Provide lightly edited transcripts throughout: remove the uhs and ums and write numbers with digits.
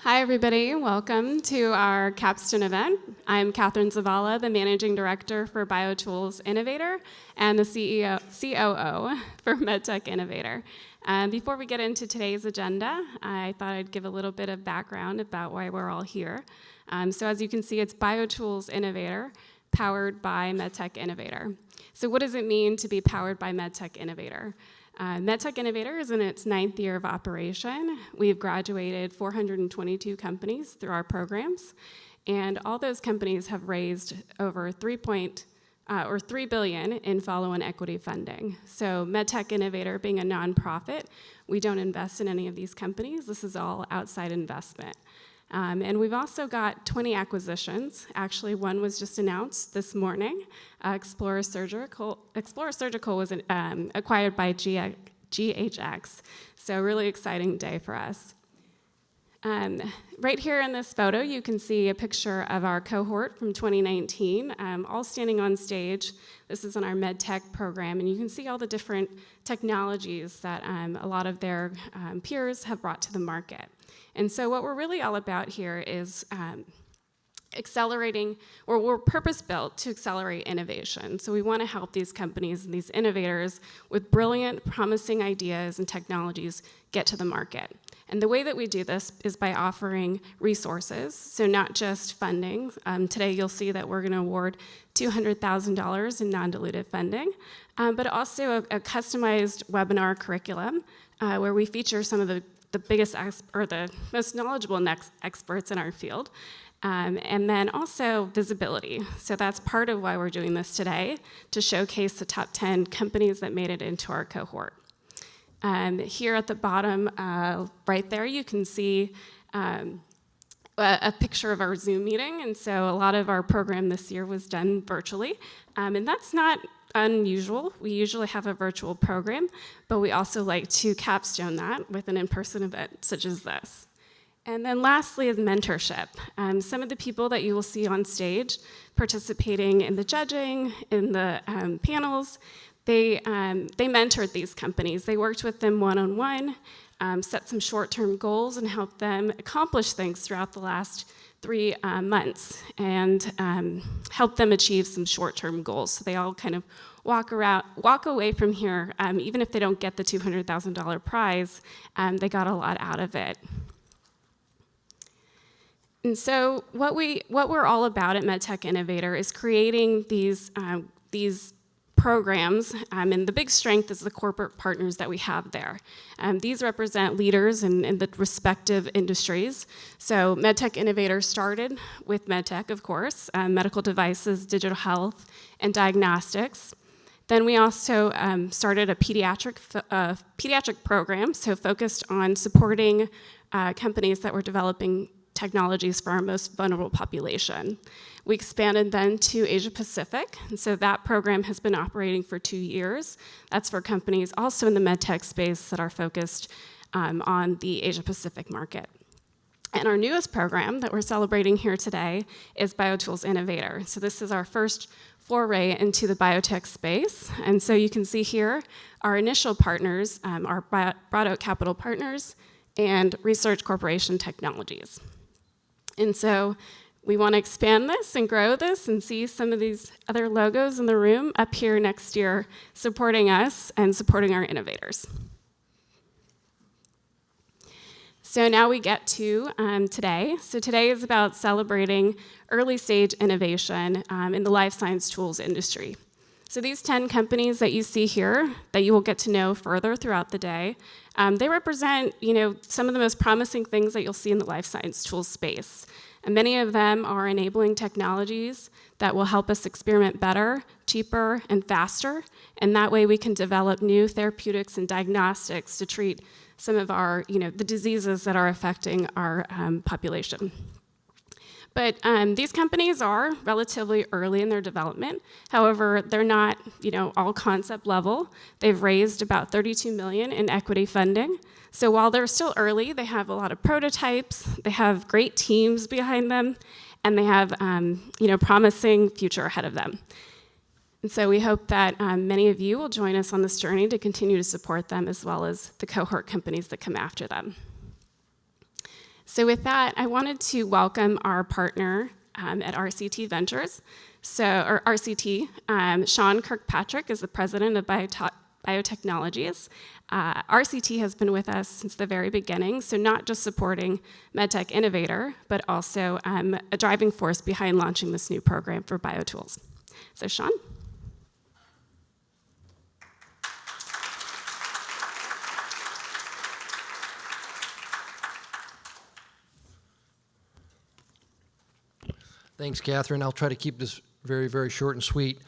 Hi, everybody. Welcome to our Capstone event. I'm Catherine Zavala, the Managing Director for BioTools Innovator and the COO for MedTech Innovator. Before we get into today's agenda, I thought I'd give a little bit of background about why we're all here. So as you can see, it's BioTools Innovator, powered by MedTech Innovator. So what does it mean to be powered by MedTech Innovator? MedTech Innovator is in its 9th year of operation. We've graduated 422 companies through our programs, and all those companies have raised over $3 billion in follow-on equity funding. So MedTech Innovator, being a nonprofit, we don't invest in any of these companies. This is all outside investment. And we've also got 20 acquisitions. Actually, one was just announced this morning. Explora Surgical was acquired by GHX. So really exciting day for us. Right here in this photo, you can see a picture of our cohort from 2019, all standing on stage. This is in our MedTech program, and you can see all the different technologies that a lot of their peers have brought to the market. And so what we're really all about here is accelerating, or we're purpose-built to accelerate innovation. So we want to help these companies and these innovators with brilliant, promising ideas and technologies get to the market. And the way that we do this is by offering resources, so not just funding. Today you'll see that we're going to award $200,000 in non-dilutive funding, but also a customized webinar curriculum where we feature some of the biggest or the most knowledgeable experts in our field, and then also visibility. So that's part of why we're doing this today, to showcase the top 10 companies that made it into our cohort. Here at the bottom, right there, you can see a picture of our Zoom meeting, and so a lot of our program this year was done virtually, and that's not unusual. We usually have a virtual program, but we also like to capstone that with an in-person event such as this. And then lastly is mentorship. Some of the people that you will see on stage participating in the judging, in the panels, they mentored these companies. They worked with them one-on-one, set some short-term goals, and helped them accomplish things throughout the last 3 months, and help them achieve some short-term goals. So they all kind of walk away from here, even if they don't get the $200,000 prize, they got a lot out of it. And so what we're all about at MedTech Innovator is creating these programs, and the big strength is the corporate partners that we have there. These represent leaders in the respective industries. So MedTech Innovator started with MedTech, of course, medical devices, digital health, and diagnostics. Then we also started a pediatric program, so focused on supporting companies that were developing technologies for our most vulnerable population. We expanded then to Asia Pacific, and so that program has been operating for 2 years. That's for companies also in the MedTech space that are focused on the Asia Pacific market. And our newest program that we're celebrating here today is BioTools Innovator. So this is our first foray into the biotech space. And so you can see here our initial partners are Broad Oak Capital Partners and Research Corporation Technologies. And so we want to expand this and grow this and see some of these other logos in the room up here next year supporting us and supporting our innovators. So now we get to today. So today is about celebrating early stage innovation in the life science tools industry. So these 10 companies that you see here that you will get to know further throughout the day, they represent, some of the most promising things that you'll see in the life science tools space. And many of them are enabling technologies that will help us experiment better, cheaper, and faster. And that way we can develop new therapeutics and diagnostics to treat some of our, the diseases that are affecting our population. But these companies are relatively early in their development. However, they're not, all concept level. They've raised about $32 million in equity funding. So while they're still early, they have a lot of prototypes, they have great teams behind them, and they have, promising future ahead of them. And so we hope that many of you will join us on this journey to continue to support them, as well as the cohort companies that come after them. So with that, I wanted to welcome our partner at Rct Ventures, or RCT. Sean Kirkpatrick is the president of Biotechnologies. RCT has been with us since the very beginning, so not just supporting MedTech Innovator, but also a driving force behind launching this new program for BioTools. So Sean? Thanks, Catherine. I'll try to keep this very, very short and sweet.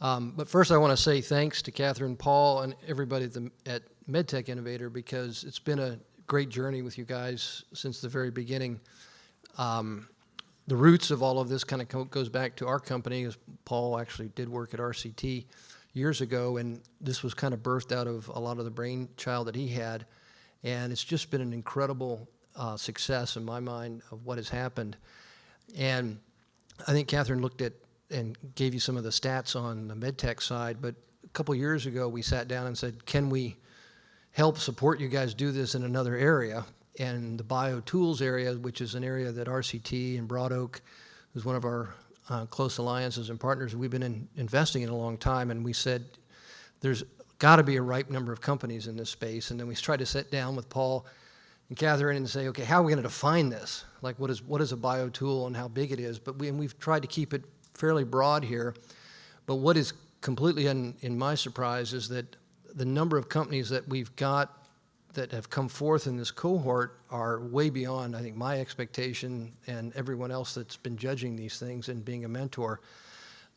But first, I want to say thanks to Catherine, Paul, and everybody at MedTech Innovator, because it's been a great journey with you guys since the very beginning. The roots of all of this kind of goes back to our company, as Paul actually did work at RCT years ago, and this was kind of birthed out of a lot of the brainchild that he had. And it's just been an incredible success in my mind of what has happened. And I think Catherine looked at and gave you some of the stats on the MedTech side, but a couple years ago we sat down and said, can we help support you guys do this in another area? And the BioTools area, which is an area that RCT and Broad Oak, who's one of our close alliances and partners, we've been investing in a long time, and we said there's got to be a ripe number of companies in this space. And then we tried to sit down with Paul and Catherine and say, okay, how are we going to define this? Like, what is a biotool and how big it is? But we've tried to keep it fairly broad here. But what is completely in my surprise is that the number of companies that we've got that have come forth in this cohort are way beyond, I think, my expectation and everyone else that's been judging these things and being a mentor.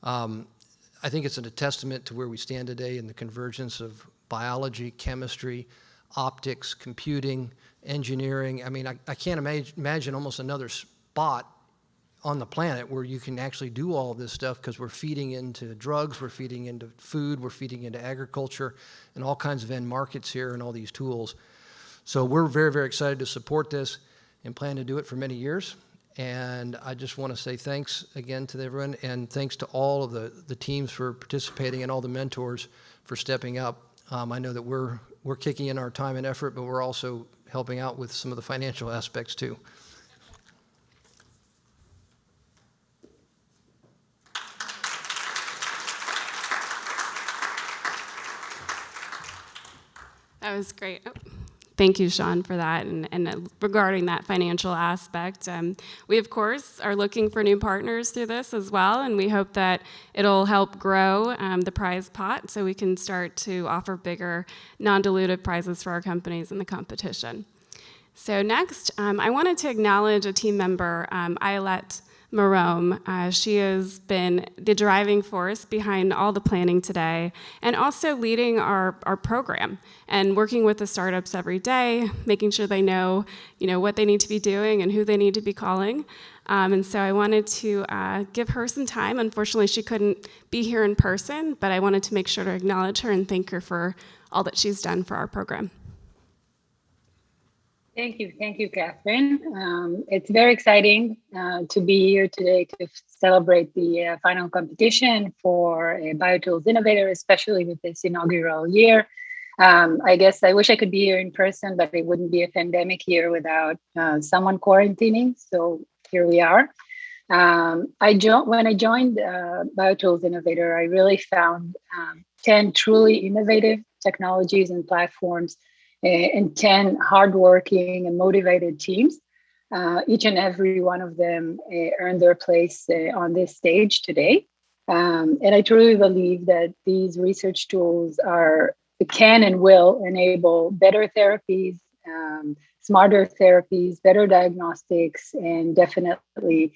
I think it's a testament to where we stand today in the convergence of biology, chemistry, optics, computing, engineering. I mean, I can't imagine almost another spot on the planet where you can actually do all of this stuff, because we're feeding into drugs, we're feeding into food, we're feeding into agriculture, and all kinds of end markets here and all these tools. So we're very, very excited to support this and plan to do it for many years. And I just want to say thanks again to everyone, and thanks to all of the teams for participating and all the mentors for stepping up. I know that we're kicking in our time and effort, but we're also helping out with some of the financial aspects too. That was great. Oh, thank you, Sean, for that. And regarding that financial aspect, we, of course, are looking for new partners through this as well, and we hope that it'll help grow the prize pot so we can start to offer bigger, non-dilutive prizes for our companies in the competition. So next, I wanted to acknowledge a team member, Ayelet Marome. She has been the driving force behind all the planning today, and also leading our program and working with the startups every day, making sure they know what they need to be doing and who they need to be calling. And so I wanted to give her some time. Unfortunately, she couldn't be here in person, but I wanted to make sure to acknowledge her and thank her for all that she's done for our program. Thank you, Catherine. It's very exciting to be here today to celebrate the final competition for BioTools Innovator, especially with this inaugural year. I guess I wish I could be here in person, but it wouldn't be a pandemic here without someone quarantining. So here we are. When I joined BioTools Innovator, I really found 10 truly innovative technologies and platforms and 10 hardworking and motivated teams. Each and every one of them earned their place on this stage today. And I truly believe that these research tools can and will enable better therapies, smarter therapies, better diagnostics, and definitely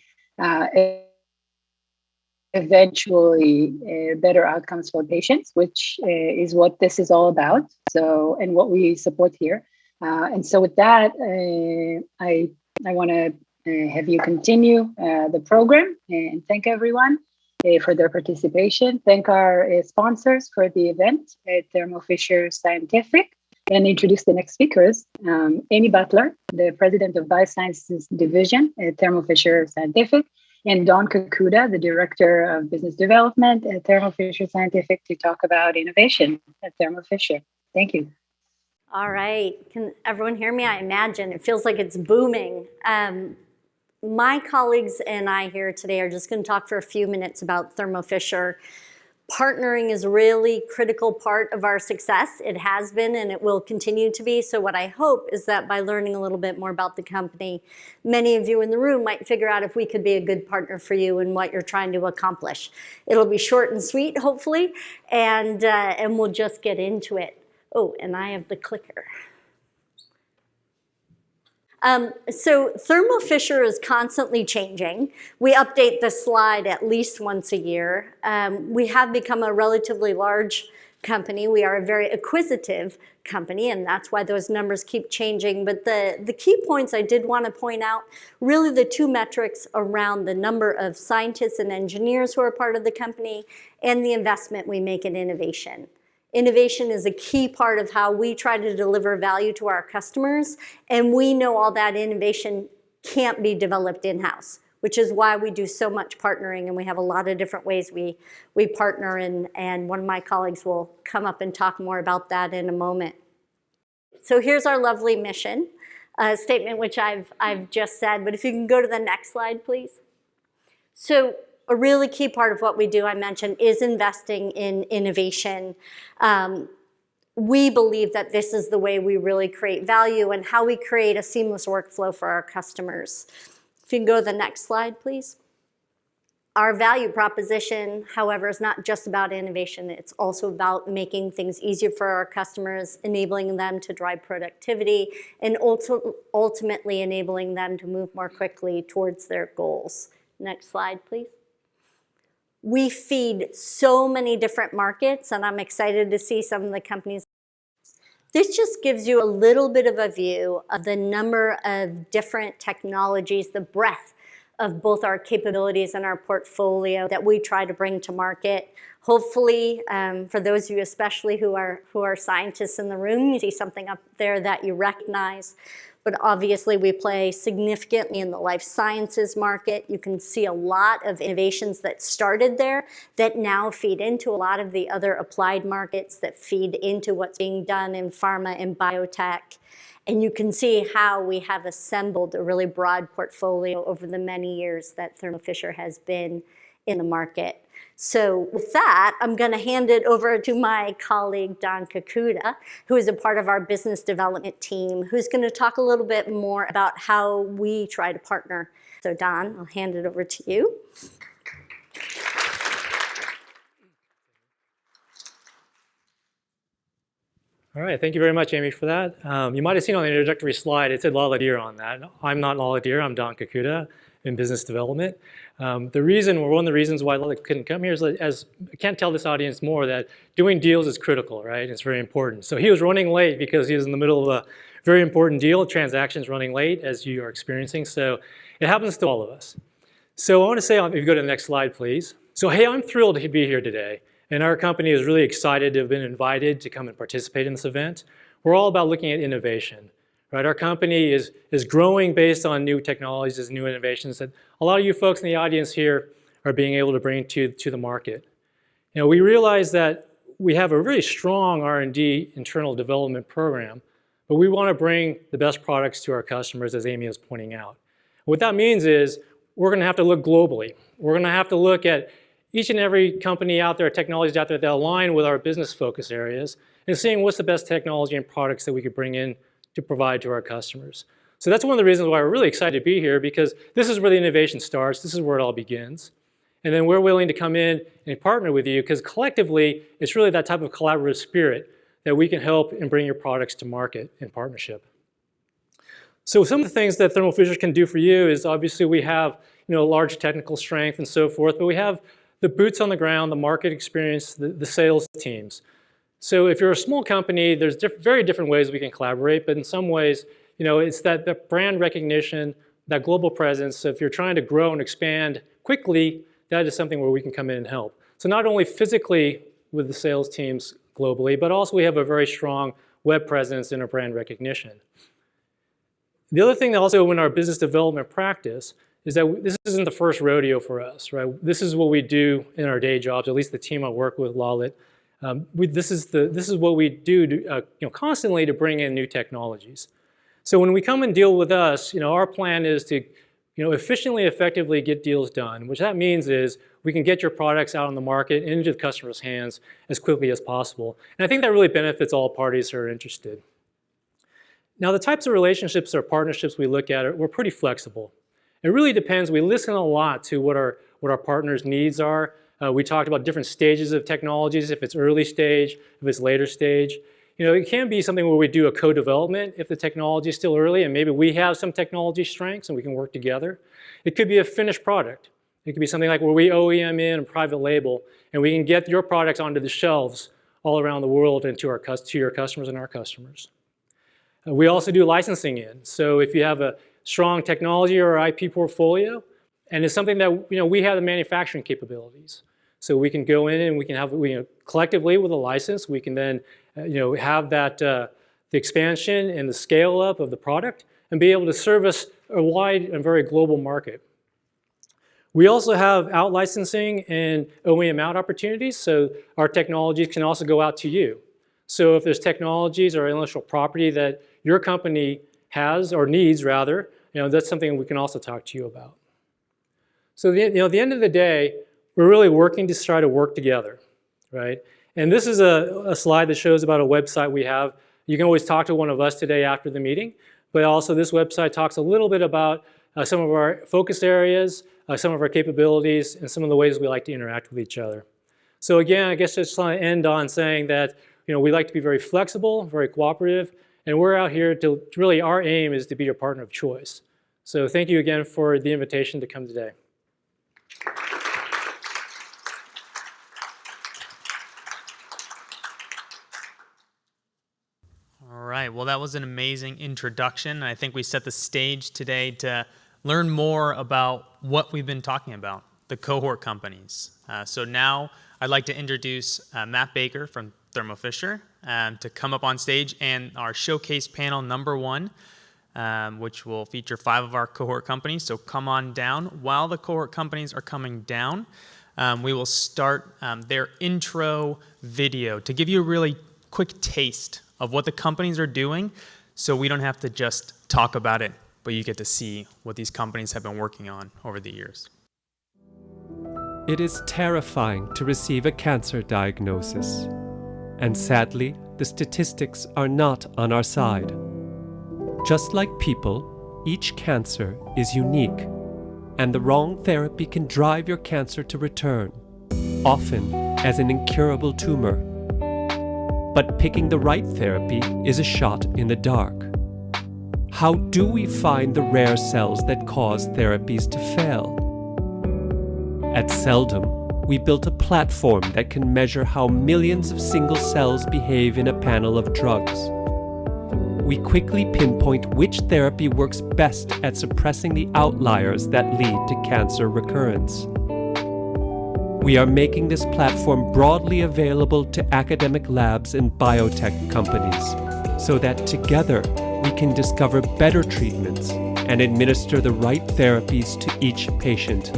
eventually better outcomes for patients, which is what this is all about. So, and what we support here. And so with that, I want to have you continue the program and thank everyone for their participation. Thank our sponsors for the event at Thermo Fisher Scientific, and introduce the next speakers. Amy Butler, the President of Biosciences Division at Thermo Fisher Scientific, and Don Kakuda, the Director of Business Development at Thermo Fisher Scientific, to talk about innovation at Thermo Fisher. Thank you. All right, can everyone hear me? I imagine it feels like it's booming. My colleagues and I here today are just going to talk for a few minutes about Thermo Fisher. Partnering is a really critical part of our success. It has been and it will continue to be. So what I hope is that by learning a little bit more about the company, many of you in the room might figure out if we could be a good partner for you in what you're trying to accomplish. It'll be short and sweet, hopefully, and we'll just get into it. Oh, and I have the clicker. So Thermo Fisher is constantly changing. We update this slide at least once a year. We have become a relatively large company. We are a very acquisitive company, and that's why those numbers keep changing. But the key points I did want to point out, really the two metrics around the number of scientists and engineers who are part of the company and the investment we make in innovation. Innovation is a key part of how we try to deliver value to our customers, and we know all that innovation can't be developed in-house, which is why we do so much partnering, and we have a lot of different ways we partner, and one of my colleagues will come up and talk more about that in a moment. So here's our lovely mission statement, which I've just said, but if you can go to the next slide, please. So a really key part of what we do, I mentioned, is investing in innovation. We believe that this is the way we really create value and how we create a seamless workflow for our customers. If you can go to the next slide, please. Our value proposition, however, is not just about innovation. It's also about making things easier for our customers, enabling them to drive productivity, and ultimately enabling them to move more quickly towards their goals. Next slide, please. We feed so many different markets, and I'm excited to see some of the companies. This just gives you a little bit of a view of the number of different technologies, the breadth of both our capabilities and our portfolio that we try to bring to market. Hopefully, for those of you especially who are scientists in the room, you see something up there that you recognize. But obviously, we play significantly in the life sciences market. You can see a lot of innovations that started there that now feed into a lot of the other applied markets that feed into what's being done in pharma and biotech. And you can see how we have assembled a really broad portfolio over the many years that Thermo Fisher has been in the market. So with that, I'm going to hand it over to my colleague, Don Kakuda, who is a part of our business development team, who's going to talk a little bit more about how we try to partner. So Don, I'll hand it over to you. All right, thank you very much, Amy, for that. You might have seen on the introductory slide, it said Laladier on that. I'm not Laladier, I'm Don Kakuda in business development. One of the reasons why Lala couldn't come here is, as I can't tell this audience more, that doing deals is critical, right? It's very important. So he was running late because he was in the middle of a very important deal, transactions running late, as you are experiencing. So it happens to all of us. So I want to say, if you go to the next slide, please. So hey, I'm thrilled to be here today. And our company is really excited to have been invited to come and participate in this event. We're all about looking at innovation, right? Our company is growing based on new technologies, new innovations that a lot of you folks in the audience here are being able to bring to the market. You know, we realize that we have a really strong R&D internal development program, but we want to bring the best products to our customers, as Amy was pointing out. What that means is we're going to have to look globally. We're going to have to look at each and every company out there, technologies out there that align with our business focus areas, and seeing what's the best technology and products that we could bring in to provide to our customers. So that's one of the reasons why we're really excited to be here, because this is where the innovation starts. This is where it all begins. And then we're willing to come in and partner with you, because collectively, it's really that type of collaborative spirit that we can help and bring your products to market in partnership. So some of the things that Thermo Fisher can do for you is, obviously we have large technical strength and so forth, but we have the boots on the ground, the market experience, the sales teams. So if you're a small company, there's very different ways we can collaborate, but in some ways, it's that brand recognition, that global presence. So if you're trying to grow and expand quickly, that is something where we can come in and help. So not only physically with the sales teams globally, but also we have a very strong web presence and a brand recognition. The other thing that also in our business development practice is that this isn't the first rodeo for us, right? This is what we do in our day jobs, at least the team I work with, Lalit. This is what we do constantly to bring in new technologies. So when we come and deal with us, our plan is to efficiently, effectively get deals done, which that means is we can get your products out on the market into the customer's hands as quickly as possible. And I think that really benefits all parties who are interested. Now, the types of relationships or partnerships we look at, we're pretty flexible. It really depends. We listen a lot to what our partners' needs are. We talked about different stages of technologies, if it's early stage, if it's later stage. It can be something where we do a co-development if the technology is still early and maybe we have some technology strengths and we can work together. It could be a finished product. It could be something like where we OEM in a private label and we can get your products onto the shelves all around the world and to your customers and our customers. We also do licensing in. So if you have a strong technology or IP portfolio and it's something that we have the manufacturing capabilities. So we can go in and we can have collectively with a license, we can then have that the expansion and the scale up of the product and be able to service a wide and very global market. We also have out licensing and OEM out opportunities, so our technologies can also go out to you. So if there's technologies or intellectual property that your company has or needs rather, that's something we can also talk to you about. So at the end of the day, we're really working to try to work together, right? And this is a slide that shows about a website we have. You can always talk to one of us today after the meeting, but also this website talks a little bit about some of our focus areas, some of our capabilities, and some of the ways we like to interact with each other. So again, I guess just want to end on saying that we like to be very flexible, very cooperative, and we're out here to really our aim is to be your partner of choice. So thank you again for the invitation to come today. All right, well, that was an amazing introduction. I think we set the stage today to learn more about what we've been talking about, the cohort companies. So now I'd like to introduce Matt Baker from Thermo Fisher to come up on stage and our showcase panel number 1, which will feature 5 of our cohort companies. So come on down. While the cohort companies are coming down, we will start their intro video to give you a really quick taste of what the companies are doing, so we don't have to just talk about it, but you get to see what these companies have been working on over the years. It is terrifying to receive a cancer diagnosis, and sadly, the statistics are not on our side. Just like people, each cancer is unique, and the wrong therapy can drive your cancer to return, often as an incurable tumor. But picking the right therapy is a shot in the dark. How do we find the rare cells that cause therapies to fail? At Celldom, we built a platform that can measure how millions of single cells behave in a panel of drugs. We quickly pinpoint which therapy works best at suppressing the outliers that lead to cancer recurrence. We are making this platform broadly available to academic labs and biotech companies, so that together we can discover better treatments and administer the right therapies to each patient.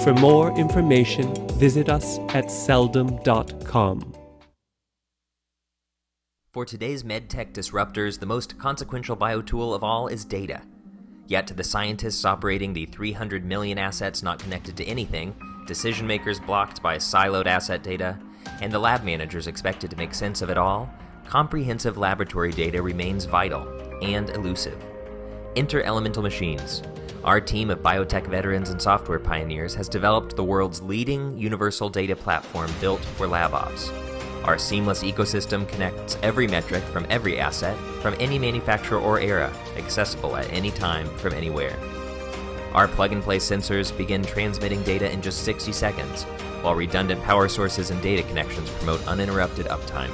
For more information, visit us at celldom.com. For today's MedTech disruptors, the most consequential biotool of all is data. Yet to the scientists operating the 300 million assets not connected to anything, decision makers blocked by siloed asset data, and the lab managers expected to make sense of it all, comprehensive laboratory data remains vital and elusive. Enter Elemental Machines. Our team of biotech veterans and software pioneers has developed the world's leading universal data platform built for lab ops. Our seamless ecosystem connects every metric from every asset, from any manufacturer or era, accessible at any time from anywhere. Our plug-and-play sensors begin transmitting data in just 60 seconds, while redundant power sources and data connections promote uninterrupted uptime.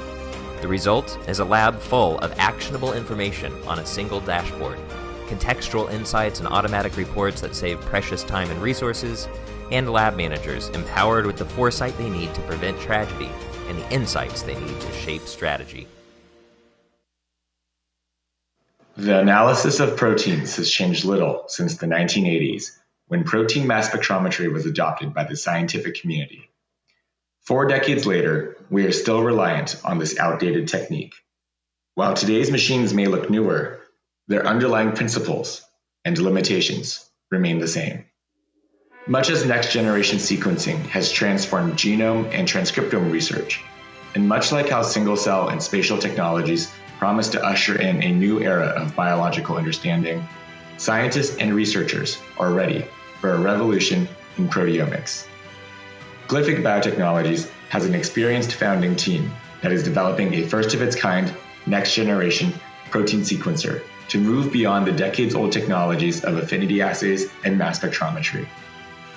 The result is a lab full of actionable information on a single dashboard, contextual insights and automatic reports that save precious time and resources, and lab managers empowered with the foresight they need to prevent tragedy and the insights they need to shape strategy. The analysis of proteins has changed little since the 1980s, when protein mass spectrometry was adopted by the scientific community. 4 decades later, we are still reliant on this outdated technique. While today's machines may look newer, their underlying principles and limitations remain the same. Much as next-generation sequencing has transformed genome and transcriptome research, and much like how single-cell and spatial technologies promise to usher in a new era of biological understanding, scientists and researchers are ready for a revolution in proteomics. Glyphic Biotechnologies has an experienced founding team that is developing a first-of-its-kind, next-generation protein sequencer to move beyond the decades-old technologies of affinity assays and mass spectrometry.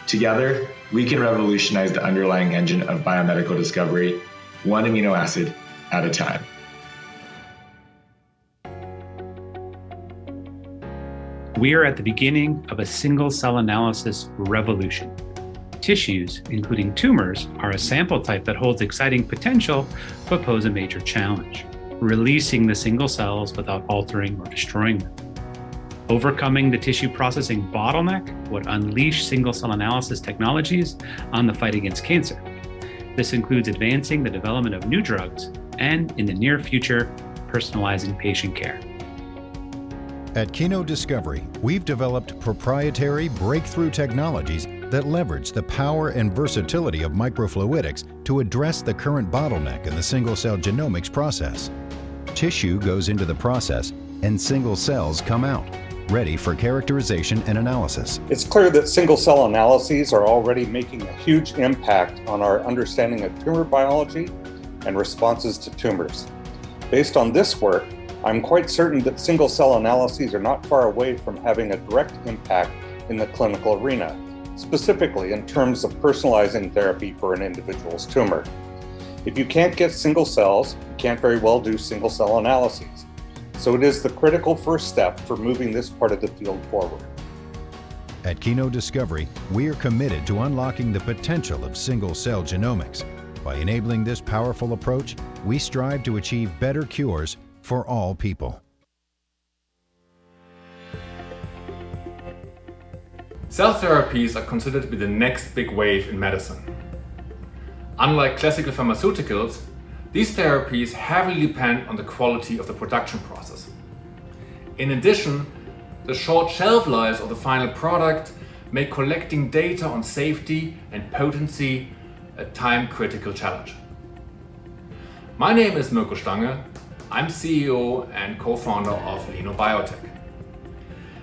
Together, we can revolutionize the underlying engine of biomedical discovery, one amino acid at a time. We are at the beginning of a single-cell analysis revolution. Tissues, including tumors, are a sample type that holds exciting potential but pose a major challenge: releasing the single cells without altering or destroying them. Overcoming the tissue processing bottleneck would unleash single-cell analysis technologies on the fight against cancer. This includes advancing the development of new drugs and, in the near future, personalizing patient care. At Kino Discovery, we've developed proprietary breakthrough technologies that leverage the power and versatility of microfluidics to address the current bottleneck in the single-cell genomics process. Tissue goes into the process and single cells come out, ready for characterization and analysis. It's clear that single-cell analyses are already making a huge impact on our understanding of tumor biology and responses to tumors. Based on this work, I'm quite certain that single-cell analyses are not far away from having a direct impact in the clinical arena, specifically in terms of personalizing therapy for an individual's tumor. If you can't get single cells, you can't very well do single-cell analyses. So it is the critical first step for moving this part of the field forward. At Kino Discovery, we are committed to unlocking the potential of single-cell genomics. By enabling this powerful approach, we strive to achieve better cures for all people. Cell therapies are considered to be the next big wave in medicine. Unlike classical pharmaceuticals, these therapies heavily depend on the quality of the production process. In addition, the short shelf lives of the final product make collecting data on safety and potency a time-critical challenge. My name is Mirko Stange. I'm CEO and co-founder of Lino Biotech.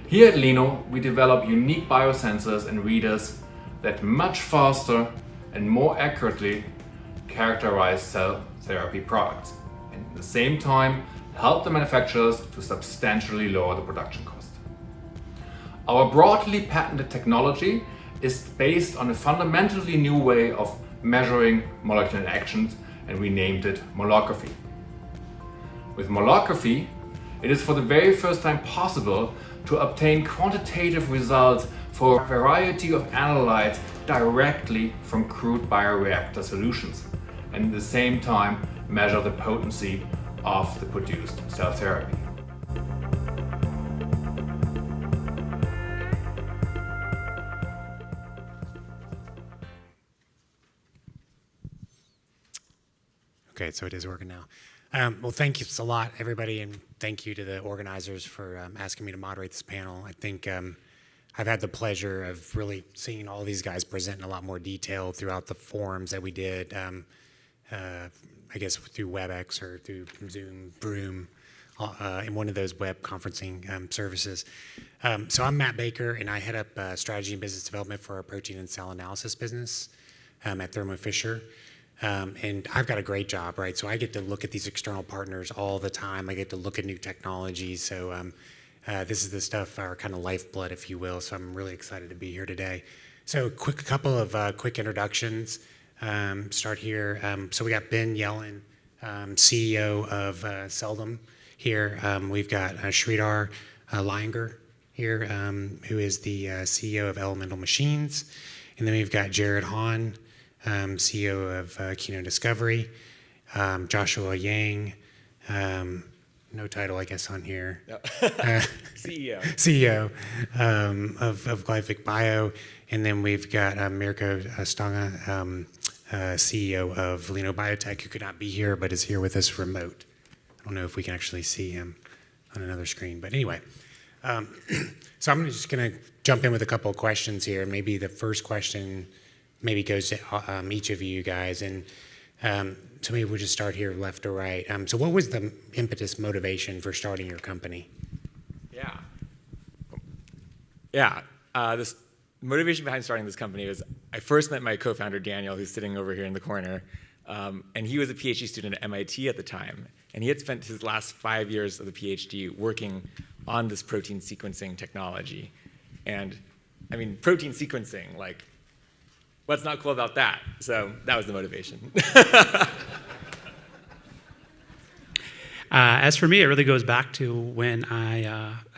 Here at Lino, we develop unique biosensors and readers that much faster and more accurately characterize cell therapy products, and at the same time help the manufacturers to substantially lower the production cost. Our broadly patented technology is based on a fundamentally new way of measuring molecular interactions, and we named it molography. With molography, it is for the very first time possible to obtain quantitative results for a variety of analytes directly from crude bioreactor solutions, and at the same time measure the potency of the produced cell therapy. Okay, so it is working now. Well, thank you a lot, everybody, and thank you to the organizers for asking me to moderate this panel. I think I've had the pleasure of really seeing all these guys present in a lot more detail throughout the forums that we did, I guess through WebEx or through Zoom, Broom, in one of those web conferencing services. So I'm Matt Baker, and I head up strategy and business development for our protein and cell analysis business at Thermo Fisher. And I've got a great job, right? So I get to look at these external partners all the time. I get to look at new technologies. So this is the stuff, our kind of lifeblood, if you will. So I'm really excited to be here today. So couple of quick introductions. Start here. So we got Ben Yellen, CEO of Celldom here. We've got Sridhar Liengar here, who is the CEO of Elemental Machines. And then we've got Jared Hahn, CEO of Kino Discovery, Joshua Yang, no title, I guess, on here. No. CEO of Glyphic Bio, and then we've got Mirko Stange, CEO of BioTech, who could not be here but is here with us remote. I don't know if we can actually see him on another screen, but anyway. So I'm just going to jump in with a couple of questions here. Maybe the first question maybe goes to each of you guys, and so maybe we'll just start here left to right. So what was the impetus motivation for starting your company? This motivation behind starting this company was I first met my co-founder Daniel, who's sitting over here in the corner, and he was a PhD student at MIT at the time, and he had spent his last 5 years of the PhD working on this protein sequencing technology. And I mean, protein sequencing, like, what's not cool about that? So that was the motivation. As for me, it really goes back to when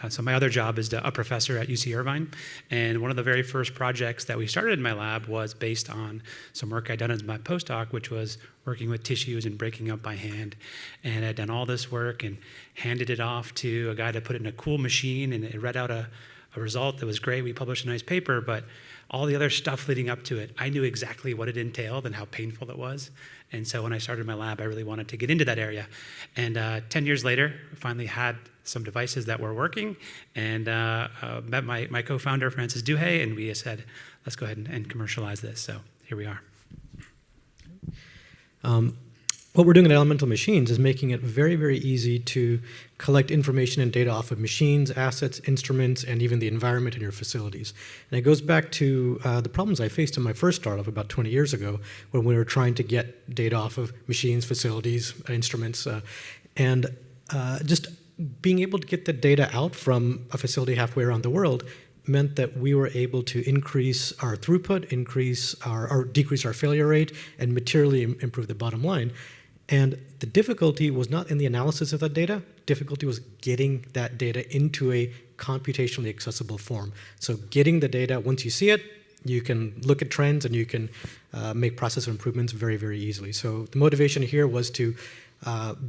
so my other job is a professor at UC Irvine, and one of the very first projects that we started in my lab was based on some work I'd done as my postdoc, which was working with tissues and breaking up by hand. And I'd done all this work and handed it off to a guy to put it in a cool machine, and it read out a result that was great. We published a nice paper, but all the other stuff leading up to it, I knew exactly what it entailed and how painful it was. And so when I started my lab, I really wanted to get into that area. And 10 years later, I finally had some devices that were working, and met my co-founder, Francis Duhay, and we said, let's go ahead and commercialize this. So here we are. What we're doing at Elemental Machines is making it very, very easy to collect information and data off of machines, assets, instruments, and even the environment in your facilities. And it goes back to the problems I faced in my first startup about 20 years ago when we were trying to get data off of machines, facilities, instruments, and just being able to get the data out from a facility halfway around the world meant that we were able to increase our throughput, decrease our failure rate, and materially improve the bottom line. And the difficulty was not in the analysis of that data. Difficulty was getting that data into a computationally accessible form. So getting the data, once you see it, you can look at trends and you can make process improvements very, very easily. So the motivation here was to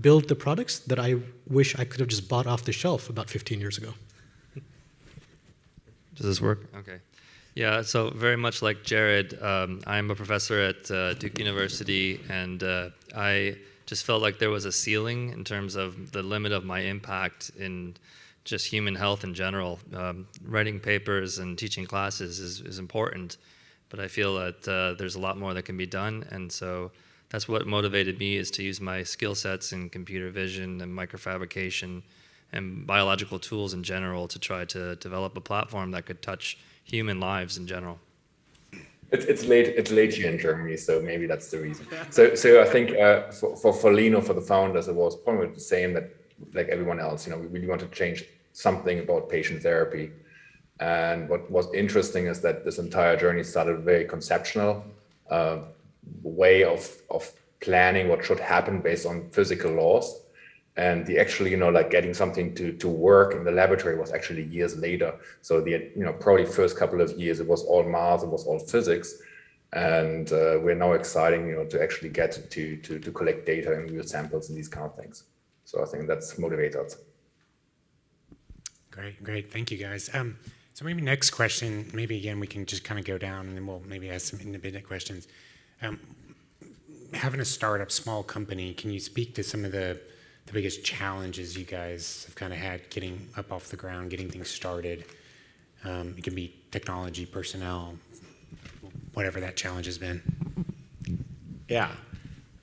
build the products that I wish I could have just bought off the shelf about 15 years ago. Does this work? Okay. Yeah, so very much like Jared, I'm a professor at Duke University, and I just felt like there was a ceiling in terms of the limit of my impact in just human health in general. Writing papers and teaching classes is important, but I feel that there's a lot more that can be done, and so that's what motivated me, is to use my skill sets in computer vision and microfabrication and biological tools in general to try to develop a platform that could touch human lives in general. It's late here in Germany, so maybe that's the reason. So I think for Lino, for the founders, it was probably the same, that like everyone else, we really want to change something about patient therapy. And what was interesting is that this entire journey started very conceptual, way of planning what should happen based on physical laws. And the actually, like getting something to work in the laboratory was actually years later. So the, probably first couple of years, it was all math, it was all physics. And we're now exciting, to actually get to collect data and real samples and these kind of things. So I think that's motivated us. Great. Thank you, guys. So maybe next question, maybe again, we can just kind of go down and then we'll maybe ask some independent questions. Having a startup, small company, can you speak to some of the biggest challenges you guys have kind of had getting up off the ground, getting things started? It can be technology, personnel, whatever that challenge has been. Yeah.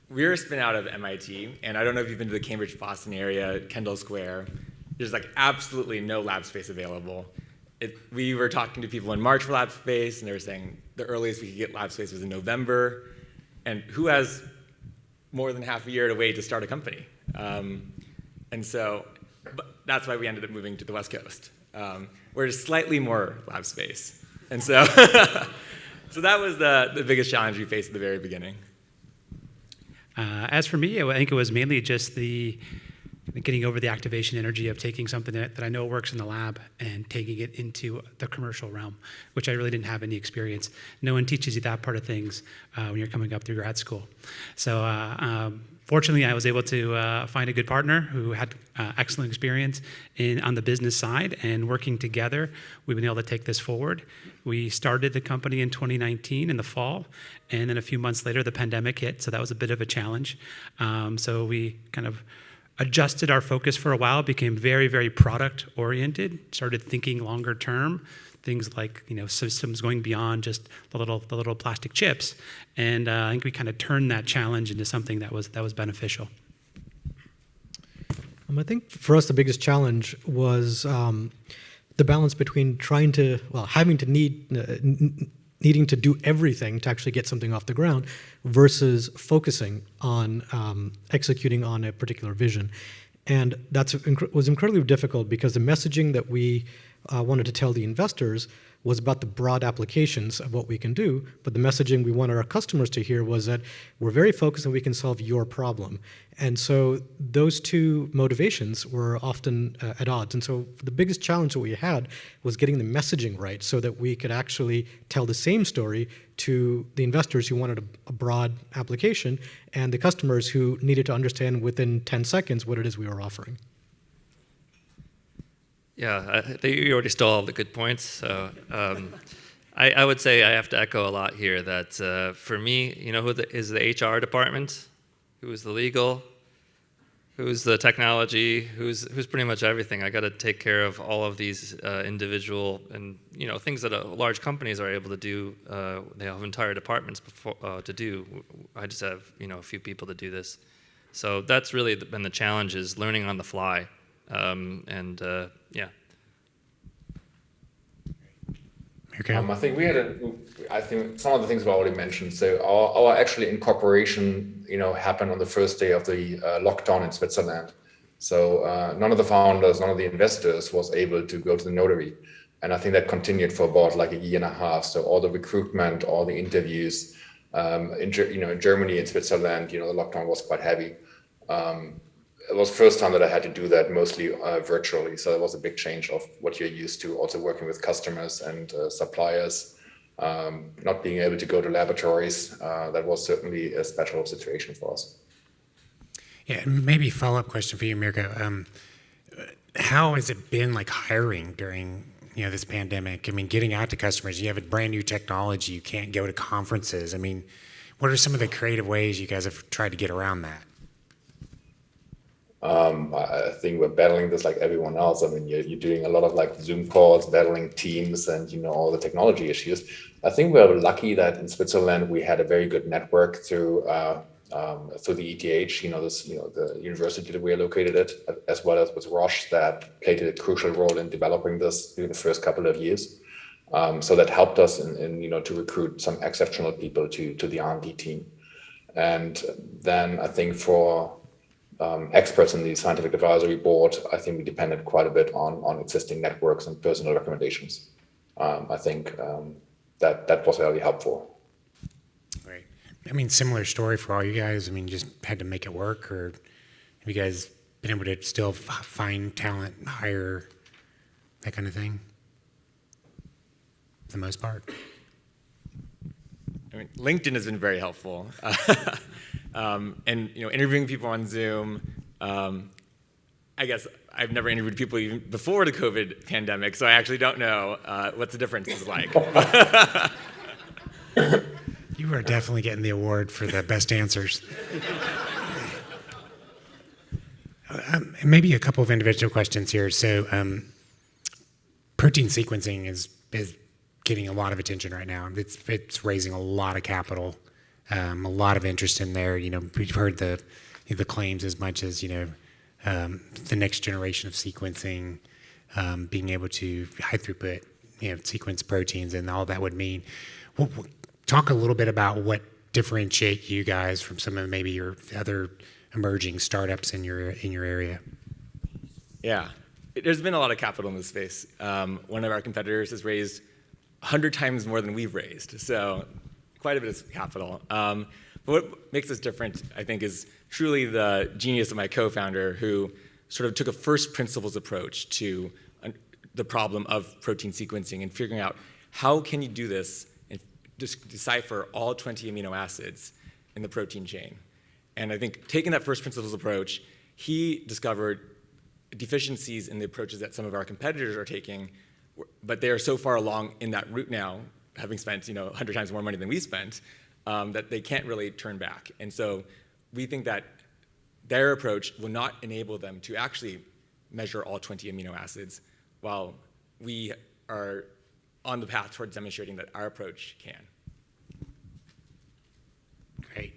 We're a spin out of MIT, and I don't know if you've been to the Cambridge, Boston area, Kendall Square. There's like absolutely no lab space available. We were talking to people in March for lab space, and they were saying the earliest we could get lab space was in November. And who has more than half a year to wait to start a company? And so that's why we ended up moving to the West Coast, where there's slightly more lab space. And so, so that was the biggest challenge we faced at the very beginning. As for me, I think it was mainly just the getting over the activation energy of taking something that I know works in the lab and taking it into the commercial realm, which I really didn't have any experience. No one teaches you that part of things when you're coming up through grad school. So fortunately, I was able to find a good partner who had excellent experience on the business side, and working together, we've been able to take this forward. We started the company in 2019 in the fall, and then a few months later, the pandemic hit, so that was a bit of a challenge. So we kind of adjusted our focus for a while, became very, very product-oriented, started thinking longer term, things like systems going beyond just the little plastic chips, and I think we kind of turned that challenge into something that was beneficial. I think for us the biggest challenge was the balance between needing to do everything to actually get something off the ground versus focusing on executing on a particular vision. And that was incredibly difficult because the messaging that we wanted to tell the investors was about the broad applications of what we can do, but the messaging we wanted our customers to hear was that we're very focused and we can solve your problem. And so those two motivations were often at odds. And so the biggest challenge that we had was getting the messaging right so that we could actually tell the same story to the investors who wanted a broad application and the customers who needed to understand within 10 seconds what it is we were offering. Yeah, you already stole all the good points. So I would say I have to echo a lot here that for me, who is the HR department, who's the legal, who's the technology, who's pretty much everything. I got to take care of all of these individual and things that large companies are able to do. They have entire departments to do. I just have a few people to do this. So that's really been the challenge, is learning on the fly. Yeah. Okay. I think some of the things were already mentioned. So our actually incorporation, happened on the first day of the lockdown in Switzerland. So none of the founders, none of the investors was able to go to the notary. And I think that continued for about like a year and a half. So all the recruitment, all the interviews, in Germany and Switzerland, the lockdown was quite heavy. It was the first time that I had to do that mostly virtually. So it was a big change of what you're used to, also working with customers and suppliers, not being able to go to laboratories. That was certainly a special situation for us. Yeah, maybe a follow-up question for you, Mirko. How has it been like hiring during this pandemic? I mean, getting out to customers, you have a brand new technology, you can't go to conferences. I mean, what are some of the creative ways you guys have tried to get around that? I think we're battling this like everyone else. I mean, you're doing a lot of like Zoom calls, battling Teams, and all the technology issues. I think we're lucky that in Switzerland we had a very good network through the ETH, the university that we are located at, as well as with Roche, that played a crucial role in developing this during the first couple of years. So that helped us in to recruit some exceptional people to the R&D team. And then I think for experts in the scientific advisory board, I think we depended quite a bit on existing networks and personal recommendations. I think that was very helpful. Right. I mean, similar story for all you guys. I mean, just had to make it work, or have you guys been able to still find talent, hire, that kind of thing? For the most part. I mean, LinkedIn has been very helpful. And interviewing people on Zoom, I guess I've never interviewed people even before the COVID pandemic, so I actually don't know what the difference is like. You are definitely getting the award for the best answers. Maybe a couple of individual questions here. So protein sequencing is getting a lot of attention right now. It's raising a lot of capital. A lot of interest in there. We've heard the claims as much as the next generation of sequencing, being able to high throughput sequence proteins and all that would mean. Well, talk a little bit about what differentiate you guys from some of maybe your other emerging startups in your area. Yeah, there's been a lot of capital in this space. One of our competitors has raised 100 times more than we've raised. So quite a bit of capital. But what makes us different, I think, is truly the genius of my co-founder, who sort of took a first principles approach to the problem of protein sequencing and figuring out how can you do this and decipher all 20 amino acids in the protein chain. And I think taking that first principles approach, he discovered deficiencies in the approaches that some of our competitors are taking, but they are so far along in that route now, having spent 100 times more money than we spent, that they can't really turn back. And so we think that their approach will not enable them to actually measure all 20 amino acids, while we are on the path towards demonstrating that our approach can. Great.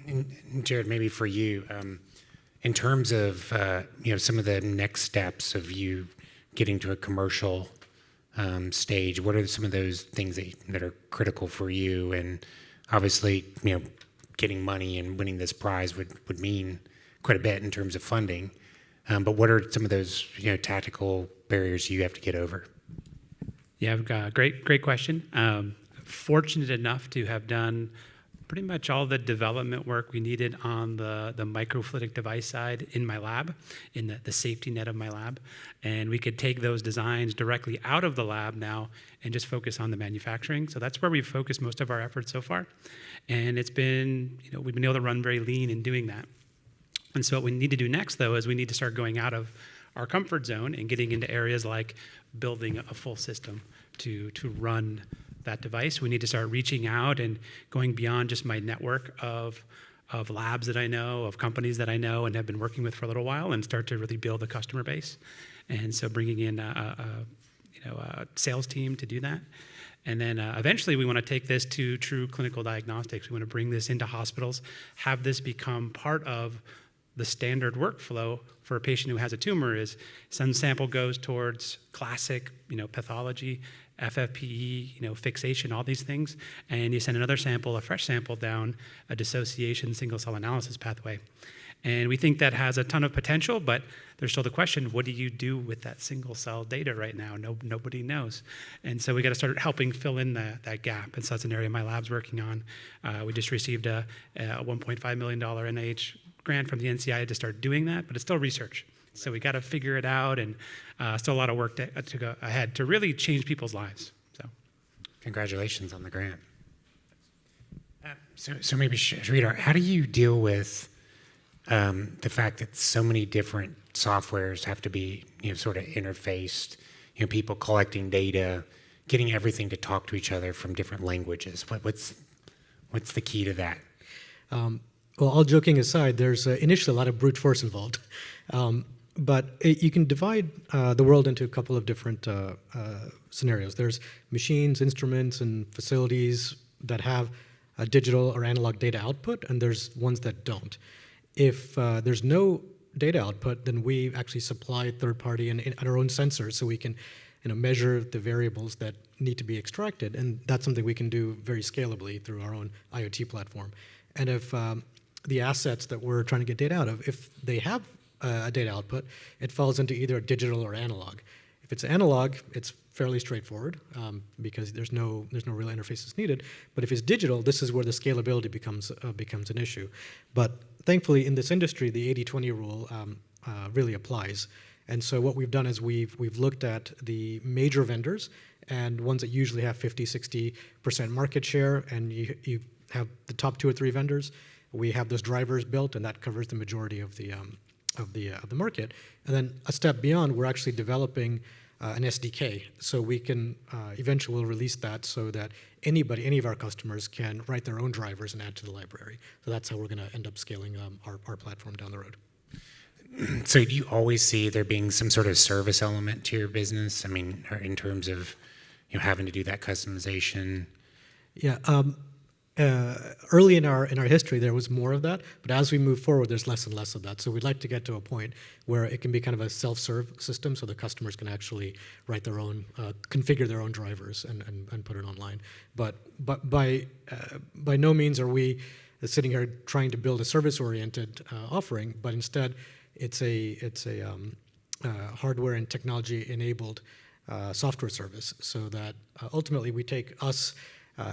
And Jared, maybe for you, in terms of some of the next steps of you getting to a commercial stage, what are some of those things that are critical for you? And obviously, getting money and winning this prize would mean quite a bit in terms of funding. But what are some of those tactical barriers you have to get over? Yeah, I've got a great question. Fortunate enough to have done pretty much all the development work we needed on the microfluidic device side in my lab, in the safety net of my lab. And we could take those designs directly out of the lab now and just focus on the manufacturing. So that's where we've focused most of our efforts so far. And it's been, we've been able to run very lean in doing that. And so what we need to do next, though, is we need to start going out of our comfort zone and getting into areas like building a full system to run that device. We need to start reaching out and going beyond just my network of labs that I know, of companies that I know and have been working with for a little while, and start to really build a customer base. And so bringing in a sales team to do that. And then eventually we want to take this to true clinical diagnostics. We want to bring this into hospitals, have this become part of the standard workflow for a patient who has a tumor. Is some sample goes towards classic, pathology, FFPE, fixation, all these things, and you send another sample, a fresh sample, down a dissociation single-cell analysis pathway. And we think that has a ton of potential, but there's still the question, what do you do with that single-cell data right now? Nobody knows. And so we got to start helping fill in that gap. And so that's an area my lab's working on. We just received a $1.5 million NIH grant from the NCI to start doing that, but it's still research. So we got to figure it out, and still a lot of work to go ahead to really change people's lives. So, congratulations on the grant. So maybe Sridhar, how do you deal with the fact that so many different softwares have to be sort of interfaced? People collecting data, getting everything to talk to each other from different languages. What's the key to that? Well, all joking aside, there's initially a lot of brute force involved. But you can divide the world into a couple of different scenarios. There's machines, instruments, and facilities that have a digital or analog data output, and there's ones that don't. If there's no data output, then we actually supply third-party and our own sensors, so we can measure the variables that need to be extracted, and that's something we can do very scalably through our own IoT platform. And if the assets that we're trying to get data out of, if they have a data output, it falls into either digital or analog. If it's analog, it's fairly straightforward because there's no real interfaces needed. But if it's digital, this is where the scalability becomes an issue. But thankfully, in this industry, the 80-20 rule really applies. And so what we've done is we've looked at the major vendors and ones that usually have 50-60% market share, and you have the top 2 or 3 vendors. We have those drivers built, and that covers the majority of the market. And then a step beyond, we're actually developing an SDK, so we can eventually we'll release that so that any of our customers can write their own drivers and add to the library. So that's how we're going to end up scaling our platform down the road. So do you always see there being some sort of service element to your business? I mean, in terms of having to do that customization? Yeah. Early in our history, there was more of that, but as we move forward, there's less and less of that. So we'd like to get to a point where it can be kind of a self-serve system, so the customers can actually write their own, configure their own drivers and put it online. But by no means are we sitting here trying to build a service-oriented offering, but instead, it's a hardware and technology-enabled software service, so that ultimately we take us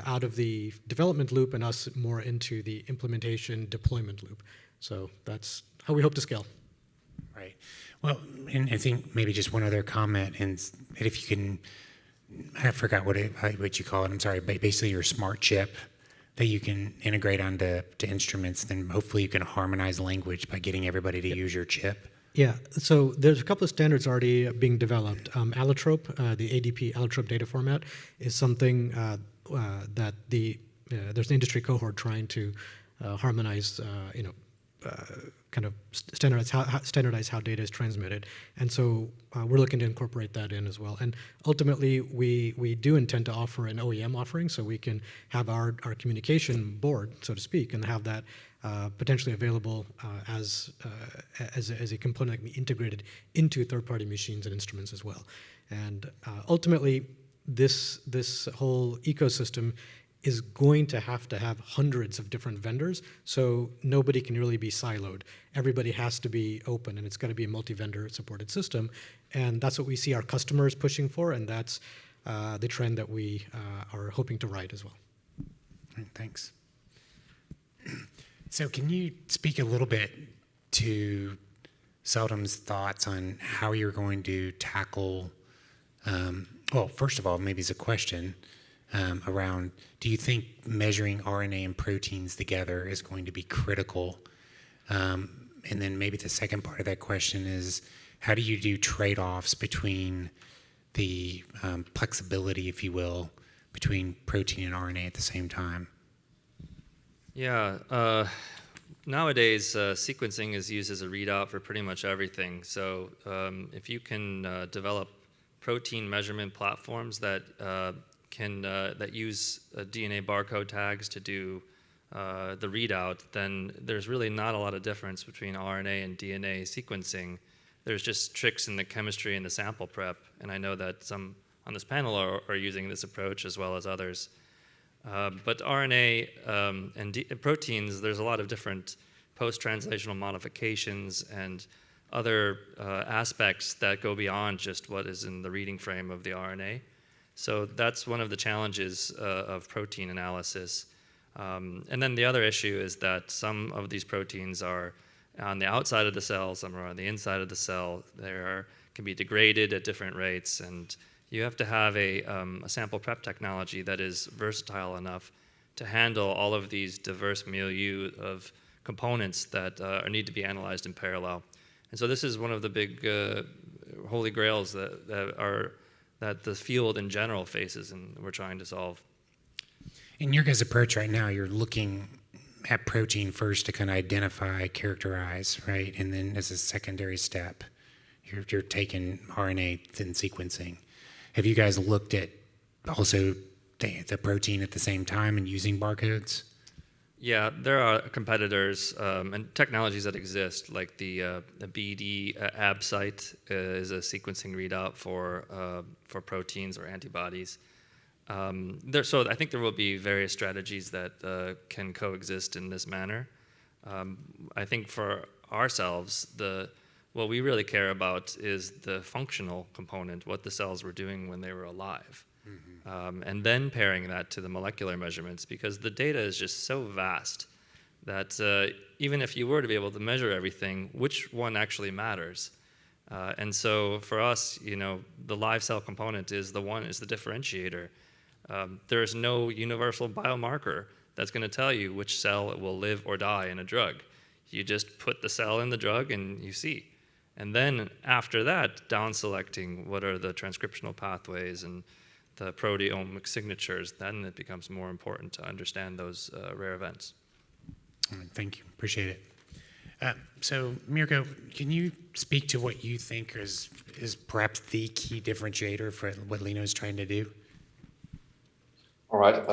out of the development loop and us more into the implementation deployment loop. So that's how we hope to scale. Right. Well, and I think maybe just one other comment, and if you can, I forgot what you call it. I'm sorry, but basically your smart chip that you can integrate onto instruments, then hopefully you can harmonize language by getting everybody to use your chip. Yeah, so there's a couple of standards already being developed. Allotrope, the ADP allotrope data format, is something that there's an industry cohort trying to harmonize, kind of standardize how data is transmitted. And so we're looking to incorporate that in as well. And ultimately, we do intend to offer an OEM offering, so we can have our communication board, so to speak, and have that potentially available as a component that can be integrated into third-party machines and instruments as well. And ultimately, this whole ecosystem is going to have hundreds of different vendors, so nobody can really be siloed. Everybody has to be open, and it's got to be a multi-vendor supported system, and that's what we see our customers pushing for, and that's the trend that we are hoping to ride as well. Thanks. So can you speak a little bit to Celldum's thoughts on how you're going to tackle, well, first of all, maybe it's a question around, do you think measuring RNA and proteins together is going to be critical? And then maybe the second part of that question is, how do you do trade-offs between the flexibility, if you will, between protein and RNA at the same time? Yeah, nowadays sequencing is used as a readout for pretty much everything. So if you can develop protein measurement platforms that that use DNA barcode tags to do the readout, then there's really not a lot of difference between RNA and DNA sequencing. There's just tricks in the chemistry and the sample prep, and I know that some on this panel are using this approach as well as others. But RNA and proteins, there's a lot of different post-translational modifications and other aspects that go beyond just what is in the reading frame of the RNA. So that's one of the challenges of protein analysis. And then the other issue is that some of these proteins are on the outside of the cell, some are on the inside of the cell. They can be degraded at different rates, and you have to have a sample prep technology that is versatile enough to handle all of these diverse milieu of components that need to be analyzed in parallel. And so this is one of the big holy grails that the field in general faces and we're trying to solve. In your guys' approach right now, you're looking at protein first to kind of identify, characterize, right? And then as a secondary step, you're taking RNA and sequencing. Have you guys looked at also the protein at the same time and using barcodes? Yeah, there are competitors and technologies that exist, like the BD AbSite is a sequencing readout for proteins or antibodies. So I think there will be various strategies that can coexist in this manner. I think for ourselves, what we really care about is the functional component, what the cells were doing when they were alive. And then pairing that to the molecular measurements, because the data is just so vast that even if you were to be able to measure everything, which one actually matters? And so for us, the live cell component is the differentiator. There is no universal biomarker that's going to tell you which cell will live or die in a drug. You just put the cell in the drug and you see. And then after that, down selecting what are the transcriptional pathways and the proteomic signatures, then it becomes more important to understand those rare events. All right, thank you, appreciate it. So Mirko, can you speak to what you think is perhaps the key differentiator for what Lino's trying to do? All right,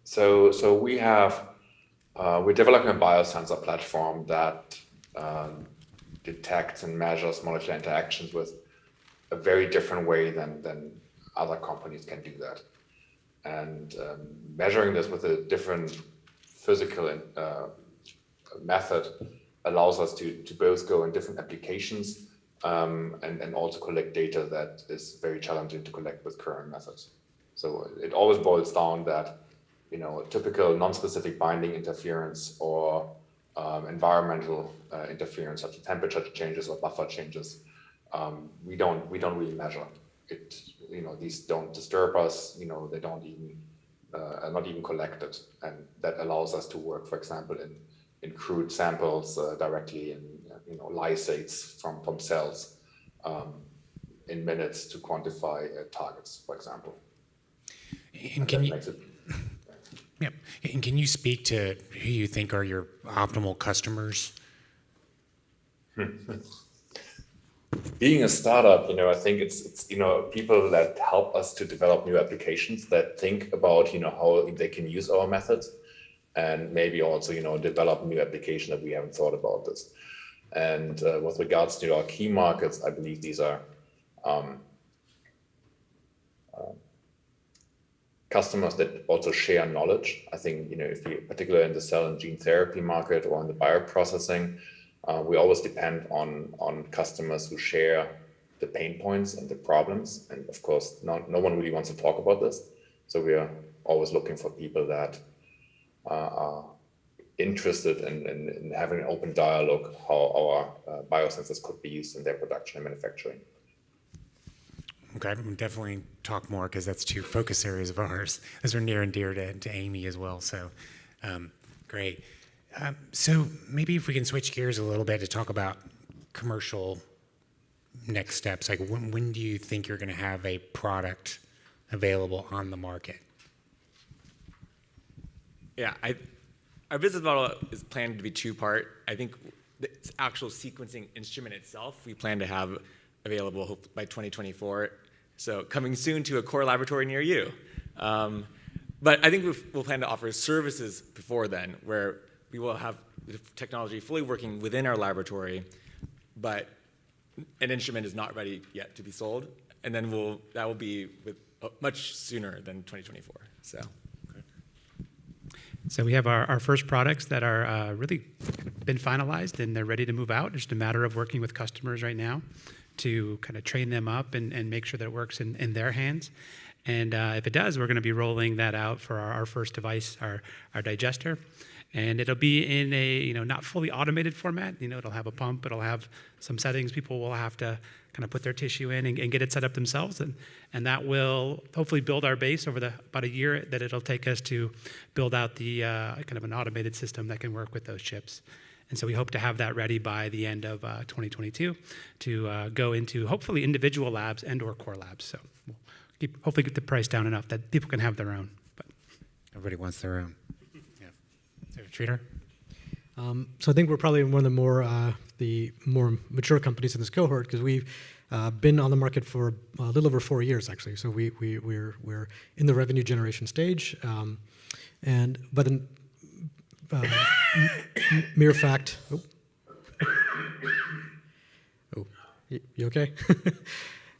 so we're developing a biosensor platform that detects and measures molecular interactions with a very different way than other companies can do that. And measuring this with a different physical method allows us to both go in different applications and also collect data that is very challenging to collect with current methods. So it always boils down that, a typical non-specific binding interference or environmental interference, such as temperature changes or buffer changes, we don't really measure it. These don't disturb us. They don't even are not even collected, and that allows us to work, for example, in crude samples directly in lysates from cells in minutes to quantify targets, for example. And can you speak to who you think are your optimal customers? Being a startup, I think it's people that help us to develop new applications, that think about how they can use our methods, and maybe also develop new application that we haven't thought about this. And with regards to our key markets, I believe these are customers that also share knowledge. I think if you, particularly in the cell and gene therapy market or in the bioprocessing, we always depend on customers who share the pain points and the problems. And of course, no one really wants to talk about this. So we are always looking for people that are interested in having an open dialogue how our biosensors could be used in their production and manufacturing. Okay, we'll definitely talk more because that's two focus areas of ours. Those are near and dear to Amy as well. So great. So maybe if we can switch gears a little bit to talk about commercial next steps. Like when do you think you're going to have a product available on the market? Yeah, our business model is planned to be two-part. I think the actual sequencing instrument itself, we plan to have available by 2024. So coming soon to a core laboratory near you. But I think we'll plan to offer services before then, where we will have the technology fully working within our laboratory, but an instrument is not ready yet to be sold. And then that will be much sooner than 2024. So we have our first products that are really been finalized and they're ready to move out. It's just a matter of working with customers right now to kind of train them up and make sure that it works in their hands. And if it does, we're going to be rolling that out for our first device, our digester. And it'll be in a not fully automated format. It'll have a pump. It'll have some settings. People will have to kind of put their tissue in and get it set up themselves. And that will hopefully build our base over about a year that it'll take us to build out the kind of an automated system that can work with those chips. And so we hope to have that ready by the end of 2022 to go into hopefully individual labs and or core labs. So we'll hopefully get the price down enough that people can have their own. But everybody wants their own. Yeah. So, Treater? So I think we're probably one of the more mature companies in this cohort because we've been on the market for a little over 4 years actually. So we're in the revenue generation stage, but in mere fact. You okay?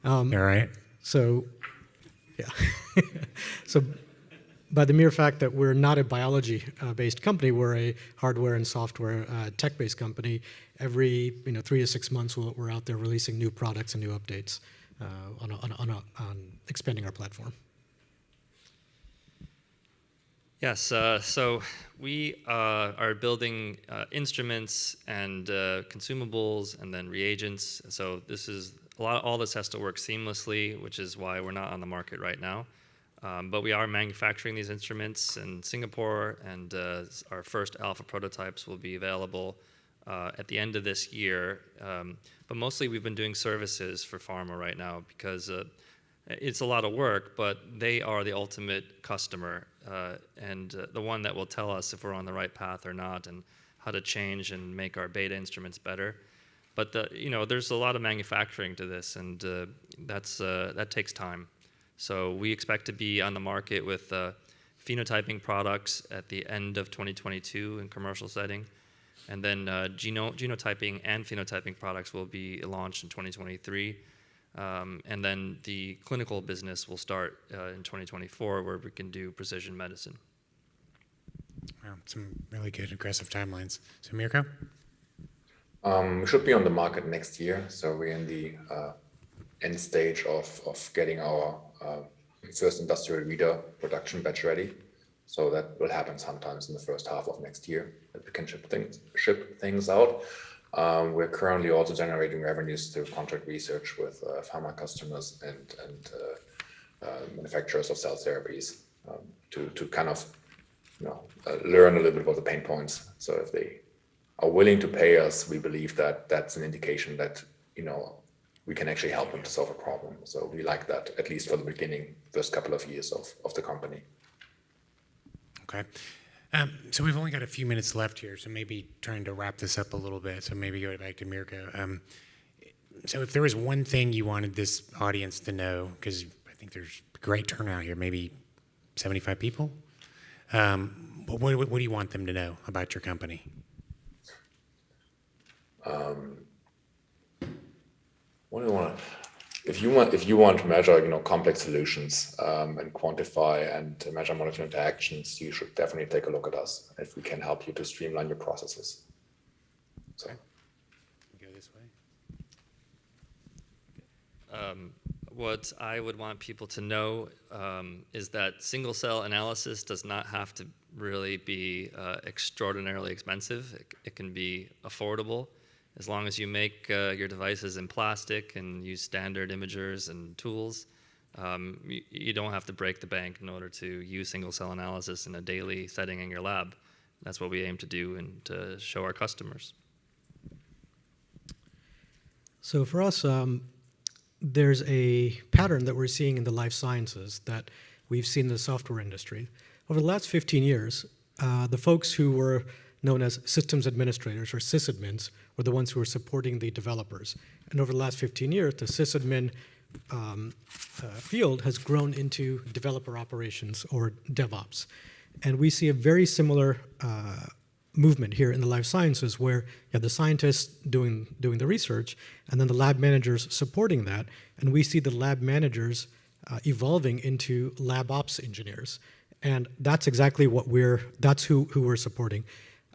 All right. So, yeah. So. By the mere fact that we're not a biology-based company, we're a hardware and software tech-based company. Every 3 to 6 months, we're out there releasing new products and new updates on expanding our platform. Yes, so we are building instruments and consumables and then reagents. So this is all this has to work seamlessly, which is why we're not on the market right now. But we are manufacturing these instruments in Singapore, and our first alpha prototypes will be available at the end of this year. But mostly we've been doing services for pharma right now because it's a lot of work, but they are the ultimate customer and the one that will tell us if we're on the right path or not and how to change and make our beta instruments better. But there's a lot of manufacturing to this, and that takes time. So we expect to be on the market with phenotyping products at the end of 2022 in commercial setting. And then genotyping and phenotyping products will be launched in 2023. And then the clinical business will start in 2024 where we can do precision medicine. Wow, some really good aggressive timelines. So Mirko? We should be on the market next year. So we're in the end stage of getting our first industrial reader production batch ready. So that will happen sometimes in the first half of next year, that we can ship things out. We're currently also generating revenues through contract research with pharma customers and manufacturers of cell therapies to kind of learn a little bit about the pain points. So if they are willing to pay us, we believe that that's an indication that we can actually help them to solve a problem. So we like that, at least for the beginning, first couple of years of the company. Okay. So we've only got a few minutes left here, so maybe trying to wrap this up a little bit. So maybe go back to Mirko. So if there was one thing you wanted this audience to know, because I think there's a great turnout here, maybe 75 people. What do you want them to know about your company? What do you want? If you want to measure, complex solutions and quantify and measure molecular interactions, you should definitely take a look at us if we can help you to streamline your processes. So, go this way. What I would want people to know is that single cell analysis does not have to really be extraordinarily expensive. It can be affordable. As long as you make your devices in plastic and use standard imagers and tools, you don't have to break the bank in order to use single-cell analysis in a daily setting in your lab. That's what we aim to do and to show our customers. So for us, there's a pattern that we're seeing in the life sciences that we've seen in the software industry. Over the last 15 years, the folks who were known as systems administrators, or sysadmins, were the ones who were supporting the developers. And over the last 15 years, the sysadmin field has grown into developer operations, or DevOps. And we see a very similar movement here in the life sciences, where you have the scientists doing the research, and then the lab managers supporting that. And we see the lab managers evolving into lab ops engineers. And that's exactly that's who we're supporting.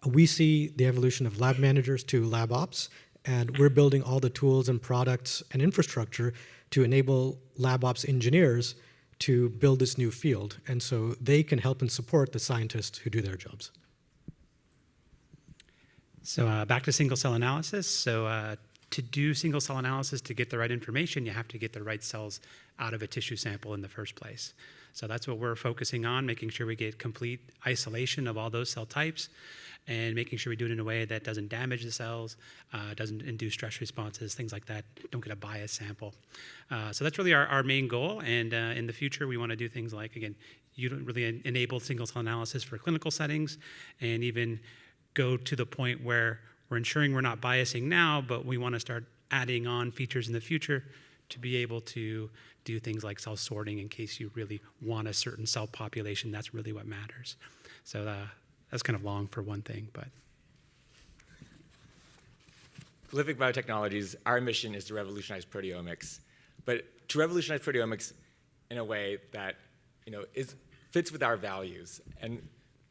We see the evolution of lab managers to lab ops, and we're building all the tools and products and infrastructure to enable lab ops engineers to build this new field. And so they can help and support the scientists who do their jobs. So back to single cell analysis. So to do single cell analysis, to get the right information, you have to get the right cells out of a tissue sample in the first place. So that's what we're focusing on, making sure we get complete isolation of all those cell types, and making sure we do it in a way that doesn't damage the cells, doesn't induce stress responses, things like that, don't get a biased sample. So that's really our main goal, and in the future we want to do things like, again, you don't really enable single cell analysis for clinical settings, and even go to the point where we're ensuring we're not biasing now, but we want to start adding on features in the future to be able to do things like cell sorting in case you really want a certain cell population. That's really what matters. So that's kind of long for one thing, but. Prolific Biotechnologies, our mission is to revolutionize proteomics, but to revolutionize proteomics in a way that fits with our values. And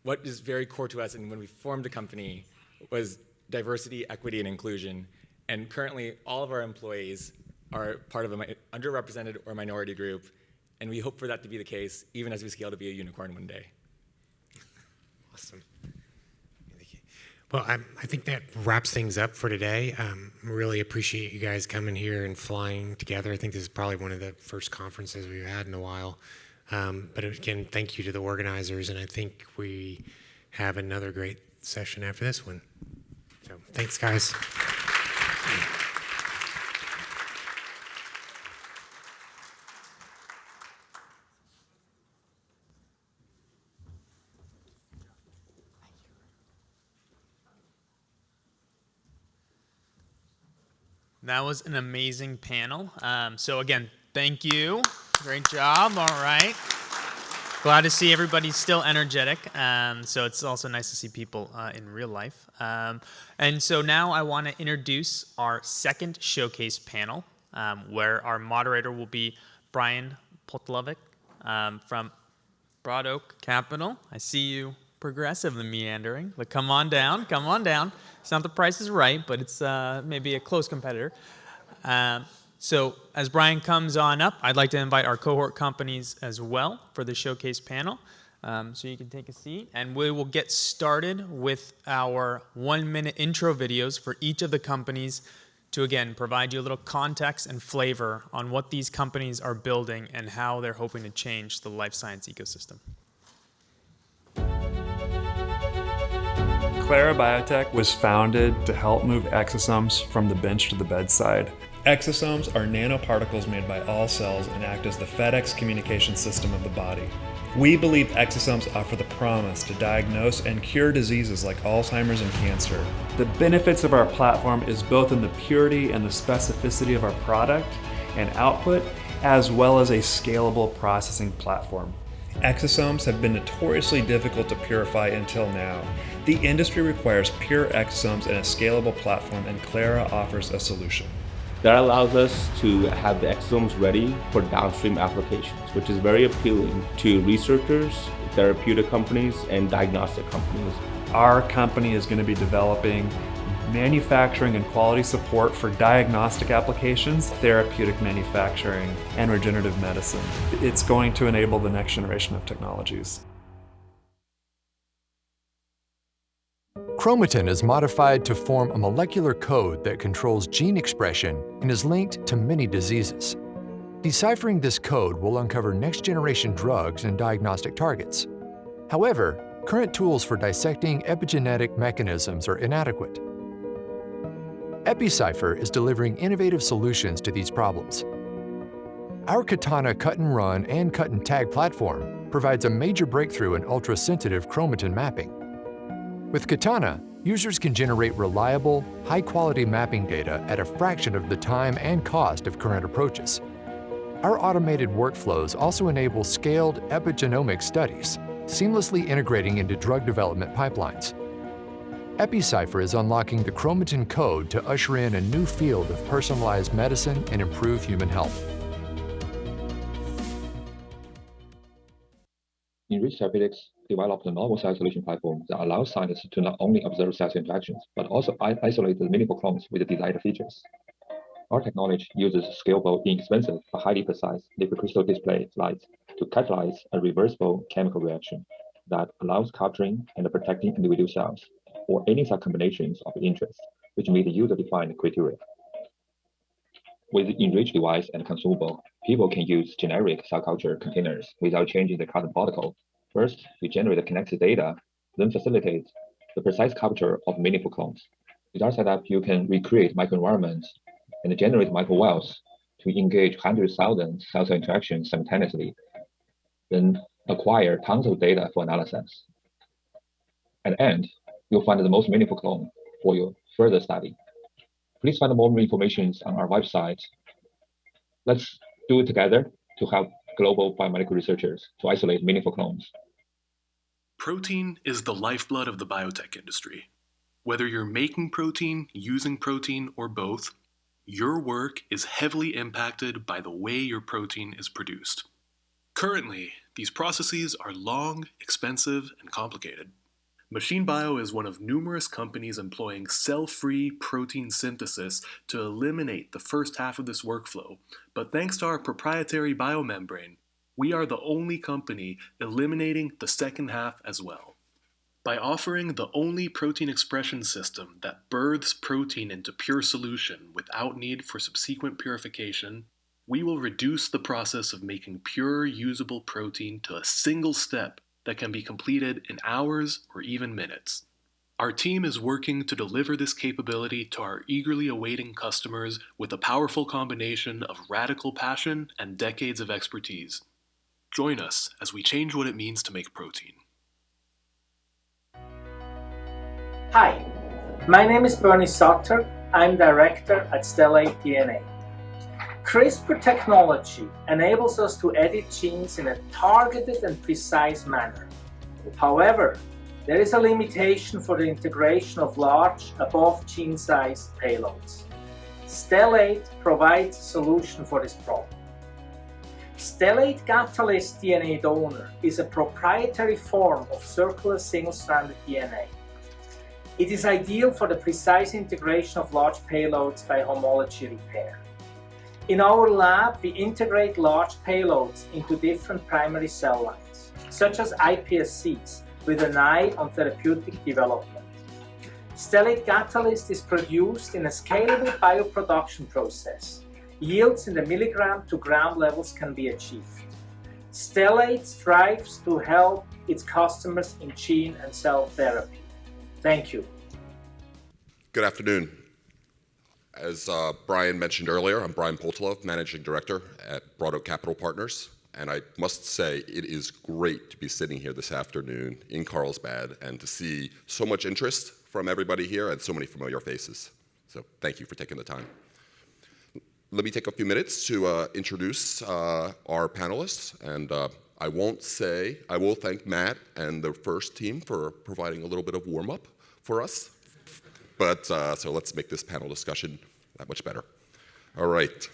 what is very core to us, and when we formed the company, was diversity, equity, and inclusion. And currently, all of our employees are part of an underrepresented or minority group, and we hope for that to be the case even as we scale to be a unicorn one day. Awesome. Well, I think that wraps things up for today. Really appreciate you guys coming here and flying together. I think this is probably one of the first conferences we've had in a while. But again, thank you to the organizers, and I think we have another great session after this one. So thanks, guys. That was an amazing panel. So again, thank you. Great job. All right. Glad to see everybody's still energetic. So it's also nice to see people in real life. And so now I want to introduce our second showcase panel, where our moderator will be Brian Potlovic from Broad Oak Capital. I see you progressively meandering, but come on down, come on down. It's not the Price is Right, but it's maybe a close competitor. So as Brian comes on up, I'd like to invite our cohort companies as well for the showcase panel. So you can take a seat, and we will get started with our 1-minute intro videos for each of the companies to, again, provide you a little context and flavor on what these companies are building and how they're hoping to change the life science ecosystem. Clara Biotech was founded to help move exosomes from the bench to the bedside. Exosomes are nanoparticles made by all cells and act as the FedEx communication system of the body. We believe exosomes offer the promise to diagnose and cure diseases like Alzheimer's and cancer. The benefits of our platform is both in the purity and the specificity of our product and output, as well as a scalable processing platform. Exosomes have been notoriously difficult to purify until now. The industry requires pure exosomes and a scalable platform, and Clara offers a solution. That allows us to have the exosomes ready for downstream applications, which is very appealing to researchers, therapeutic companies, and diagnostic companies. Our company is going to be developing manufacturing and quality support for diagnostic applications, therapeutic manufacturing, and regenerative medicine. It's going to enable the next generation of technologies. Chromatin is modified to form a molecular code that controls gene expression and is linked to many diseases. Deciphering this code will uncover next-generation drugs and diagnostic targets. However, current tools for dissecting epigenetic mechanisms are inadequate. EpiCypher is delivering innovative solutions to these problems. Our Katana cut-and-run and cut-and-tag platform provides a major breakthrough in ultra-sensitive chromatin mapping. With Katana, users can generate reliable, high-quality mapping data at a fraction of the time and cost of current approaches. Our automated workflows also enable scaled epigenomic studies, seamlessly integrating into drug development pipelines. EpiCypher is unlocking the chromatin code to usher in a new field of personalized medicine and improve human health. Rct Therapeutics developed a novel cell isolation platform that allows scientists to not only observe cell interactions, but also isolate the meaningful clones with the desired features. Our technology uses scalable, inexpensive, but highly precise liquid crystal display slides to catalyze a reversible chemical reaction that allows capturing and protecting individual cells or any cell combinations of interest, which meet the user-defined criteria. With the enriched device and consumable, people can use generic cell culture containers without changing the carbon protocol. First, we generate the connected data, then facilitate the precise capture of meaningful clones. With our setup, you can recreate microenvironments and generate microwells to engage hundreds of thousands cell interactions simultaneously, then acquire tons of data for analysis. At the end, you'll find the most meaningful clone for your further study. Please find more information on our website. Let's do it together to help global biomedical researchers to isolate meaningful clones. Protein is the lifeblood of the biotech industry. Whether you're making protein, using protein, or both, your work is heavily impacted by the way your protein is produced. Currently, these processes are long, expensive, and complicated. Machine Bio is one of numerous companies employing cell-free protein synthesis to eliminate the first half of this workflow, but thanks to our proprietary biomembrane, we are the only company eliminating the second half as well. By offering the only protein expression system that births protein into pure solution without need for subsequent purification, we will reduce the process of making pure, usable protein to a single step that can be completed in hours or even minutes. Our team is working to deliver this capability to our eagerly awaiting customers with a powerful combination of radical passion and decades of expertise. Join us as we change what it means to make protein. Hi, my name is Bernie Sotter. I'm director at Stellate DNA. CRISPR technology enables us to edit genes in a targeted and precise manner. However, there is a limitation for the integration of large, above gene-sized payloads. Stellate provides a solution for this problem. Stellate Catalyst DNA Donor is a proprietary form of circular single-stranded DNA. It is ideal for the precise integration of large payloads by homology repair. In our lab, we integrate large payloads into different primary cell lines. such as iPSCs, with an eye on therapeutic development. Stellate catalyst is produced in a scalable bioproduction process. Yields in the milligram to gram levels can be achieved. Stellate strives to help its customers in gene and cell therapy. Thank you. Good afternoon. As Brian mentioned earlier, I'm Brian Poltolov, Managing Director at Broad Oak Capital Partners, and I must say it is great to be sitting here this afternoon in Carlsbad and to see so much interest from everybody here and so many familiar faces. So thank you for taking the time. Let me take a few minutes to introduce our panelists, and I will thank Matt and the FIRST team for providing a little bit of warm-up for us. But so let's make this panel discussion that much better. All right.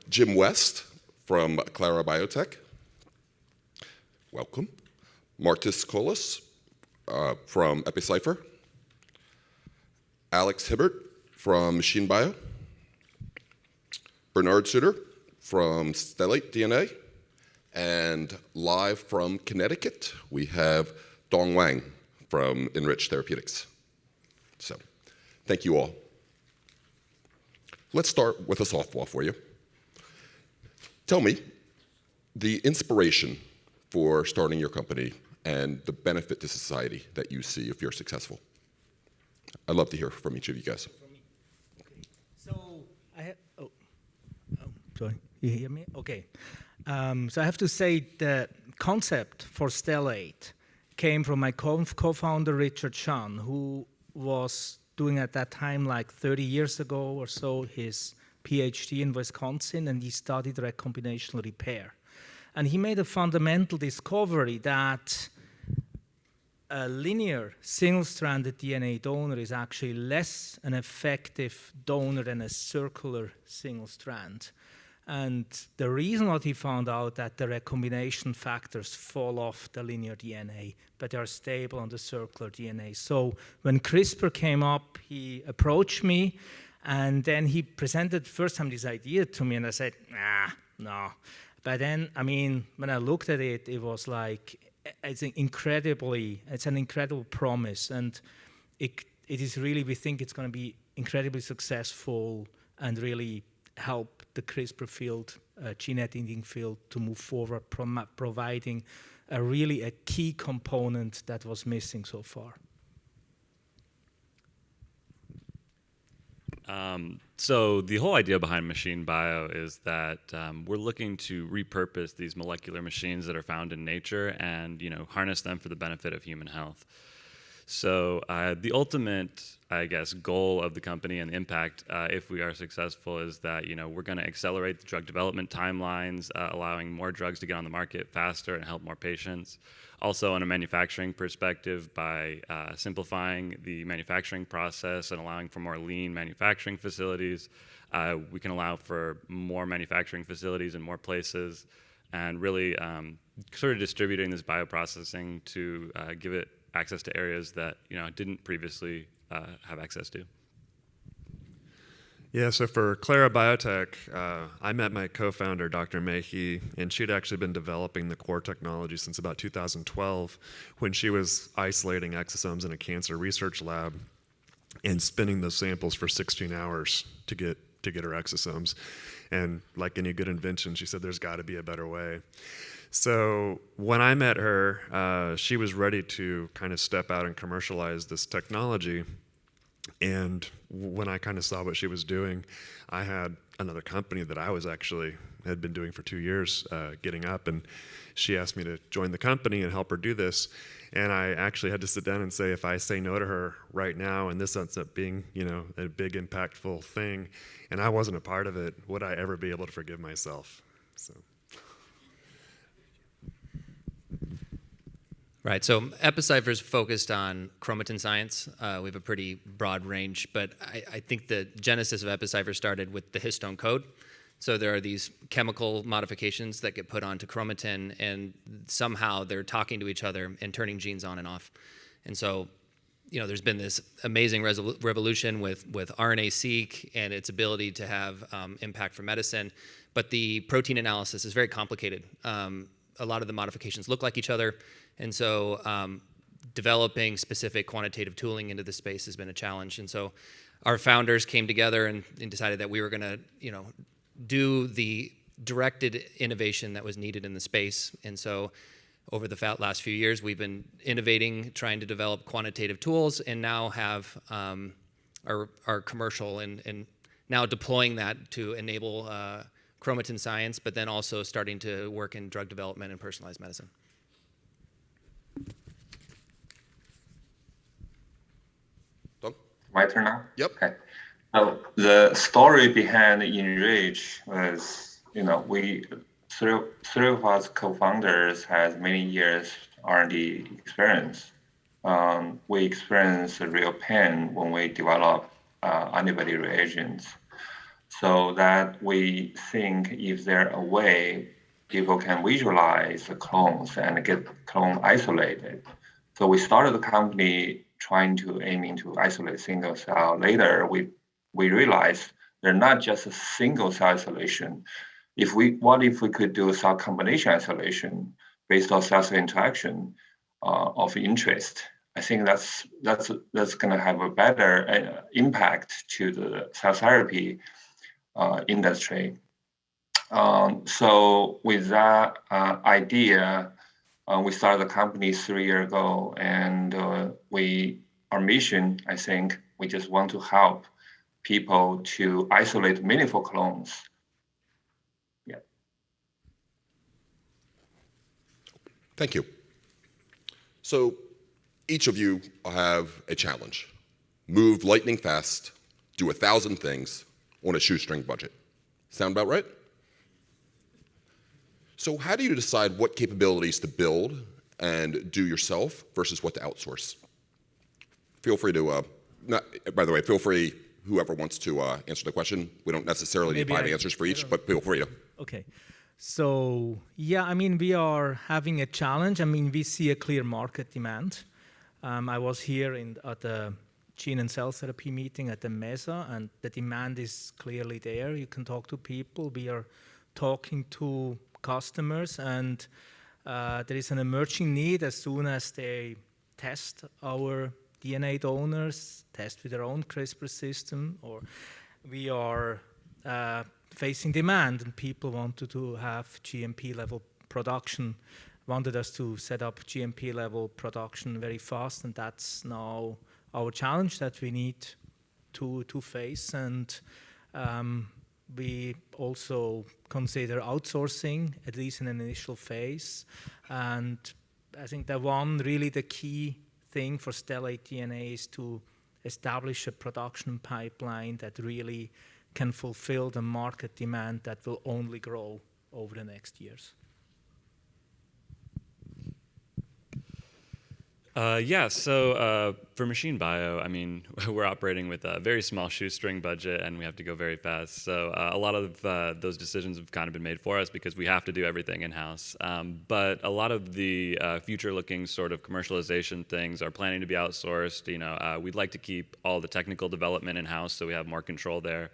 Jim West from Clara Biotech. Welcome. Martis Coles from EpiCypher. Alex Hibbert from Machine Bio. Bernard Suter from Stellate DNA. And live from Connecticut, we have Dong Wang from Enrich Therapeutics. So, thank you all. Let's start with a softball for you. Tell me the inspiration for starting your company and the benefit to society that you see if you're successful. I'd love to hear from each of you guys. So I have, sorry, you hear me? Okay. So I have to say the concept for Stellate came from my co-founder, Richard Shun, who was doing at that time, like 30 years ago or so, his PhD in Wisconsin, and he studied recombinational repair. And he made a fundamental discovery that a linear single-stranded DNA donor is actually less an effective donor than a circular single strand. And the reason what he found out that the recombination factors fall off the linear DNA, but they are stable on the circular DNA. So when CRISPR came up, he approached me, and then he presented first time this idea to me, and I said, no. But then, I mean, when I looked at it, it was like, it's an incredible promise, and it is really, we think it's going to be incredibly successful and really help the CRISPR field, gene editing field, to move forward, providing a key component that was missing so far. So the whole idea behind Machine Bio is that we're looking to repurpose these molecular machines that are found in nature and harness them for the benefit of human health. So the ultimate, I guess, goal of the company and the impact, if we are successful, is that we're going to accelerate the drug development timelines, allowing more drugs to get on the market faster and help more patients. Also, on a manufacturing perspective, by simplifying the manufacturing process and allowing for more lean manufacturing facilities, we can allow for more manufacturing facilities in more places, and really sort of distributing this bioprocessing to give it access to areas that didn't previously have access to. Yeah, so for Clara Biotech, I met my co-founder, Dr. Mehi, and she'd actually been developing the core technology since about 2012 when she was isolating exosomes in a cancer research lab and spinning those samples for 16 hours to get her exosomes. And like any good invention, she said there's got to be a better way. So when I met her, she was ready to kind of step out and commercialize this technology. And when I kind of saw what she was doing, I had another company that I had been doing for 2 years, getting up, and she asked me to join the company and help her do this. And I actually had to sit down and say, if I say no to her right now, and this ends up being, a big impactful thing, and I wasn't a part of it, would I ever be able to forgive myself? So. Right, so EpiCypher is focused on chromatin science. We have a pretty broad range, but I think the genesis of EpiCypher started with the histone code. So there are these chemical modifications that get put onto chromatin, and somehow they're talking to each other and turning genes on and off. And so, there's been this amazing revolution with RNA-seq and its ability to have impact for medicine, but the protein analysis is very complicated. a lot of the modifications look like each other, and so developing specific quantitative tooling into the space has been a challenge. And so our founders came together and decided that we were going to, do the directed innovation that was needed in the space. And so over the last few years, we've been innovating, trying to develop quantitative tools, and now have our commercial and now deploying that to enable chromatin science, but then also starting to work in drug development and personalized medicine. My turn now? Yep. Okay. So the story behind Enrich was, we three of us co-founders has many years R&D experience. We experienced a real pain when we develop antibody reagents. So that we think if there a way people can visualize the clones and get clone isolated. So we started the company aiming to isolate single cell. Later, we realized they're not just a single cell isolation. What if we could do cell combination isolation based on cell interaction of interest? I think that's going to have a better impact to the cell therapy industry. So with that idea, we started the company 3 years ago, and our mission, I think, we just want to help people to isolate meaningful clones. Yeah. Thank you. So each of you have a challenge. Move lightning fast, do 1,000 things on a shoestring budget. Sound about right? So how do you decide what capabilities to build and do yourself versus what to outsource? Feel free to, by the way, feel free, whoever wants to answer the question. We don't necessarily need 5 answers for each, but feel free to. Okay. So, yeah, we are having a challenge. We see a clear market demand. I was here at the gene and cell therapy meeting at the MESA, and the demand is clearly there. You can talk to people. We are talking to customers, and there is an emerging need as soon as they test our DNA donors, test with their own CRISPR system, or we are facing demand, and people wanted to have GMP level production, wanted us to set up GMP level production very fast, and that's now our challenge that we need to face. And we also consider outsourcing, at least in an initial phase. And I think the key thing for Stellate DNA is to establish a production pipeline that really can fulfill the market demand that will only grow over the next years. So for Machine Bio, we're operating with a very small shoestring budget, and we have to go very fast. So a lot of those decisions have kind of been made for us because we have to do everything in-house. But a lot of the future-looking sort of commercialization things are planning to be outsourced. We'd like to keep all the technical development in-house so we have more control there.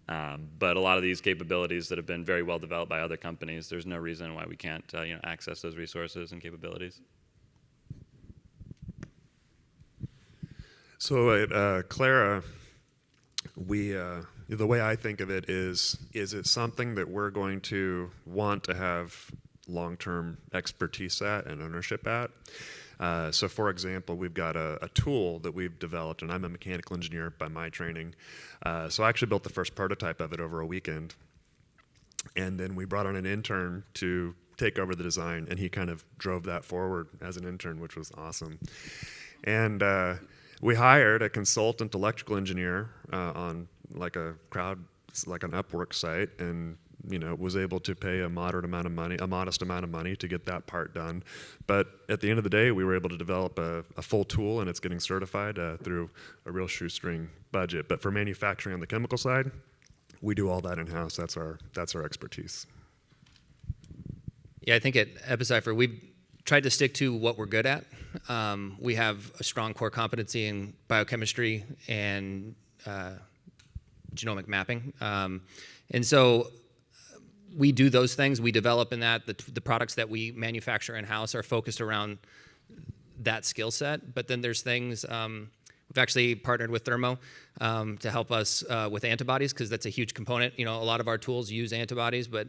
But a lot of these capabilities that have been very well developed by other companies, there's no reason why we can't access those resources and capabilities. So at Clara, the way I think of it is it something that we're going to want to have long-term expertise at and ownership at? So for example, we've got a tool that we've developed, and I'm a mechanical engineer by my training. So I actually built the first prototype of it over a weekend. And then we brought on an intern to take over the design, and he kind of drove that forward as an intern, which was awesome. And we hired a consultant electrical engineer on like an Upwork site, and was able to pay a modest amount of money to get that part done. But at the end of the day, we were able to develop a full tool, and it's getting certified through a real shoestring budget. But for manufacturing on the chemical side, we do all that in-house. That's our expertise. Yeah, I think at EpiCypher, we've tried to stick to what we're good at. We have a strong core competency in biochemistry and genomic mapping. And so we do those things. We develop in that. The products that we manufacture in-house are focused around that skill set. But then there's things, we've actually partnered with Thermo to help us with antibodies, because that's a huge component. You know, a lot of our tools use antibodies, but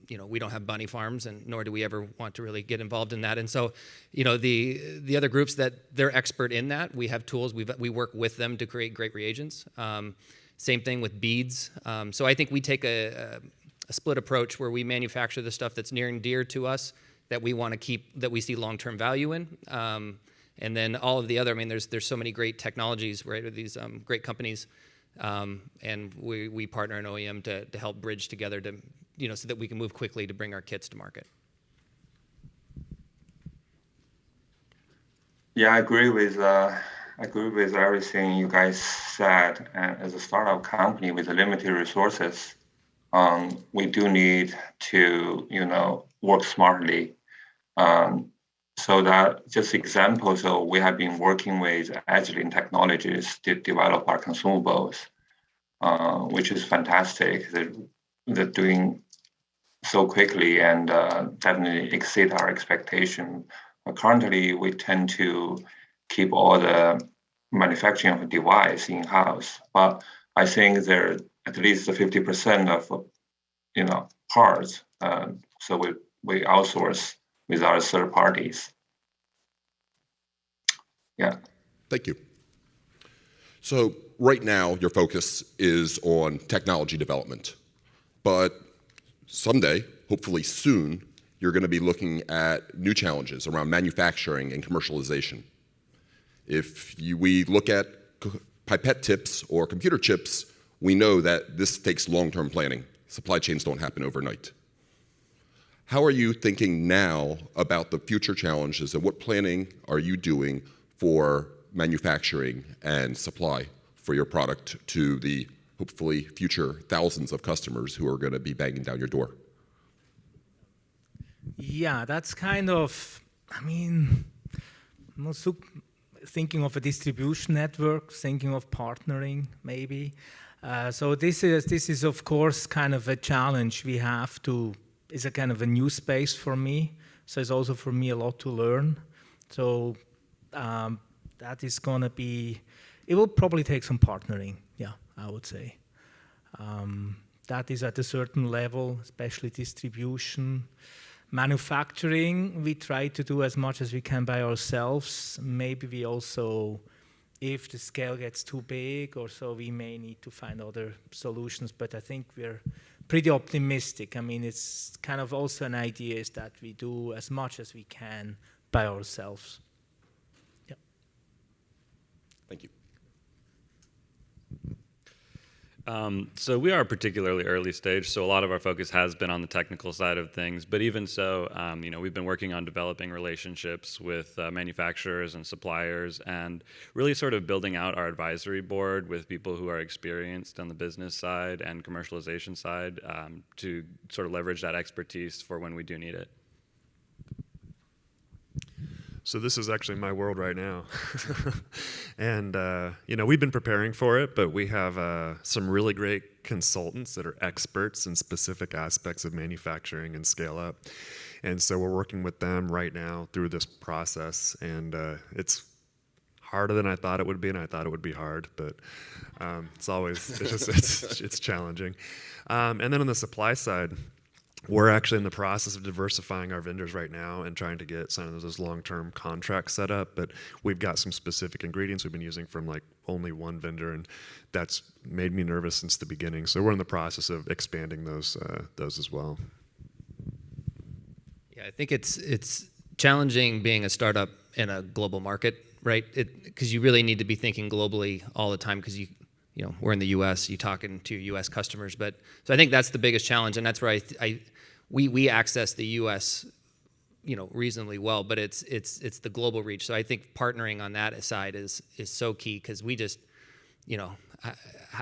you know, we don't have bunny farms, and nor do we ever want to really get involved in that. And so, you know, the other groups that they're expert in that, we have tools, we work with them to create great reagents. Same thing with beads. So I think we take a split approach where we manufacture the stuff that's near and dear to us, that we want to keep, that we see long-term value in. And then all of the other, I mean, there's so many great technologies, right, with these great companies. And we partner an OEM to help bridge together to, you know, so that we can move quickly to bring our kits to market. Yeah, I agree with everything you guys said. And as a startup company with limited resources, we do need to, you know, work smartly. So that just example, so we have been working with Agilent Technologies to develop our consumables, which is fantastic. They're doing so quickly and definitely exceed our expectation. Currently, we tend to keep all the manufacturing of a device in-house, but I think there are at least 50% of, you know, parts. So we outsource with our third parties. Yeah. Thank you. So right now, your focus is on technology development, but someday, hopefully soon, you're going to be looking at new challenges around manufacturing and commercialization. If we look at pipette tips or computer chips, we know that this takes long-term planning. Supply chains don't happen overnight. How are you thinking now about the future challenges, and what planning are you doing for manufacturing and supply for your product to the hopefully future thousands of customers who are going to be banging down your door? Yeah, that's kind of, I mean, I'm also thinking of a distribution network, thinking of partnering maybe. So this is of course kind of a challenge we have to, it's a kind of a new space for me. So it's also for me a lot to learn. So that is going to be, it will probably take some partnering, yeah, I would say. That is at a certain level, especially distribution. Manufacturing, we try to do as much as we can by ourselves. Maybe we also, if the scale gets too big or so, we may need to find other solutions, but I think we're pretty optimistic. I mean, it's kind of also an idea is that we do as much as we can by ourselves. Yeah. Thank you. So we are particularly early stage, so a lot of our focus has been on the technical side of things. But even so, you know, we've been working on developing relationships with manufacturers and suppliers, and really sort of building out our advisory board with people who are experienced on the business side and commercialization side to sort of leverage that expertise for when we do need it. So this is actually my world right now. And, you know, we've been preparing for it, but we have some really great consultants that are experts in specific aspects of manufacturing and scale up. And so we're working with them right now through this process. And it's harder than I thought it would be, and I thought it would be hard, but it's challenging. And then on the supply side, we're actually in the process of diversifying our vendors right now and trying to get some of those long-term contracts set up, but we've got some specific ingredients we've been using from like only one vendor, and that's made me nervous since the beginning. So we're in the process of expanding those as well. Yeah, I think it's challenging being a startup in a global market, right? Because you really need to be thinking globally all the time, because you know, we're in the U.S., you're talking to U.S. customers, but so I think that's the biggest challenge, and that's where we access the U.S., you know, reasonably well, but it's the global reach. So I think partnering on that side is so key, because we just, you know,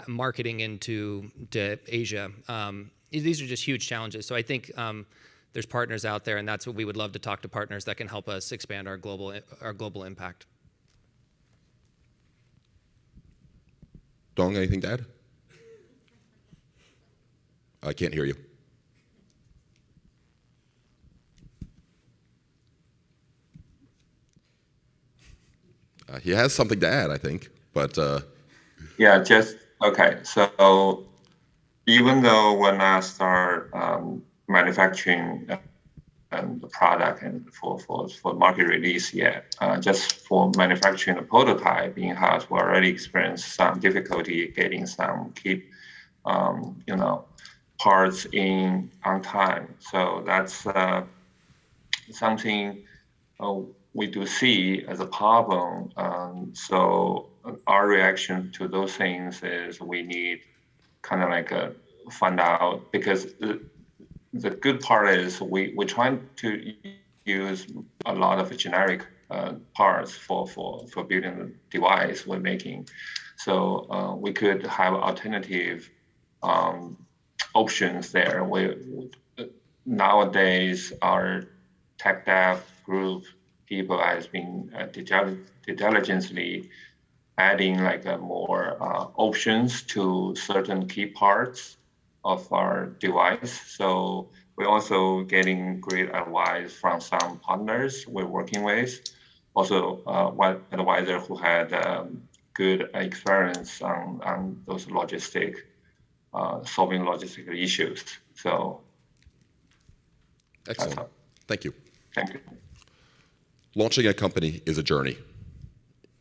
marketing into Asia, these are just huge challenges. So I think there's partners out there, and that's what we would love to talk to partners that can help us expand our global impact. Dong, anything to add? I can't hear you. He has something to add, I think, but. Yeah, okay. So even though when I start manufacturing the product and for market release yet, just for manufacturing the prototype in-house, we already experienced some difficulty getting some key, parts in on time. So that's something we do see as a problem. So our reaction to those things is we need kind of like find out, because the good part is we're trying to use a lot of generic parts for building the device we're making. So we could have alternative options there. Nowadays, our tech dev group people has been diligently adding like more options to certain key parts of our device. So we're also getting great advice from some partners we're working with. Also, one advisor who had good experience on those solving logistic issues. So. Excellent. Thank you. Thank you. Launching a company is a journey.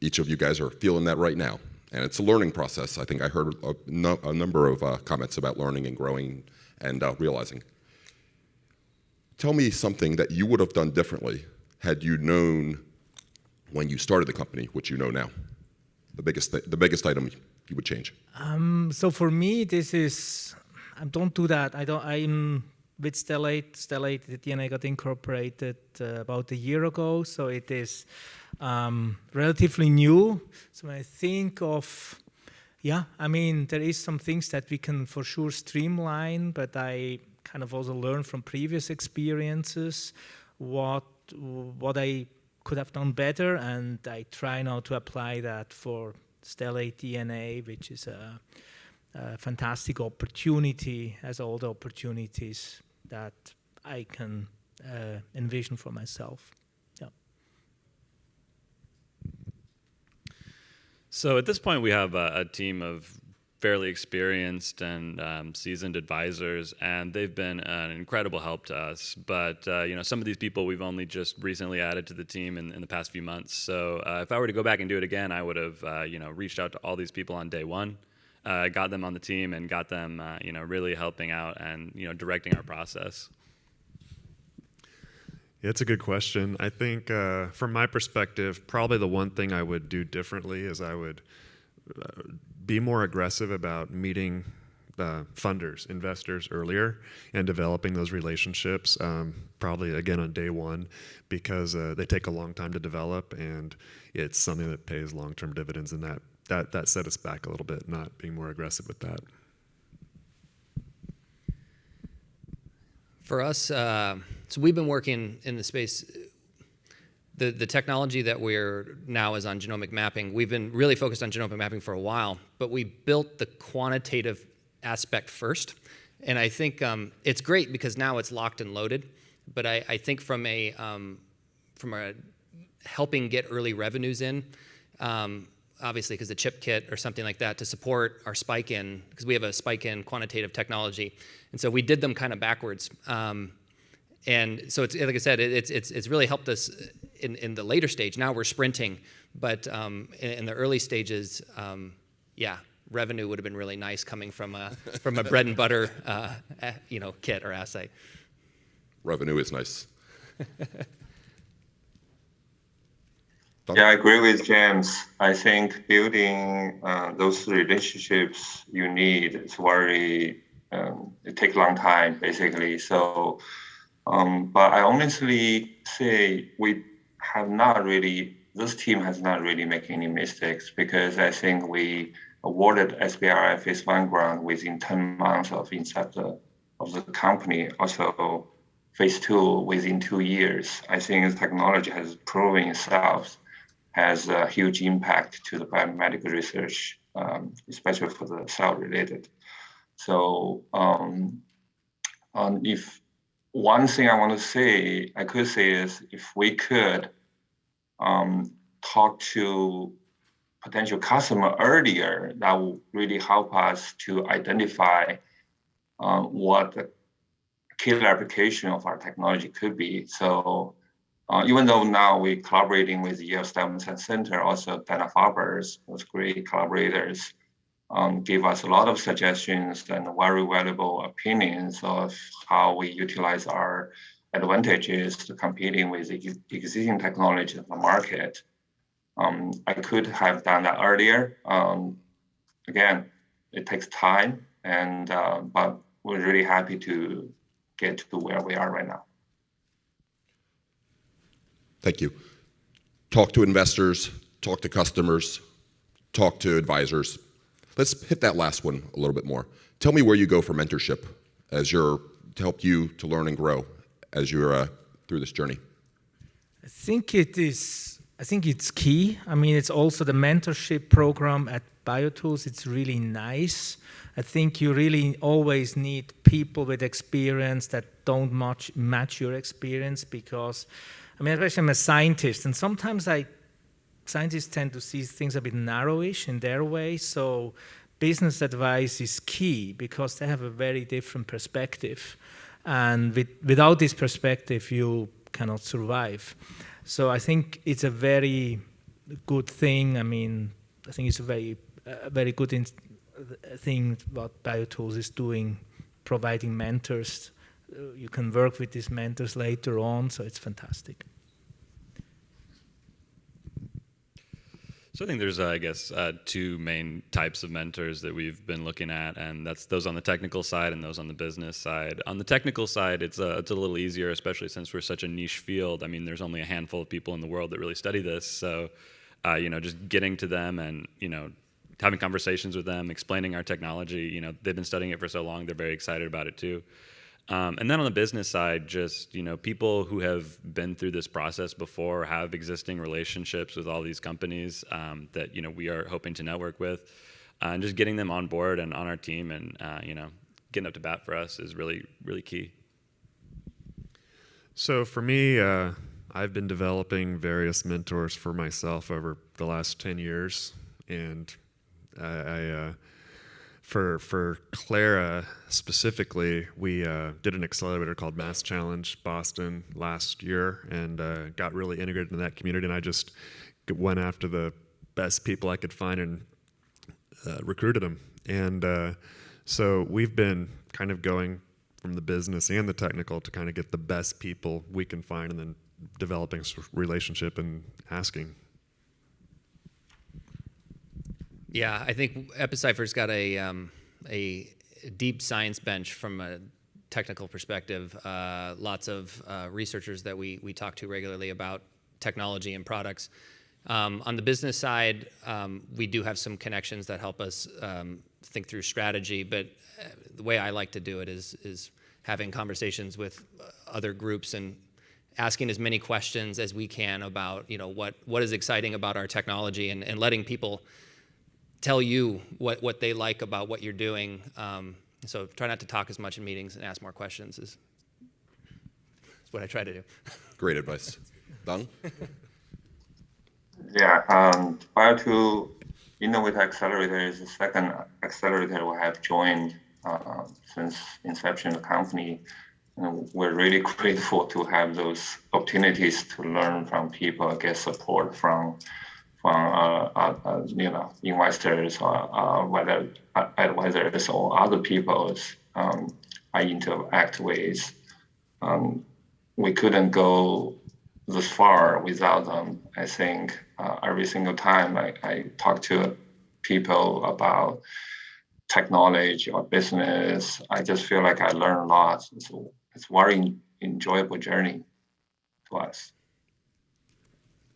Each of you guys are feeling that right now. And it's a learning process. I think I heard a number of comments about learning and growing and realizing. Tell me something that you would have done differently had you known when you started the company, which you know now. The biggest item you would change. So for me, this is, I don't do that. I'm with Stellate. The DNA got incorporated about a year ago, so it is relatively new. So when I think of, there is some things that we can for sure streamline, but I kind of also learned from previous experiences what I could have done better, and I try now to apply that for Stellate DNA, which is a fantastic opportunity, as all the opportunities that I can envision for myself. Yeah. So at this point, we have a team of fairly experienced and seasoned advisors, and they've been an incredible help to us. But some of these people we've only just recently added to the team in the past few months. So if I were to go back and do it again, I would have reached out to all these people on day one, got them on the team, and got them really helping out and directing our process. Yeah, it's a good question. I think from my perspective, probably the one thing I would do differently is I would be more aggressive about meeting funders, investors earlier and developing those relationships, probably again on day one, because they take a long time to develop, and it's something that pays long-term dividends, and that set us back a little bit, not being more aggressive with that. For us, so we've been working in the space. The technology that we're now is on genomic mapping. We've been really focused on genomic mapping for a while, but we built the quantitative aspect first. And I think it's great because now it's locked and loaded. But I think from a helping get early revenues in, obviously because the chip kit or something like that to support our spike in, because we have a spike in quantitative technology. And so we did them kind of backwards. And so it's, like I said, it's really helped us in the later stage. Now we're sprinting, but in the early stages, revenue would have been really nice coming from a bread and butter, kit or assay. Revenue is nice. Yeah, I agree with James. I think building those relationships you need is very, it takes a long time, basically. So, but I honestly say this team has not really made any mistakes, because I think we awarded SBIR phase 1 grant within 10 months of inception of the company. Also, phase 2 within 2 years. I think the technology has proven itself has a huge impact to the biomedical research, especially for the cell-related. So if one thing I could say is if we could talk to potential customer earlier, that will really help us to identify what the killer application of our technology could be. So even though now we're collaborating with Yale STEM Center, also Dana-Farber's, those great collaborators, give us a lot of suggestions and very valuable opinions of how we utilize our advantages to competing with existing technology in the market. I could have done that earlier. Again, it takes time, and but we're really happy to get to where we are right now. Thank you. Talk to investors, talk to customers, talk to advisors. Let's hit that last one a little bit more. Tell me where you go for mentorship to help you to learn and grow as you're through this journey. I think it's key. I mean, it's also the mentorship program at BioTools. It's really nice. I think you really always need people with experience that don't match your experience, because, I mean, especially I'm a scientist, and sometimes scientists tend to see things a bit narrowish in their way. So business advice is key because they have a very different perspective. And without this perspective, you cannot survive. So I think it's a very good thing. I mean, I think it's a very good thing what BioTools is doing, providing mentors. You can work with these mentors later on, so it's fantastic. So I think there's, I guess, two main types of mentors that we've been looking at, and that's those on the technical side and those on the business side. On the technical side, it's a little easier, especially since we're such a niche field. I mean, there's only a handful of people in the world that really study this, so just getting to them and having conversations with them, explaining our technology. They've been studying it for so long; they're very excited about it too. And then on the business side, just people who have been through this process before, have existing relationships with all these companies that we are hoping to network with, and just getting them on board and on our team, and getting up to bat for us is really, really key. So for me, I've been developing various mentors for myself over the last 10 years, and For Clara specifically, we did an accelerator called Mass Challenge Boston last year, and got really integrated into that community. And I just went after the best people I could find and recruited them. And so we've been kind of going from the business and the technical to kind of get the best people we can find, and then developing a relationship and asking. Yeah, I think EpiCypher's got a deep science bench from a technical perspective. Lots of researchers that we talk to regularly about technology and products. On the business side, we do have some connections that help us think through strategy, but the way I like to do it is having conversations with other groups and asking as many questions as we can about what is exciting about our technology, and letting people tell you what they like about what you're doing. So try not to talk as much in meetings and ask more questions is what I try to do. Great advice. Dang? Yeah, BioTools Innovator Accelerator is the second accelerator we have joined since inception of the company. And we're really grateful to have those opportunities to learn from people, get support from investors or whether advisors or other people I interact with. We couldn't go this far without them. I think every single time I talk to people about technology or business, I just feel like I learn a lot. So it's a very enjoyable journey to us.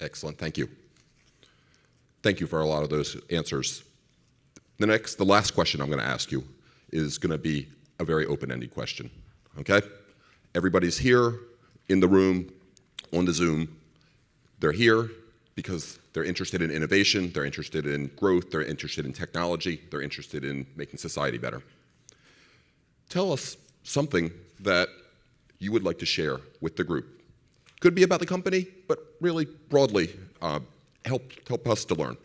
Excellent, thank you. Thank you for a lot of those answers. The last question I'm going to ask you is going to be a very open-ended question, okay? Everybody's here in the room, on the Zoom. They're here because they're interested in innovation, they're interested in growth, they're interested in technology, they're interested in making society better. Tell us something that you would like to share with the group. Could be about the company, but really broadly, help us to learn.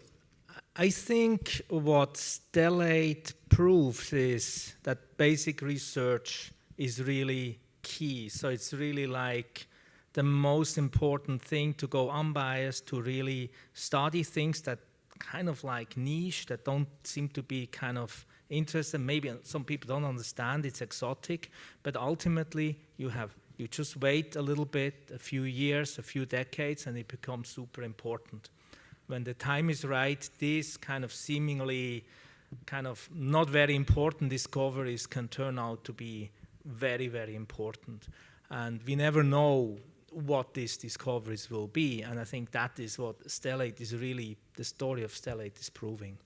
I think what Stellate proves is that basic research is really key. So it's really like the most important thing to go unbiased, to really study things that kind of like niche, that don't seem to be kind of interesting. Maybe some people don't understand, it's exotic, but ultimately you just wait a little bit, a few years, a few decades, and it becomes super important. When the time is right, these kind of seemingly kind of not very important discoveries can turn out to be very, very important. And we never know what these discoveries will be. And I think that is what Stellate is really, the story of Stellate is proving.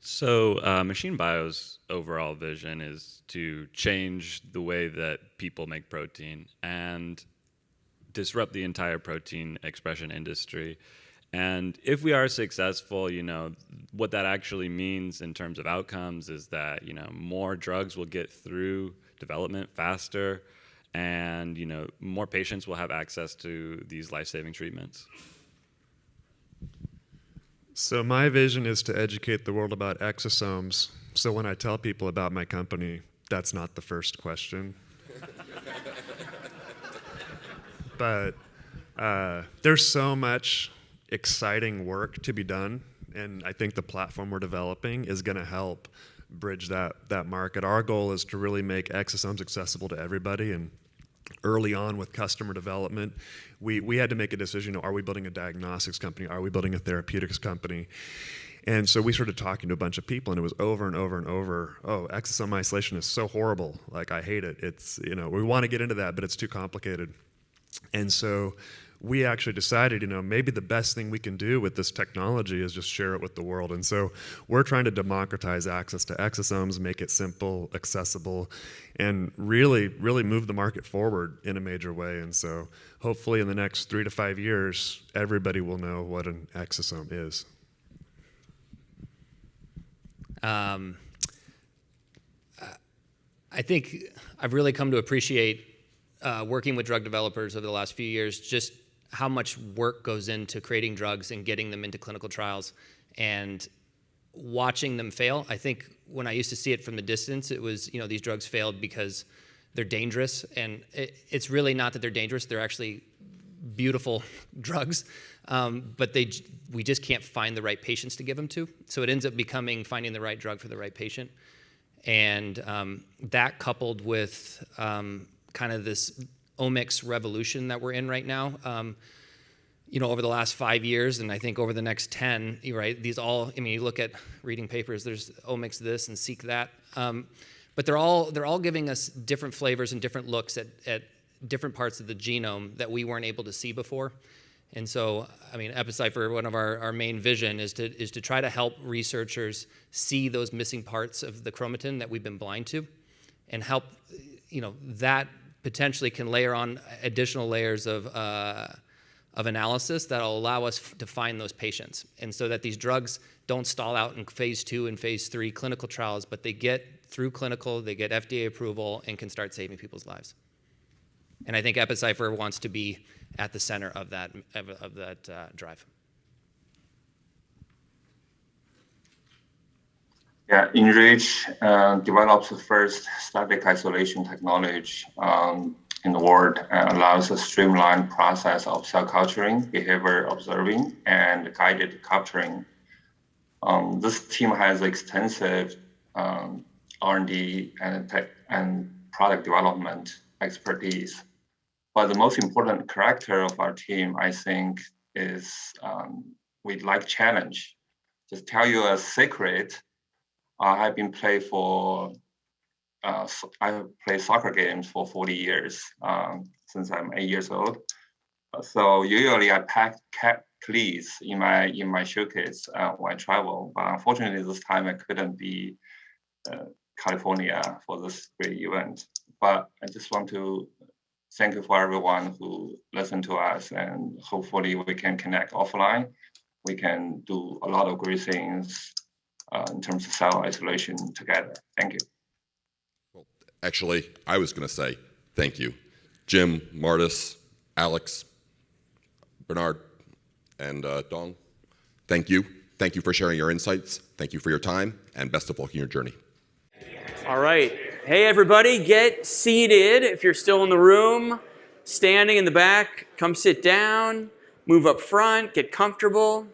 So Machine Bio's overall vision is to change the way that people make protein and disrupt the entire protein expression industry. And if we are successful, what that actually means in terms of outcomes is that, more drugs will get through development faster, and, more patients will have access to these life-saving treatments. So my vision is to educate the world about exosomes. So when I tell people about my company, that's not the first question. But there's so much exciting work to be done, and I think the platform we're developing is going to help bridge that market. Our goal is to really make exosomes accessible to everybody, and early on with customer development, we had to make a decision, are we building a diagnostics company? Are we building a therapeutics company? And so we started talking to a bunch of people, and it was over and over and over, exosome isolation is so horrible, like I hate it. It's, we want to get into that, but it's too complicated. And so we actually decided, maybe the best thing we can do with this technology is just share it with the world. And so we're trying to democratize access to exosomes, make it simple, accessible, and really, really move the market forward in a major way. And so hopefully in the next 3 to 5 years, everybody will know what an exosome is. I think I've really come to appreciate working with drug developers over the last few years, just how much work goes into creating drugs and getting them into clinical trials and watching them fail. I think when I used to see it from the distance, it was, these drugs failed because they're dangerous. And it's really not that they're dangerous. They're actually beautiful drugs, but we just can't find the right patients to give them to. So it ends up becoming finding the right drug for the right patient. And that coupled with kind of this omics revolution that we're in right now, over the last 5 years, and I think over the next 10, right, you look at reading papers, there's omics this and seek that, but they're all giving us different flavors and different looks at different parts of the genome that we weren't able to see before. And so, EpiCypher, one of our main vision is to try to help researchers see those missing parts of the chromatin that we've been blind to, and help, that potentially can layer on additional layers of analysis that will allow us to find those patients. And so that these drugs don't stall out in phase 2 and phase 3 clinical trials, but they get through clinical, they get FDA approval, and can start saving people's lives. And I think EpiCypher wants to be at the center of that drive. Yeah, Enrich develops the first static isolation technology in the world, and allows a streamlined process of cell culturing, behavior observing, and guided capturing. This team has extensive R&D and product development expertise. But the most important character of our team, I think, is we like challenge. Just tell you a secret. I've been I play soccer games for 40 years since I'm 8 years old. So usually I pack cleats in my showcase when I travel. But unfortunately, this time I couldn't be California for this great event. But I just want to thank you for everyone who listened to us, and hopefully we can connect offline. We can do a lot of great things in terms of cell isolation together. Thank you. Well, actually, I was going to say thank you. Jim, Martis, Alex, Bernard, and Dong, thank you. Thank you for sharing your insights. Thank you for your time, and best of luck in your journey. All right. Hey, everybody, get seated. If you're still in the room, standing in the back, come sit down, move up front, get comfortable.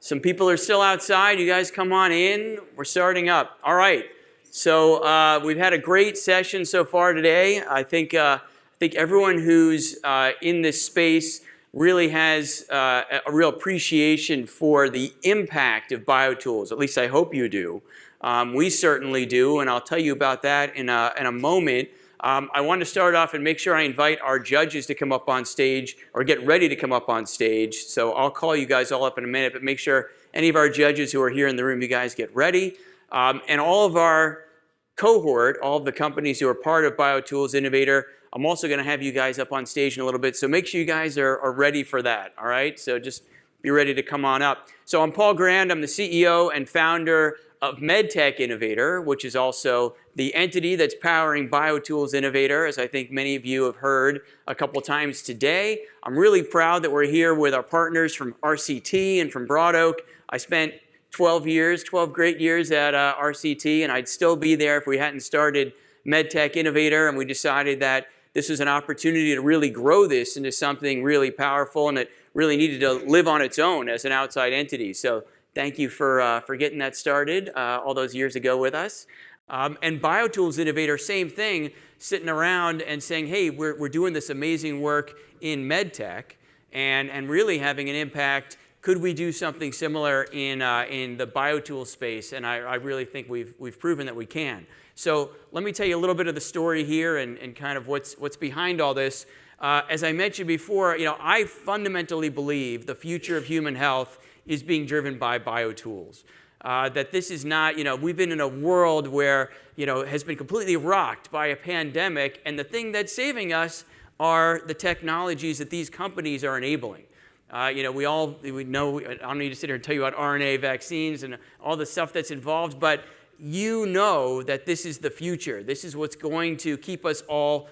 Some people are still outside. You guys come on in. We're starting up. All right. So we've had a great session so far today. I think everyone who's in this space really has a real appreciation for the impact of BioTools. At least I hope you do. We certainly do, and I'll tell you about that in a moment. I want to start off and make sure I invite our judges to come up on stage or get ready to come up on stage. So I'll call you guys all up in a minute, but make sure any of our judges who are here in the room, you guys get ready. And all of our cohort, all of the companies who are part of BioTools Innovator, I'm also going to have you guys up on stage in a little bit. So make sure you guys are ready for that, all right? So just be ready to come on up. So I'm Paul Grand. I'm the CEO and founder of MedTech Innovator, which is also the entity that's powering BioTools Innovator, as I think many of you have heard a couple times today. I'm really proud that we're here with our partners from RCT and from Broad Oak. I spent 12 great years at RCT, and I'd still be there if we hadn't started MedTech Innovator, and we decided that this was an opportunity to really grow this into something really powerful, and it really needed to live on its own as an outside entity. So thank you for getting that started all those years ago with us. And BioTools Innovator, same thing, sitting around and saying, hey, we're doing this amazing work in MedTech and really having an impact. Could we do something similar in the BioTools space? And I really think we've proven that we can. So let me tell you a little bit of the story here and kind of what's behind all this. As I mentioned before, I fundamentally believe the future of human health is being driven by biotools. That this is not, we've been in a world where, has been completely rocked by a pandemic, and the thing that's saving us are the technologies that these companies are enabling. We know, I don't need to sit here and tell you about RNA vaccines and all the stuff that's involved, but you know that this is the future. This is what's going to keep us all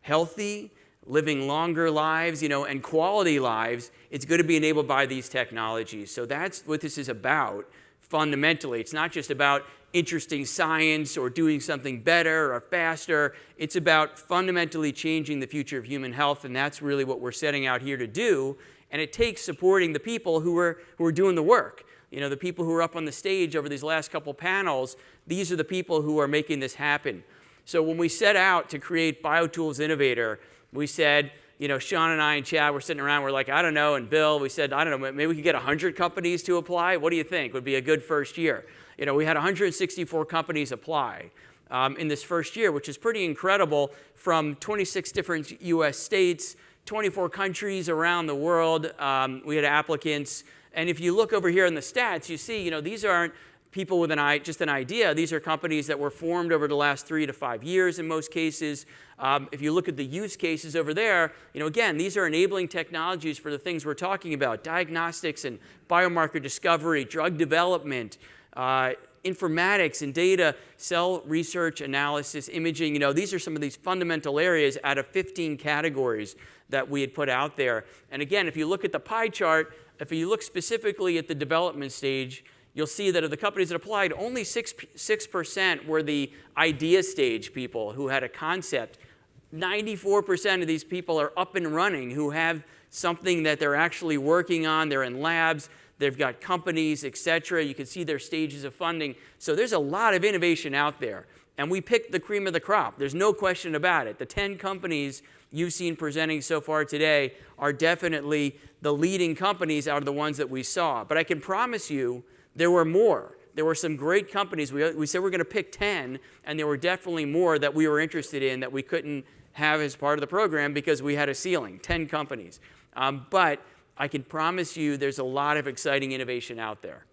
healthy, living longer lives, and quality lives. It's going to be enabled by these technologies. So that's what this is about fundamentally. It's not just about interesting science or doing something better or faster. It's about fundamentally changing the future of human health, and that's really what we're setting out here to do. And it takes supporting the people who are doing the work. The people who are up on the stage over these last couple panels, these are the people who are making this happen. So when we set out to create BioTools Innovator, we said, Sean and I and Chad were sitting around, we're like, I don't know, and Bill, we said, I don't know, maybe we could get 100 companies to apply. What do you think would be a good first year? We had 164 companies apply in this first year, which is pretty incredible, from 26 different US states, 24 countries around the world. We had applicants. And if you look over here in the stats, you see, these aren't people with just an idea. These are companies that were formed over the last 3 to 5 years in most cases. If you look at the use cases over there, again, these are enabling technologies for the things we're talking about: diagnostics and biomarker discovery, drug development, informatics and data, cell research, analysis, imaging. These are some of these fundamental areas out of 15 categories that we had put out there. And again, if you look at the pie chart, if you look specifically at the development stage, you'll see that of the companies that applied, only 6% were the idea stage people who had a concept. 94% of these people are up and running, who have something that they're actually working on. They're in labs. They've got companies, et cetera. You can see their stages of funding. So there's a lot of innovation out there. And we picked the cream of the crop. There's no question about it. The 10 companies you've seen presenting so far today are definitely the leading companies out of the ones that we saw. But I can promise you there were more. There were some great companies. We said we're going to pick 10, and there were definitely more that we were interested in that we couldn't have as part of the program because we had a ceiling, 10 companies. But I can promise you there's a lot of exciting innovation out there.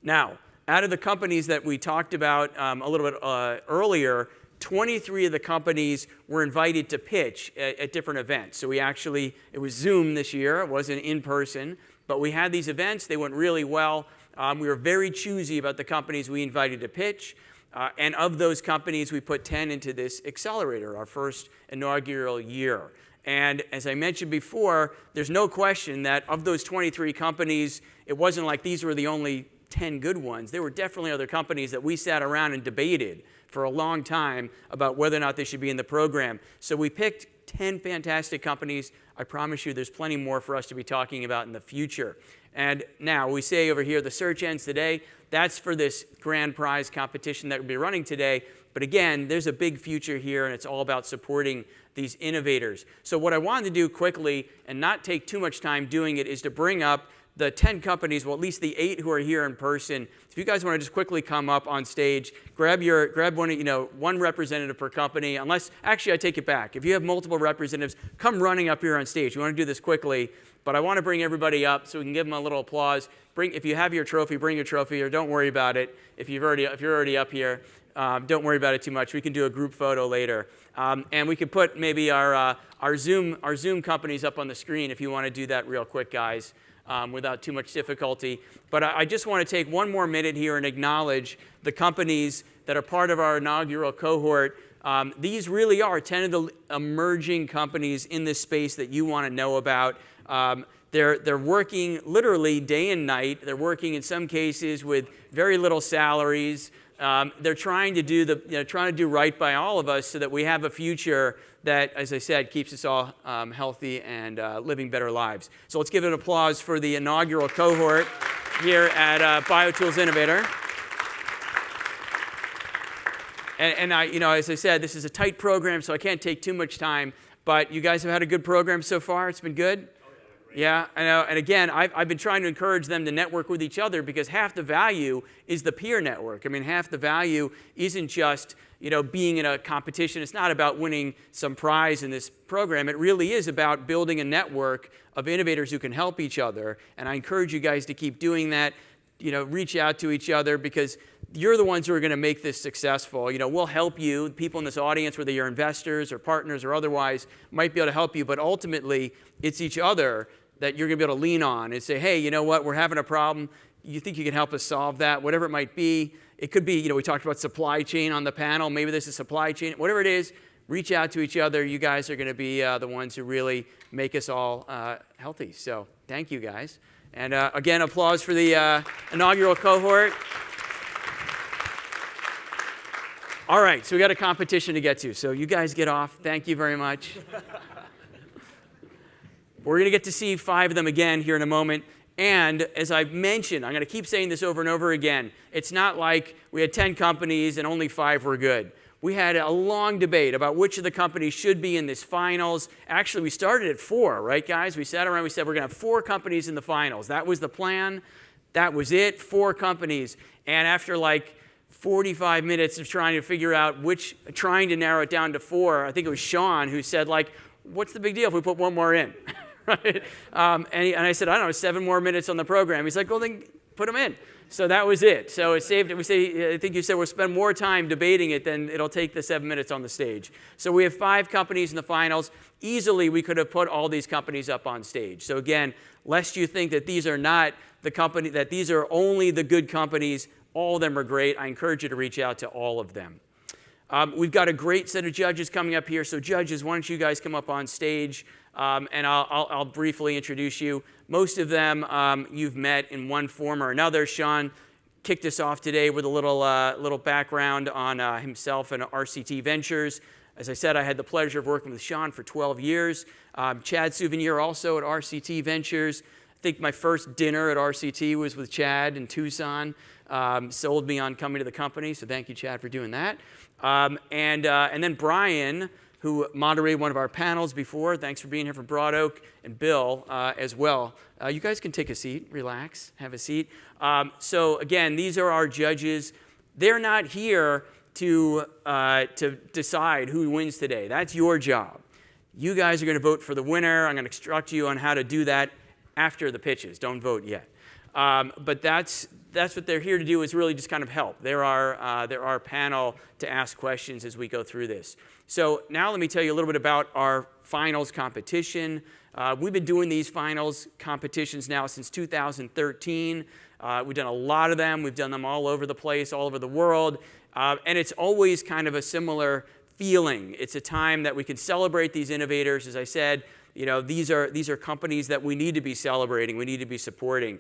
Now, out of the companies that we talked about a little bit earlier, 23 of the companies were invited to pitch at different events. So it was Zoom this year. It wasn't in person. But we had these events. They went really well. We were very choosy about the companies we invited to pitch. And of those companies, we put 10 into this accelerator, our first inaugural year. And as I mentioned before, there's no question that of those 23 companies, it wasn't like these were the only 10 good ones. There were definitely other companies that we sat around and debated for a long time about whether or not they should be in the program. So we picked 10 fantastic companies. I promise you there's plenty more for us to be talking about in the future. And now we say over here the search ends today. That's for this grand prize competition that we'll be running today. But again, there's a big future here, and it's all about supporting these innovators. So what I wanted to do quickly, and not take too much time doing it, is to bring up the 10 companies, well, at least the 8 who are here in person. If you guys want to just quickly come up on stage, grab one representative per company. Unless, actually, I take it back. If you have multiple representatives, come running up here on stage. We want to do this quickly, but I want to bring everybody up so we can give them a little applause. If you have your trophy, bring your trophy, or don't worry about it. If you're already up here, don't worry about it too much. We can do a group photo later, and we could put maybe our Zoom companies up on the screen if you want to do that real quick, guys. Without too much difficulty. But I just want to take one more minute here and acknowledge the companies that are part of our inaugural cohort. These really are 10 of the emerging companies in this space that you want to know about. They're working literally day and night. They're working in some cases with very little salaries. They're trying to do right by all of us so that we have a future that, as I said, keeps us all healthy and living better lives. So let's give an applause for the inaugural cohort here at BioTools Innovator. And as I said, this is a tight program, so I can't take too much time. But you guys have had a good program so far. It's been good. Yeah, I know. And again, I've been trying to encourage them to network with each other because half the value is the peer network. I mean, half the value isn't just being in a competition. It's not about winning some prize in this program. It really is about building a network of innovators who can help each other. And I encourage you guys to keep doing that. Reach out to each other because you're the ones who are going to make this successful. We'll help you. People in this audience, whether you're investors or partners or otherwise, might be able to help you. But ultimately, it's each other that you're going to be able to lean on and say, hey, you know what? We're having a problem. You think you can help us solve that? Whatever it might be. It could be, we talked about supply chain on the panel. Maybe this is supply chain. Whatever it is, reach out to each other. You guys are going to be the ones who really make us all healthy. So thank you, guys. And again, applause for the inaugural cohort. All right, so we got a competition to get to. So you guys get off. Thank you very much. We're going to get to see 5 of them again here in a moment. And as I mentioned, I'm going to keep saying this over and over again. It's not like we had 10 companies and only 5 were good. We had a long debate about which of the companies should be in this finals. Actually, we started at 4, right, guys? We sat around, we said we're going to have 4 companies in the finals. That was the plan. That was it, 4 companies. And after like 45 minutes of trying to figure out trying to narrow it down to 4, I think it was Sean who said, what's the big deal if we put 1 more in? Right? And I said, I don't know, 7 more minutes on the program. He's like, well, then put them in. So that was it. So it saved it. I think you said we'll spend more time debating it than it'll take the 7 minutes on the stage. So we have 5 companies in the finals. Easily, we could have put all these companies up on stage. So again, lest you think that these are not the company, that these are only the good companies, all of them are great. I encourage you to reach out to all of them. We've got a great set of judges coming up here. So judges, why don't you guys come up on stage? And I'll briefly introduce you. Most of them you've met in one form or another. Sean kicked us off today with a little background on himself and Rct Ventures. As I said, I had the pleasure of working with Sean for 12 years. Chad Souvenir also at Rct Ventures. I think my first dinner at RCT was with Chad in Tucson. Sold me on coming to the company, so thank you, Chad, for doing that. And then Brian, who moderated one of our panels before. Thanks for being here for Broad Oak, and Bill as well. You guys can take a seat, relax, have a seat. So again, these are our judges. They're not here to decide who wins today. That's your job. You guys are going to vote for the winner. I'm going to instruct you on how to do that after the pitches. Don't vote yet. But that's what they're here to do, is really just kind of help. They're our panel to ask questions as we go through this. So now let me tell you a little bit about our finals competition. We've been doing these finals competitions now since 2013. We've done a lot of them. We've done them all over the place, all over the world. And it's always kind of a similar feeling. It's a time that we can celebrate these innovators. As I said, these are companies that we need to be celebrating, we need to be supporting.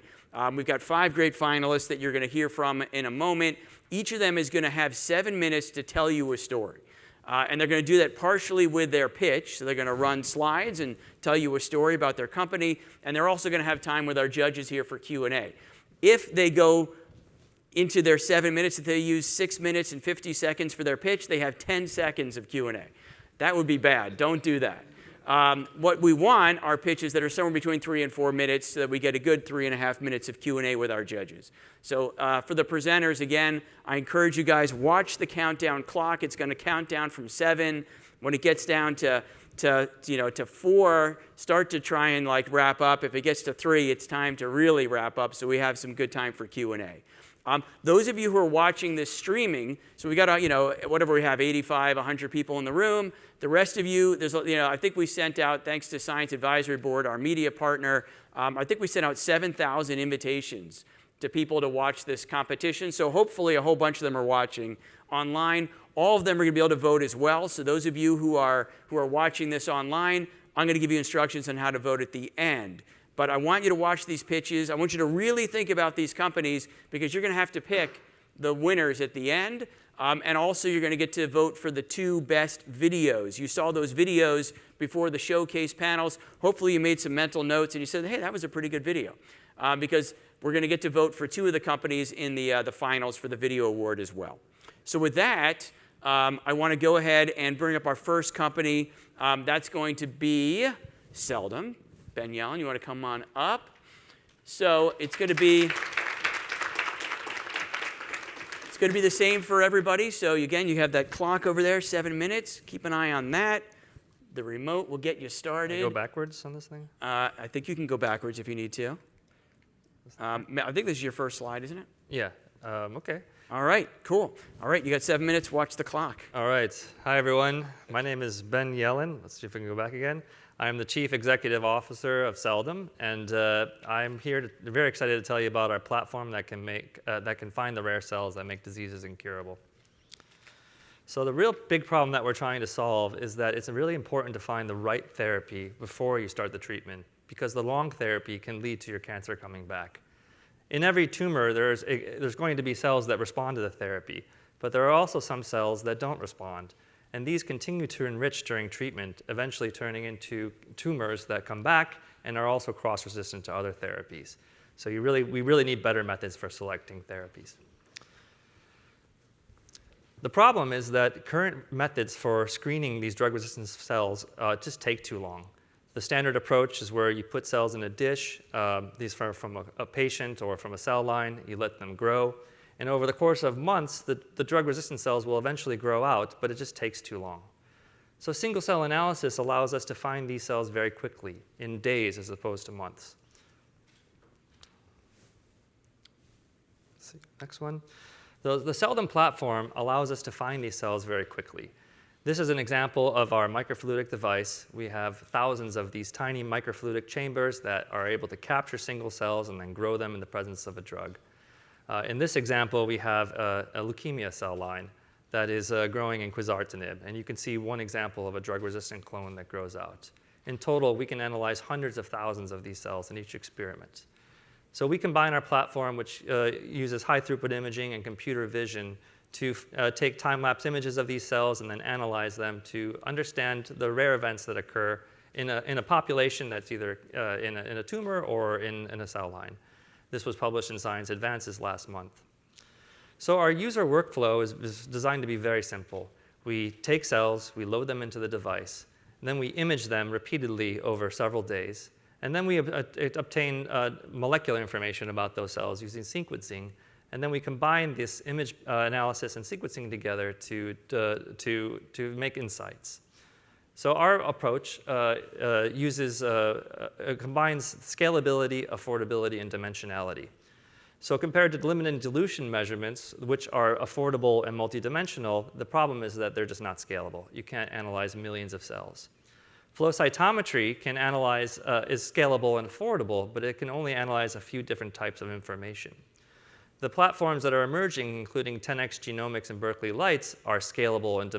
We've got 5 great finalists that you're going to hear from in a moment. Each of them is going to have 7 minutes to tell you a story. And they're going to do that partially with their pitch. So they're going to run slides and tell you a story about their company. And they're also going to have time with our judges here for Q&A. If they go into their 7 minutes, if they use 6 minutes and 50 seconds for their pitch, they have 10 seconds of Q&A. That would be bad. Don't do that. What we want are pitches that are somewhere between 3 and 4 minutes so that we get a good 3.5 minutes of Q&A with our judges. So for the presenters, again, I encourage you guys, watch the countdown clock. It's going to count down from 7. When it gets down to 4, start to try and wrap up. If it gets to 3, it's time to really wrap up so we have some good time for Q&A. Those of you who are watching this streaming, so we got, whatever we have, 85, 100 people in the room. The rest of you, I think we sent out, thanks to Science Advisory Board, our media partner, I think we sent out 7,000 invitations to people to watch this competition. So hopefully a whole bunch of them are watching online. All of them are going to be able to vote as well. So those of you who are watching this online, I'm going to give you instructions on how to vote at the end. But I want you to watch these pitches. I want you to really think about these companies because you're going to have to pick the winners at the end. And also you're going to get to vote for the 2 best videos. You saw those videos before the showcase panels. Hopefully you made some mental notes and you said, hey, that was a pretty good video. Because we're going to get to vote for 2 of the companies in the finals for the video award as well. So with that, I want to go ahead and bring up our first company. That's going to be Celldom. Ben Yellen, you want to come on up? So it's going to be the same for everybody. So again, you have that clock over there, 7 minutes. Keep an eye on that. The remote will get you started. Can I go backwards on this thing? I think you can go backwards if you need to. I think this is your first slide, isn't it? Yeah. Okay. All right. Cool. All right. You got 7 minutes. Watch the clock. All right. Hi, everyone. My name is Ben Yellen. Let's see if we can go back again. I'm the Chief Executive Officer of Celldom, and I'm here very excited to tell you about our platform that can find the rare cells that make diseases incurable. So the real big problem that we're trying to solve is that it's really important to find the right therapy before you start the treatment, because the long therapy can lead to your cancer coming back. In every tumor, there's going to be cells that respond to the therapy, but there are also some cells that don't respond. And these continue to enrich during treatment, eventually turning into tumors that come back and are also cross-resistant to other therapies. So we really need better methods for selecting therapies. The problem is that current methods for screening these drug-resistant cells just take too long. The standard approach is where you put cells in a dish, these are from a patient or from a cell line, you let them grow. And over the course of months, the drug-resistant cells will eventually grow out, but it just takes too long. So single-cell analysis allows us to find these cells very quickly, in days as opposed to months. Let's see, next one. The Celldom platform allows us to find these cells very quickly. This is an example of our microfluidic device. We have thousands of these tiny microfluidic chambers that are able to capture single cells and then grow them in the presence of a drug. In this example, we have a leukemia cell line that is growing in quizartinib. And you can see one example of a drug-resistant clone that grows out. In total, we can analyze hundreds of thousands of these cells in each experiment. So we combine our platform, which uses high-throughput imaging and computer vision, to take time-lapse images of these cells and then analyze them to understand the rare events that occur in a population that's either in a tumor or in a cell line. This was published in Science Advances last month. So our user workflow is designed to be very simple. We take cells, we load them into the device, and then we image them repeatedly over several days. And then we obtain molecular information about those cells using sequencing. And then we combine this image analysis and sequencing together to make insights. So our approach combines scalability, affordability, and dimensionality. So compared to limited and dilution measurements, which are affordable and multidimensional, the problem is that they're just not scalable. You can't analyze millions of cells. Flow cytometry is scalable and affordable, but it can only analyze a few different types of information. The platforms that are emerging, including 10x Genomics and Berkeley Lights, are scalable and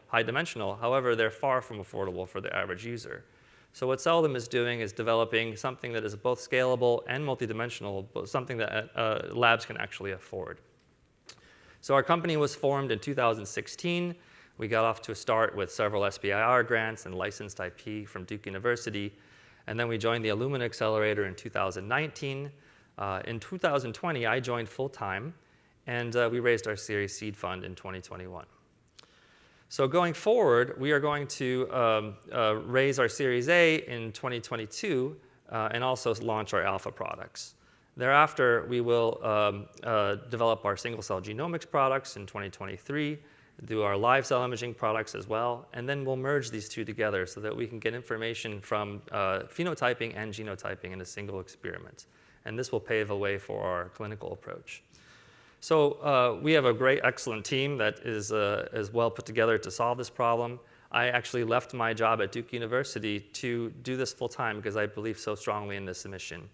high dimensional. However, they're far from affordable for the average user. So what Celldom is doing is developing something that is both scalable and multidimensional, but something that labs can actually afford. So our company was formed in 2016. We got off to a start with several SBIR grants and licensed IP from Duke University. And then we joined the Illumina Accelerator in 2019. In 2020, I joined full-time, and we raised our Series Seed fund in 2021. So going forward, we are going to raise our Series A in 2022 and also launch our alpha products. Thereafter, we will develop our single-cell genomics products in 2023, do our live cell imaging products as well, and then we'll merge these two together so that we can get information from phenotyping and genotyping in a single experiment. And this will pave a way for our clinical approach. So we have a great, excellent team that is well put together to solve this problem. I actually left my job at Duke University to do this full time because I believe so strongly in this mission.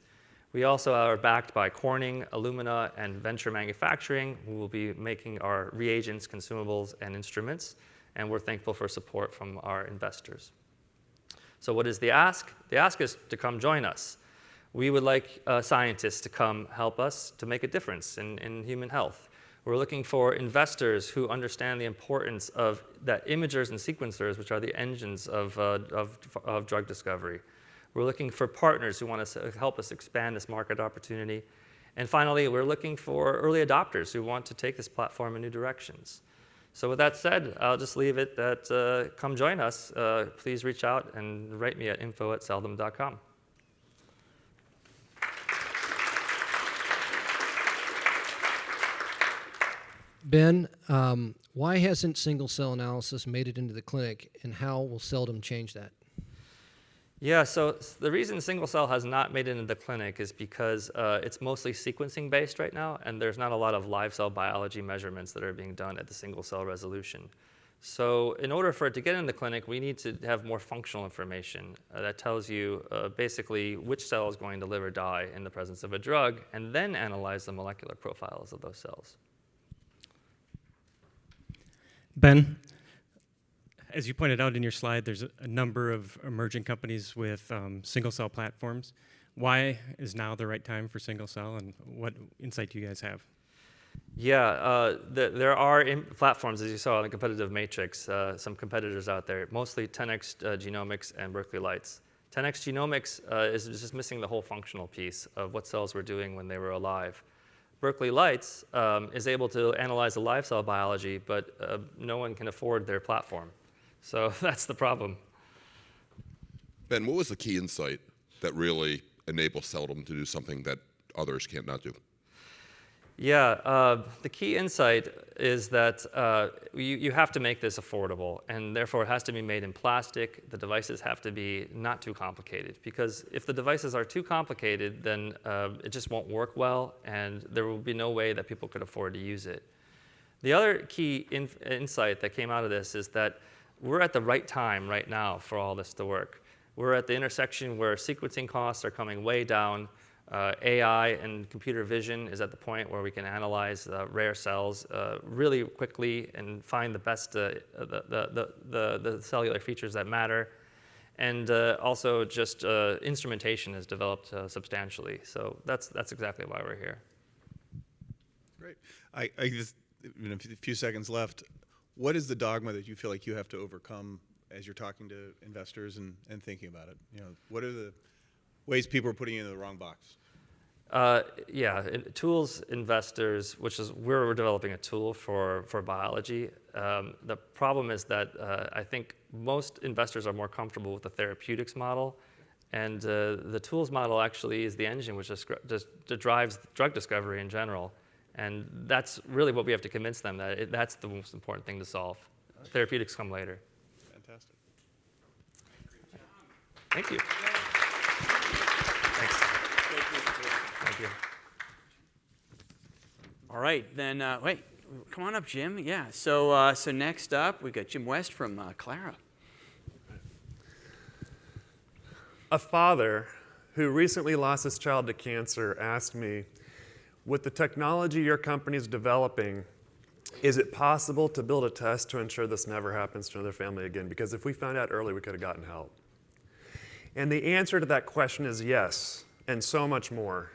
We also are backed by Corning, Illumina, and Venture Manufacturing, who will be making our reagents, consumables, and instruments. And we're thankful for support from our investors. So what is the ask? The ask is to come join us. We would like scientists to come help us to make a difference in human health. We're looking for investors who understand the importance of that imagers and sequencers, which are the engines of drug discovery. We're looking for partners who want to help us expand this market opportunity. And finally, we're looking for early adopters who want to take this platform in new directions. So with that said, I'll just leave it at come join us. Please reach out and write me at info@celldom.com. Ben, why hasn't single-cell analysis made it into the clinic, and how will Celldom change that? Yeah, so the reason single cell has not made it into the clinic is because it's mostly sequencing based right now, and there's not a lot of live cell biology measurements that are being done at the single cell resolution. So in order for it to get in the clinic, we need to have more functional information that tells you basically which cell is going to live or die in the presence of a drug, and then analyze the molecular profiles of those cells. Ben, as you pointed out in your slide, there's a number of emerging companies with single-cell platforms. Why is now the right time for single-cell, and what insight do you guys have? Yeah, there are platforms, as you saw in the competitive matrix, some competitors out there, mostly 10x Genomics and Berkeley Lights. 10x Genomics is just missing the whole functional piece of what cells were doing when they were alive. Berkeley Lights is able to analyze the live cell biology, but no one can afford their platform. So that's the problem. Ben, what was the key insight that really enables Celldom to do something that others can't not do? Yeah, the key insight is that you have to make this affordable, and therefore it has to be made in plastic. The devices have to be not too complicated, because if the devices are too complicated, then it just won't work well, and there will be no way that people could afford to use it. The other key insight that came out of this is that we're at the right time right now for all this to work. We're at the intersection where sequencing costs are coming way down. AI and computer vision is at the point where we can analyze rare cells really quickly and find the best the cellular features that matter. And also just instrumentation has developed substantially. So that's exactly why we're here. Great. I just, in a few seconds left, what is the dogma that you feel like you have to overcome as you're talking to investors and thinking about it? You know, what are the ways people are putting you in the wrong box? Tools investors, which is we're developing a tool for biology. The problem is that I think most investors are more comfortable with the therapeutics model, and the tools model actually is the engine which just drives drug discovery in general. And that's really what we have to convince them, that that's the most important thing to solve. Therapeutics come later. Fantastic. Thank you. Thanks. Thank you. All right, then, wait, come on up, Jim. Yeah, so next up, we've got Jim West from Clara. A father who recently lost his child to cancer asked me, with the technology your company is developing, is it possible to build a test to ensure this never happens to another family again? Because if we found out early, we could have gotten help. And the answer to that question is yes, and so much more.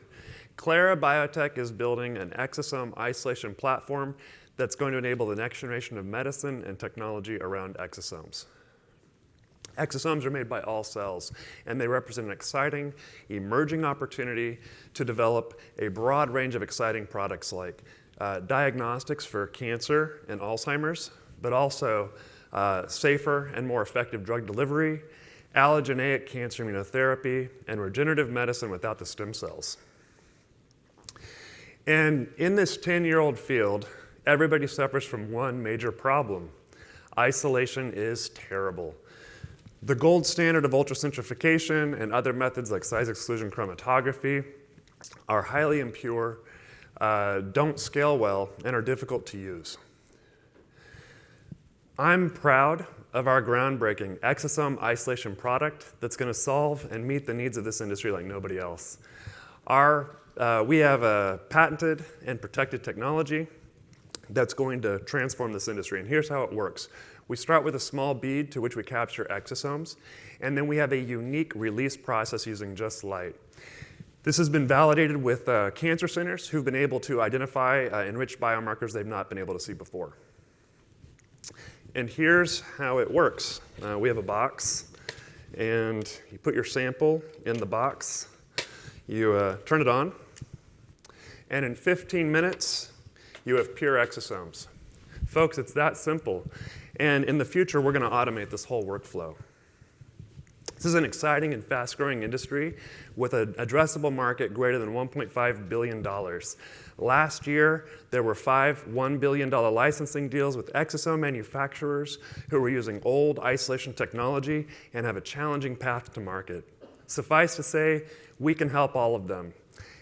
Clara Biotech is building an exosome isolation platform that's going to enable the next generation of medicine and technology around exosomes. Exosomes are made by all cells, and they represent an exciting, emerging opportunity to develop a broad range of exciting products like diagnostics for cancer and Alzheimer's, but also safer and more effective drug delivery, allogeneic cancer immunotherapy, and regenerative medicine without the stem cells. And in this 10-year-old field, everybody suffers from one major problem. Isolation is terrible. The gold standard of ultracentrifugation and other methods like size exclusion chromatography are highly impure, don't scale well, and are difficult to use. I'm proud of our groundbreaking exosome isolation product that's going to solve and meet the needs of this industry like nobody else. We have a patented and protected technology that's going to transform this industry, and here's how it works. We start with a small bead to which we capture exosomes, and then we have a unique release process using just light. This has been validated with cancer centers who've been able to identify enriched biomarkers they've not been able to see before. And here's how it works. We have a box, and you put your sample in the box. You turn it on, and in 15 minutes, you have pure exosomes. Folks, it's that simple. And in the future, we're going to automate this whole workflow. This is an exciting and fast-growing industry with an addressable market greater than $1.5 billion. Last year, there were 5 $1 billion licensing deals with exosome manufacturers who were using old isolation technology and have a challenging path to market. Suffice to say, we can help all of them.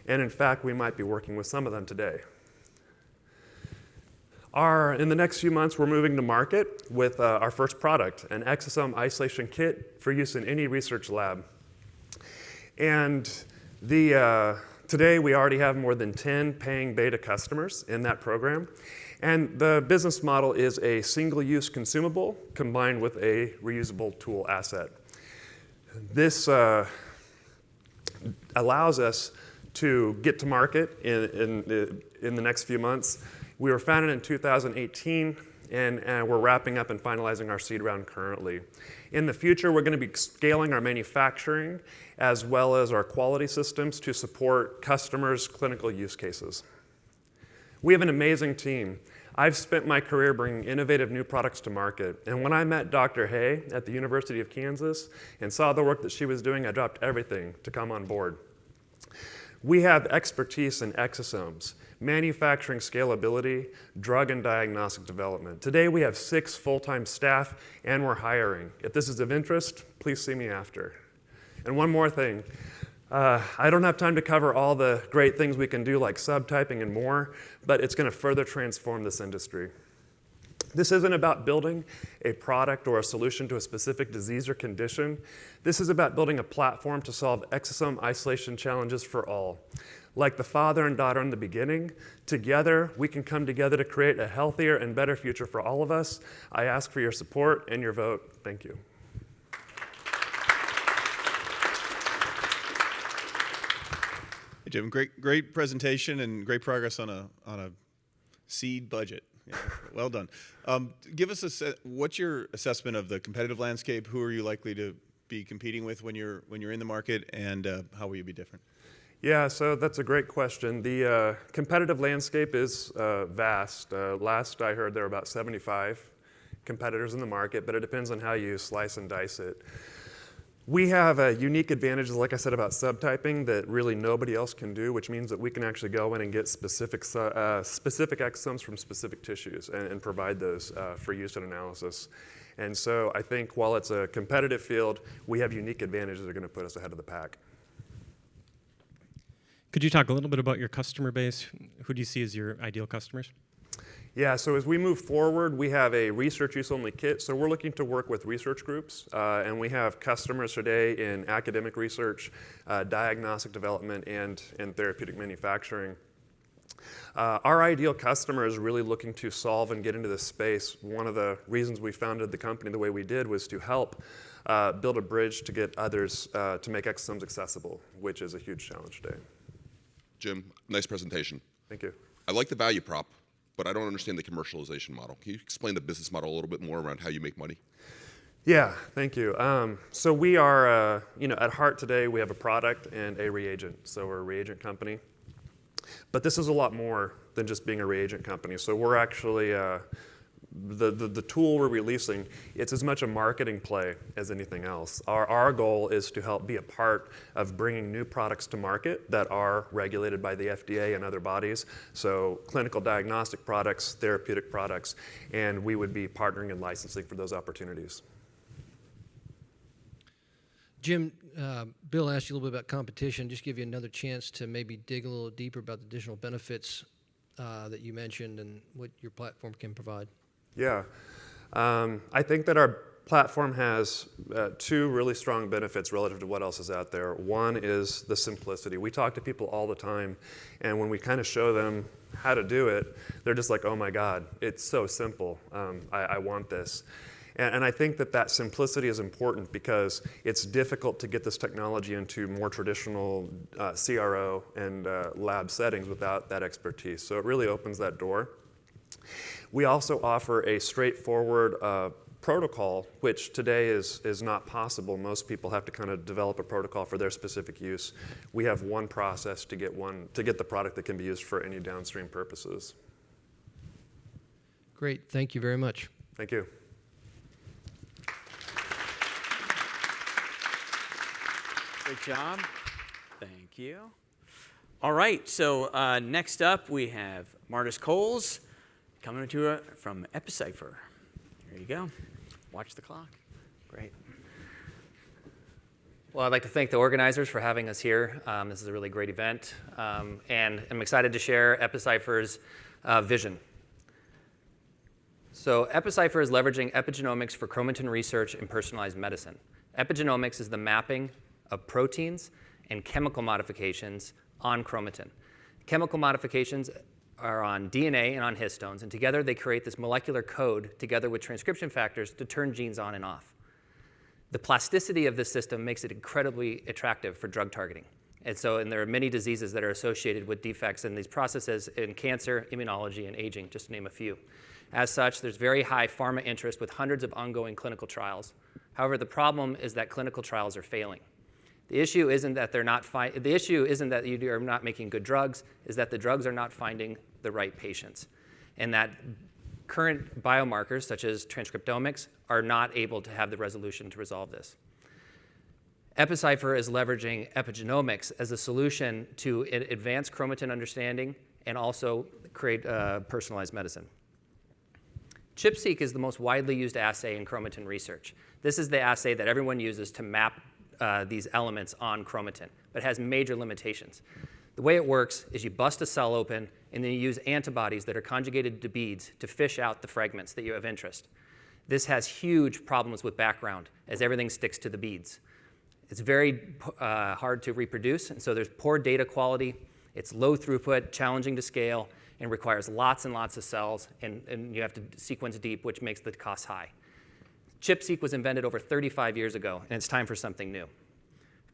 And in fact, we might be working with some of them today. In the next few months, we're moving to market with our first product, an exosome isolation kit for use in any research lab. And today, we already have more than 10 paying beta customers in that program. And the business model is a single-use consumable combined with a reusable tool asset. This allows us to get to market in the next few months. We were founded in 2018, and we're wrapping up and finalizing our seed round currently. In the future, we're going to be scaling our manufacturing as well as our quality systems to support customers' clinical use cases. We have an amazing team. I've spent my career bringing innovative new products to market, and when I met Dr. Hay at the University of Kansas and saw the work that she was doing, I dropped everything to come on board. We have expertise in exosomes, manufacturing scalability, drug and diagnostic development. Today we have 6 full-time staff and we're hiring. If this is of interest, please see me after. And one more thing. I don't have time to cover all the great things we can do like subtyping and more, but it's going to further transform this industry. This isn't about building a product or a solution to a specific disease or condition. This is about building a platform to solve exosome isolation challenges for all. Like the father and daughter in the beginning, together we can come together to create a healthier and better future for all of us. I ask for your support and your vote. Thank you. Hey, Jim, great presentation and great progress on a seed budget. Yeah, well done. Give us what's your assessment of the competitive landscape? Who are you likely to be competing with when you're in the market, and how will you be different? Yeah, so that's a great question. The competitive landscape is vast. Last I heard there were about 75 competitors in the market, but it depends on how you slice and dice it. We have unique advantages, like I said, about subtyping that really nobody else can do, which means that we can actually go in and get specific exosomes from specific tissues and provide those for use in analysis. And so I think while it's a competitive field, we have unique advantages that are going to put us ahead of the pack. Could you talk a little bit about your customer base? Who do you see as your ideal customers? Yeah, so as we move forward, we have a research use only kit. So we're looking to work with research groups, and we have customers today in academic research, diagnostic development, and therapeutic manufacturing. Our ideal customer is really looking to solve and get into this space. One of the reasons we founded the company the way we did was to help build a bridge to get others to make exosomes accessible, which is a huge challenge today. Jim, nice presentation. Thank you. I like the value prop, but I don't understand the commercialization model. Can you explain the business model a little bit more around how you make money? Yeah, thank you. So we are, at heart today, we have a product and a reagent. So we're a reagent company. But this is a lot more than just being a reagent company. So we're actually, the tool we're releasing, it's as much a marketing play as anything else. Our goal is to help be a part of bringing new products to market that are regulated by the FDA and other bodies. So clinical diagnostic products, therapeutic products, and we would be partnering and licensing for those opportunities. Jim, Bill asked you a little bit about competition. Just give you another chance to maybe dig a little deeper about the additional benefits that you mentioned and what your platform can provide. Yeah. I think that our platform has two really strong benefits relative to what else is out there. One is the simplicity. We talk to people all the time, and when we kind of show them how to do it, they're just like, oh my God, it's so simple. I want this. And I think that that simplicity is important because it's difficult to get this technology into more traditional CRO and lab settings without that expertise. So it really opens that door. We also offer a straightforward protocol, which today is not possible. Most people have to kind of develop a protocol for their specific use. We have one process to get the product that can be used for any downstream purposes. Great, thank you very much. Thank you. Great job. Thank you. All right, so next up we have Martis Coles coming to us from EpiCypher. There you go. Watch the clock. Great. Well, I'd like to thank the organizers for having us here. This is a really great event, and I'm excited to share EpiCypher's vision. So EpiCypher is leveraging epigenomics for chromatin research and personalized medicine. Epigenomics is the mapping of proteins and chemical modifications on chromatin. Chemical modifications are on DNA and on histones, and together they create this molecular code together with transcription factors to turn genes on and off. The plasticity of this system makes it incredibly attractive for drug targeting. And there are many diseases that are associated with defects in these processes in cancer, immunology, and aging, just to name a few. As such, there's very high pharma interest with hundreds of ongoing clinical trials. However, the problem is that clinical trials are failing. The issue isn't that you are not making good drugs, is that the drugs are not finding the right patients. And that current biomarkers, such as transcriptomics, are not able to have the resolution to resolve this. EpiCypher is leveraging epigenomics as a solution to advance chromatin understanding and also create personalized medicine. ChIP-seq is the most widely used assay in chromatin research. This is the assay that everyone uses to map these elements on chromatin, but has major limitations. The way it works is you bust a cell open, and then you use antibodies that are conjugated to beads to fish out the fragments that you have interest. This has huge problems with background, as everything sticks to the beads. It's very hard to reproduce, and so there's poor data quality. It's low throughput, challenging to scale, and requires lots and lots of cells, and you have to sequence deep, which makes the cost high. ChIP-seq was invented over 35 years ago, and it's time for something new.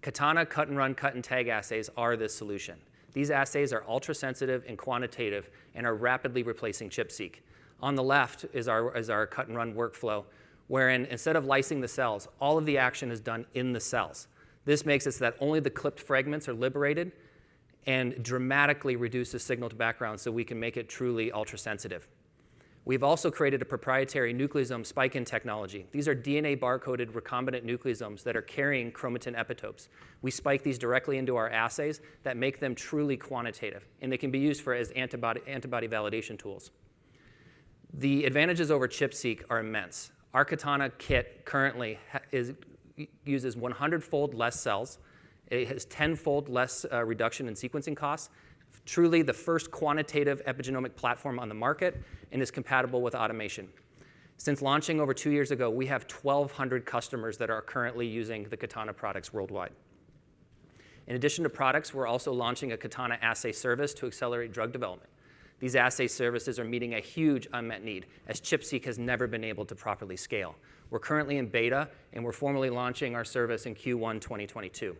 Katana cut-and-run, cut-and-tag assays are this solution. These assays are ultra-sensitive and quantitative and are rapidly replacing ChIP-seq. On the left is our cut-and-run workflow, wherein instead of lysing the cells, all of the action is done in the cells. This makes it so that only the clipped fragments are liberated and dramatically reduces signal to background so we can make it truly ultra-sensitive. We've also created a proprietary nucleosome spike-in technology. These are DNA barcoded recombinant nucleosomes that are carrying chromatin epitopes. We spike these directly into our assays that make them truly quantitative, and they can be used as antibody validation tools. The advantages over ChIP-seq are immense. Our Katana kit currently uses 100-fold less cells. It has 10-fold less reduction in sequencing costs. Truly the first quantitative epigenomic platform on the market, and is compatible with automation. Since launching over 2 years ago, we have 1,200 customers that are currently using the Katana products worldwide. In addition to products, we're also launching a Katana assay service to accelerate drug development. These assay services are meeting a huge unmet need, as ChIP-seq has never been able to properly scale. We're currently in beta, and we're formally launching our service in Q1 2022.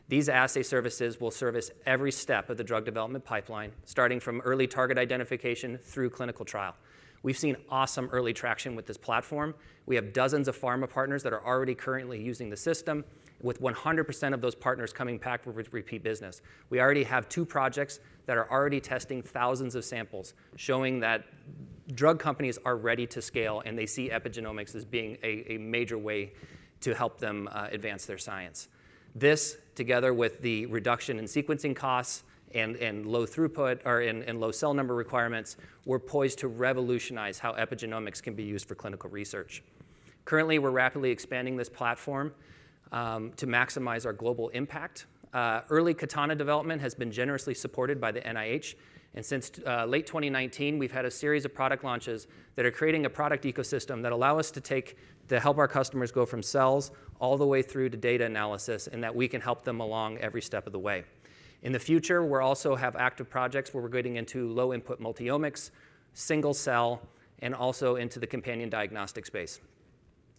These assay services will service every step of the drug development pipeline, starting from early target identification through clinical trial. We've seen awesome early traction with this platform. We have dozens of pharma partners that are already currently using the system, with 100% of those partners coming back for repeat business. We already have 2 projects that are already testing thousands of samples, showing that drug companies are ready to scale, and they see epigenomics as being a major way to help them advance their science. This, together with the reduction in sequencing costs and low throughput or and low cell number requirements, we're poised to revolutionize how epigenomics can be used for clinical research. Currently, we're rapidly expanding this platform to maximize our global impact. Early Katana development has been generously supported by the NIH, and since late 2019, we've had a series of product launches that are creating a product ecosystem that allow us to help our customers go from cells all the way through to data analysis, and that we can help them along every step of the way. In the future, we'll also have active projects where we're getting into low input multiomics, single cell, and also into the companion diagnostic space.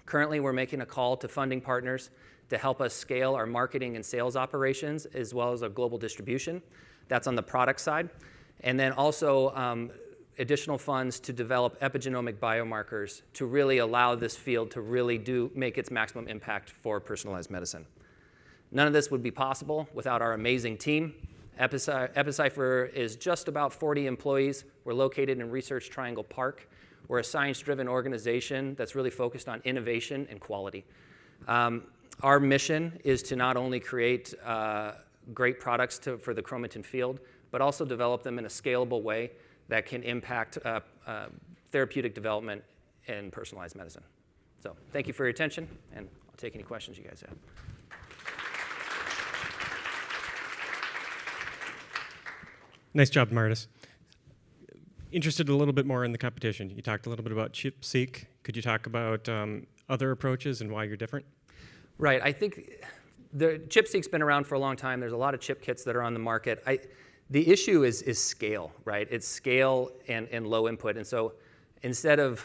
Currently, we're making a call to funding partners to help us scale our marketing and sales operations, as well as our global distribution. That's on the product side. And then also additional funds to develop epigenomic biomarkers to really allow this field to really make its maximum impact for personalized medicine. None of this would be possible without our amazing team. EpiCypher is just about 40 employees. We're located in Research Triangle Park. We're a science-driven organization that's really focused on innovation and quality. Our mission is to not only create great products for the chromatin field, but also develop them in a scalable way that can impact therapeutic development in personalized medicine. So thank you for your attention, and I'll take any questions you guys have. Nice job, Martis. Interested a little bit more in the competition. You talked a little bit about ChIP-seq. Could you talk about other approaches and why you're different? Right. I think ChIP-seq's been around for a long time. There's a lot of chip kits that are on the market. The issue is scale, right? It's scale and low input. And so instead of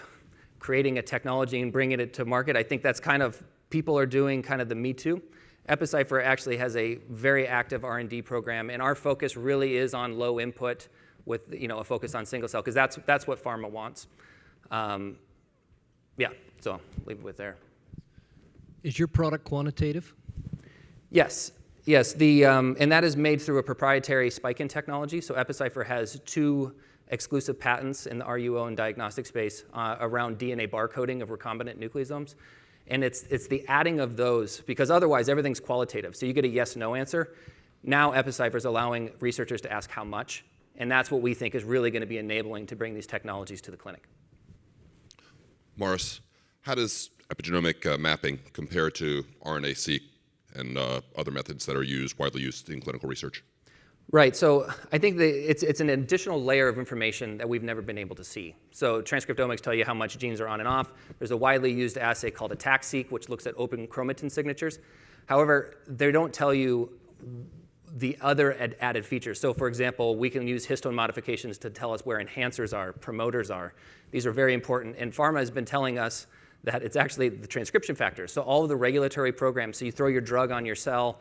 creating a technology and bringing it to market, I think that's kind of, people are doing kind of the me too. EpiCypher actually has a very active R&D program, and our focus really is on low input with a focus on single cell, because that's what pharma wants. Yeah, so I'll leave it with there. Is your product quantitative? Yes. Yes, and that is made through a proprietary spike-in technology. So EpiCypher has 2 exclusive patents in the RUO and diagnostic space around DNA barcoding of recombinant nucleosomes. And it's the adding of those, because otherwise everything's qualitative. So you get a yes/no answer. Now EpiCypher is allowing researchers to ask how much, and that's what we think is really going to be enabling to bring these technologies to the clinic. Martis, how does epigenomic mapping compare to RNA-seq and other methods that are widely used in clinical research? Right, so I think it's an additional layer of information that we've never been able to see. So transcriptomics tell you how much genes are on and off. There's a widely used assay called ATAC-seq, which looks at open chromatin signatures. However, they don't tell you the other added features. So for example, we can use histone modifications to tell us where enhancers are, promoters are. These are very important, and pharma has been telling us that it's actually the transcription factors. So all of the regulatory programs, so you throw your drug on your cell,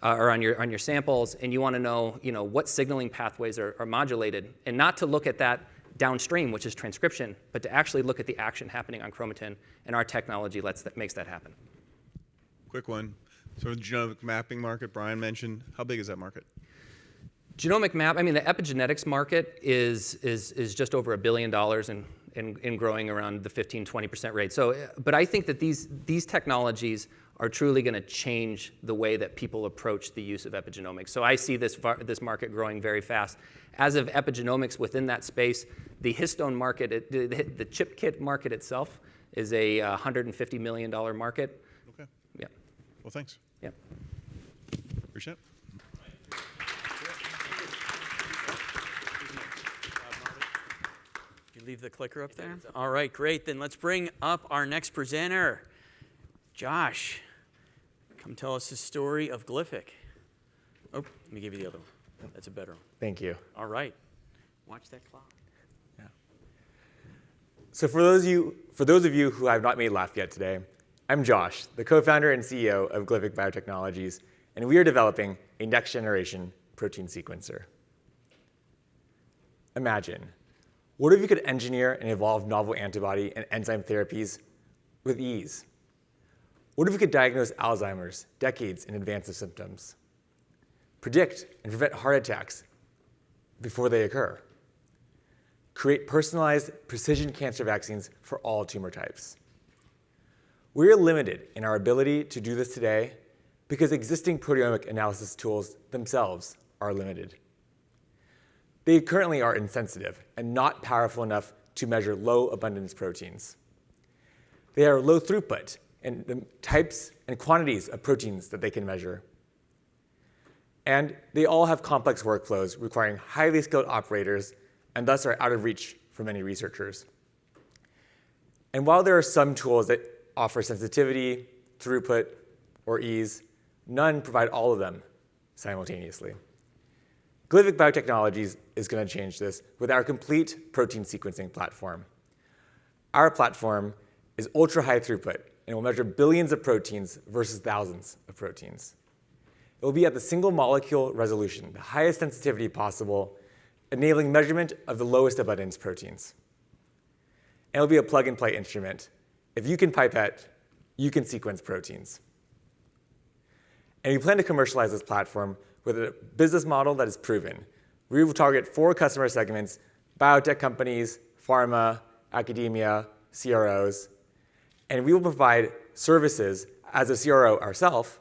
or on your samples, and you want to know, what signaling pathways are modulated, and not to look at that downstream, which is transcription, but to actually look at the action happening on chromatin, and our technology makes that happen. Quick one. So the genomic mapping market Brian mentioned, how big is that market? The epigenetics market is just over $1 billion and growing around the 15-20% rate. So, but I think that these technologies are truly going to change the way that people approach the use of epigenomics. So I see this market growing very fast. As of epigenomics within that space, the histone market, the chip kit market itself is a $150 million market. Okay. Yeah. Well, thanks. Yeah. Appreciate it. You leave the clicker up there? All right, great. Then let's bring up our next presenter. Josh, come tell us the story of Glyphic. Oh, let me give you the other one. That's a better one. Thank you. All right. Watch that clock. So for those of you who have not made laugh yet today, I'm Josh, the co-founder and CEO of Glyphic Biotechnologies, and we are developing a next-generation protein sequencer. Imagine, what if you could engineer and evolve novel antibody and enzyme therapies with ease? What if we could diagnose Alzheimer's decades in advance of symptoms? Predict and prevent heart attacks before they occur? Create personalized precision cancer vaccines for all tumor types. We are limited in our ability to do this today because existing proteomic analysis tools themselves are limited. They currently are insensitive and not powerful enough to measure low abundance proteins. They are low throughput in the types and quantities of proteins that they can measure. And they all have complex workflows requiring highly skilled operators and thus are out of reach for many researchers. And while there are some tools that offer sensitivity, throughput, or ease, none provide all of them simultaneously. Glyphic Biotechnologies is going to change this with our complete protein sequencing platform. Our platform is ultra-high throughput and will measure billions of proteins versus thousands of proteins. It will be at the single molecule resolution, the highest sensitivity possible, enabling measurement of the lowest abundance proteins. And it'll be a plug-and-play instrument. If you can pipette, you can sequence proteins. And we plan to commercialize this platform with a business model that is proven. We will target 4 customer segments: biotech companies, pharma, academia, CROs. And we will provide services as a CRO ourselves,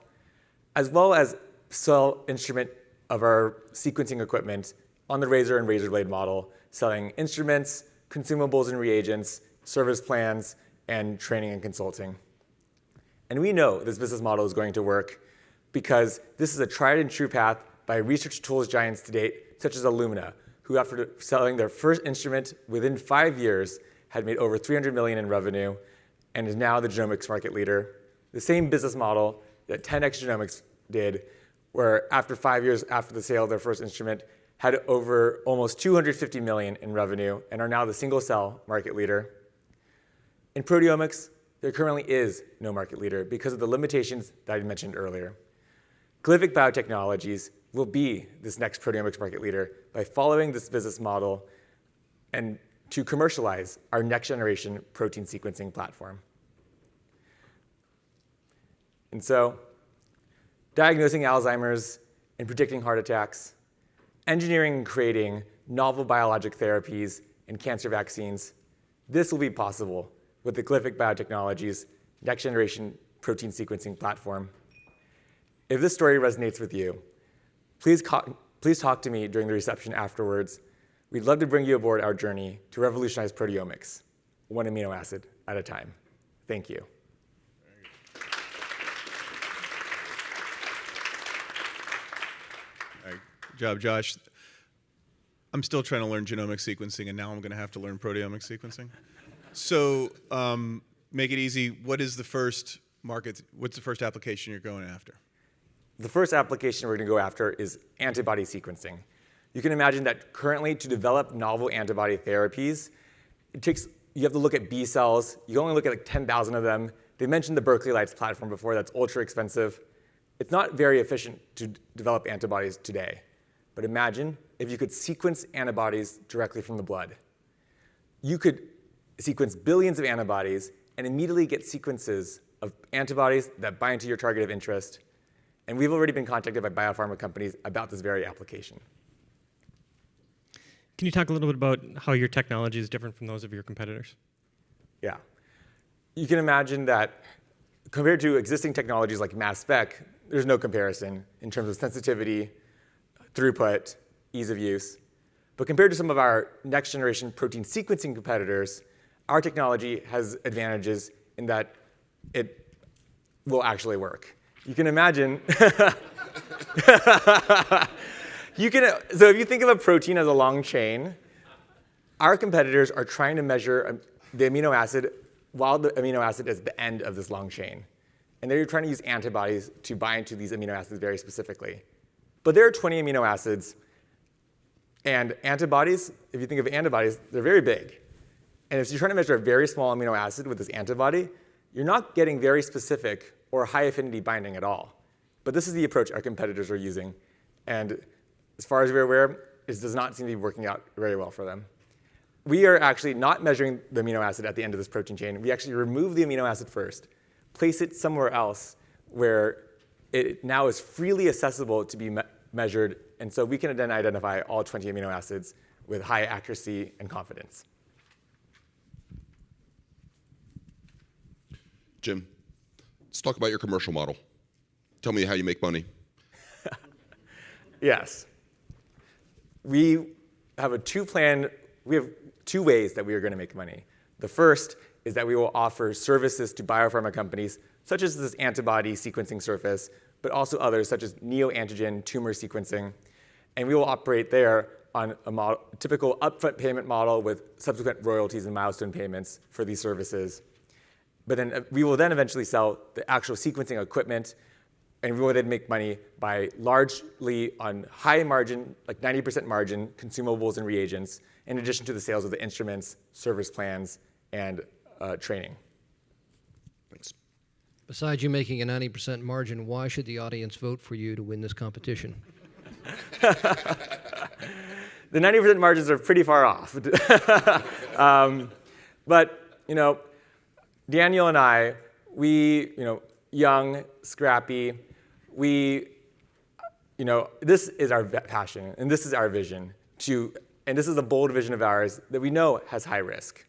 as well as sell instrument of our sequencing equipment on the razor and razor blade model, selling instruments, consumables and reagents, service plans, and training and consulting. And we know this business model is going to work because this is a tried and true path by research tools giants to date, such as Illumina, who after selling their first instrument within 5 years had made over $300 million in revenue and is now the genomics market leader. The same business model that 10x Genomics did, where after 5 years after the sale of their first instrument, had over almost $250 million in revenue and are now the single-cell market leader. In proteomics, there currently is no market leader because of the limitations that I mentioned earlier. Glyphic Biotechnologies will be this next proteomics market leader by following this business model and to commercialize our next-generation protein sequencing platform. And so, diagnosing Alzheimer's and predicting heart attacks, engineering and creating novel biologic therapies and cancer vaccines, this will be possible with the Glyphic Biotechnologies next-generation protein sequencing platform. If this story resonates with you, please talk to me during the reception afterwards. We'd love to bring you aboard our journey to revolutionize proteomics, one amino acid at a time. Thank you. Good job, Josh. I'm still trying to learn genomic sequencing, and now I'm going to have to learn proteomic sequencing. So make it easy. What is the first market? What's the first application you're going after? The first application we're going to go after is antibody sequencing. You can imagine that currently to develop novel antibody therapies, you have to look at B cells. You only look at like 10,000 of them. They mentioned the Berkeley Lights platform before. That's ultra expensive. It's not very efficient to develop antibodies today. But imagine if you could sequence antibodies directly from the blood. You could sequence billions of antibodies and immediately get sequences of antibodies that bind to your target of interest. And we've already been contacted by biopharma companies about this very application. Can you talk a little bit about how your technology is different from those of your competitors? Yeah. You can imagine that compared to existing technologies like mass spec, there's no comparison in terms of sensitivity, throughput, ease of use. But compared to some of our next-generation protein sequencing competitors, our technology has advantages in that it will actually work. You can imagine, so if you think of a protein as a long chain, our competitors are trying to measure the amino acid while the amino acid is the end of this long chain. And they're trying to use antibodies to bind to these amino acids very specifically. But there are 20 amino acids, And antibodies, if you think of antibodies, they're very big. And if you're trying to measure a very small amino acid with this antibody, you're not getting very specific or high affinity binding at all. But this is the approach our competitors are using. And as far as we're aware, it does not seem to be working out very well for them. We are actually not measuring the amino acid at the end of this protein chain. We actually remove the amino acid first, place it somewhere else where it now is freely accessible to be measured. And so we can then identify all 20 amino acids with high accuracy and confidence. Jim, let's talk about your commercial model. Tell me how you make money. Yes. We have two ways that we are going to make money. The first is that we will offer services to biopharma companies, such as this antibody sequencing service, but also others, such as neoantigen tumor sequencing. And we will operate there on a typical upfront payment model with subsequent royalties and milestone payments for these services. But then we will then eventually sell the actual sequencing equipment, and we will then make money by largely on high margin, like 90% margin, consumables and reagents, in addition to the sales of the instruments, service plans, and training. Thanks. Besides you making a 90% margin, why should the audience vote for you to win this competition? The 90% margins are pretty far off. But, Daniel and I, we, young, scrappy, this is our passion, and this is our vision, and this is a bold vision of ours that we know has high risk.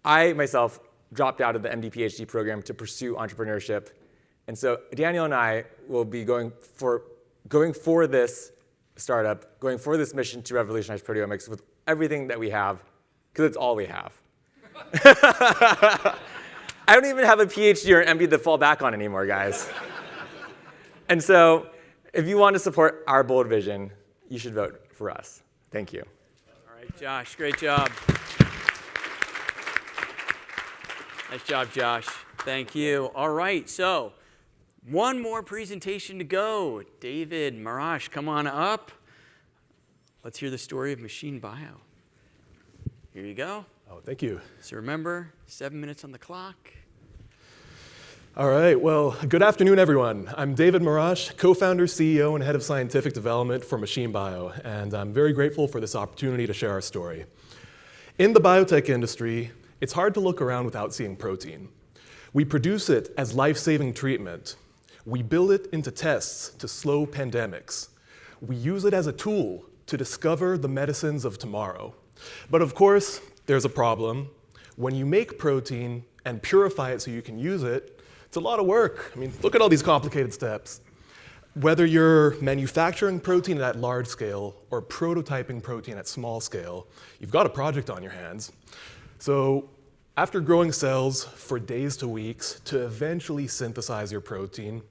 I, myself, dropped out of the MD PhD program to pursue entrepreneurship, and so Daniel and I will be going for this startup, going for this mission to revolutionize proteomics with everything that we have, because it's all we have. I don't even have a PhD or an MD to fall back on anymore, guys. And so if you want to support our bold vision, you should vote for us. Thank you. All right, Josh, great job. Nice job, Josh. Thank you. All right, so one more presentation to go. David, Marash, come on up. Let's hear the story of machine bio. Here you go. Oh, thank you. So remember, 7 minutes on the clock. All right, well, good afternoon, everyone. I'm David Marash, co-founder, CEO, and head of scientific development for Machine Bio, and I'm very grateful for this opportunity to share our story. In the biotech industry, it's hard to look around without seeing protein. We produce it as life-saving treatment. We build it into tests to slow pandemics. We use it as a tool to discover the medicines of tomorrow. But of course, there's a problem. When you make protein and purify it so you can use it, it's a lot of work. I mean, look at all these complicated steps. Whether you're manufacturing protein at large scale or prototyping protein at small scale, you've got a project on your hands. So after growing cells for days to weeks to eventually synthesize your protein,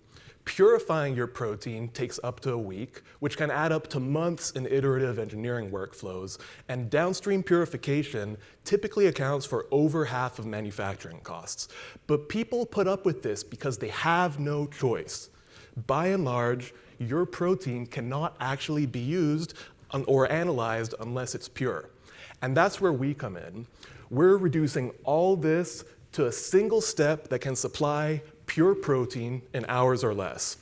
purifying your protein takes up to a week, which can add up to months in iterative engineering workflows, and downstream purification typically accounts for over half of manufacturing costs. But people put up with this because they have no choice. By and large, your protein cannot actually be used or analyzed unless it's pure. And that's where we come in. We're reducing all this to a single step that can supply pure protein in hours or less.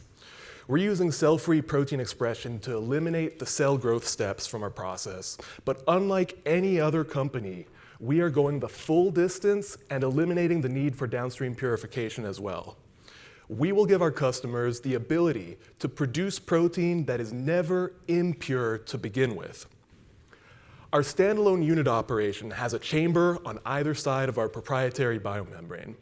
We're using cell-free protein expression to eliminate the cell growth steps from our process. But unlike any other company, we are going the full distance and eliminating the need for downstream purification as well. We will give our customers the ability to produce protein that is never impure to begin with. Our standalone unit operation has a chamber on either side of our proprietary biomembrane.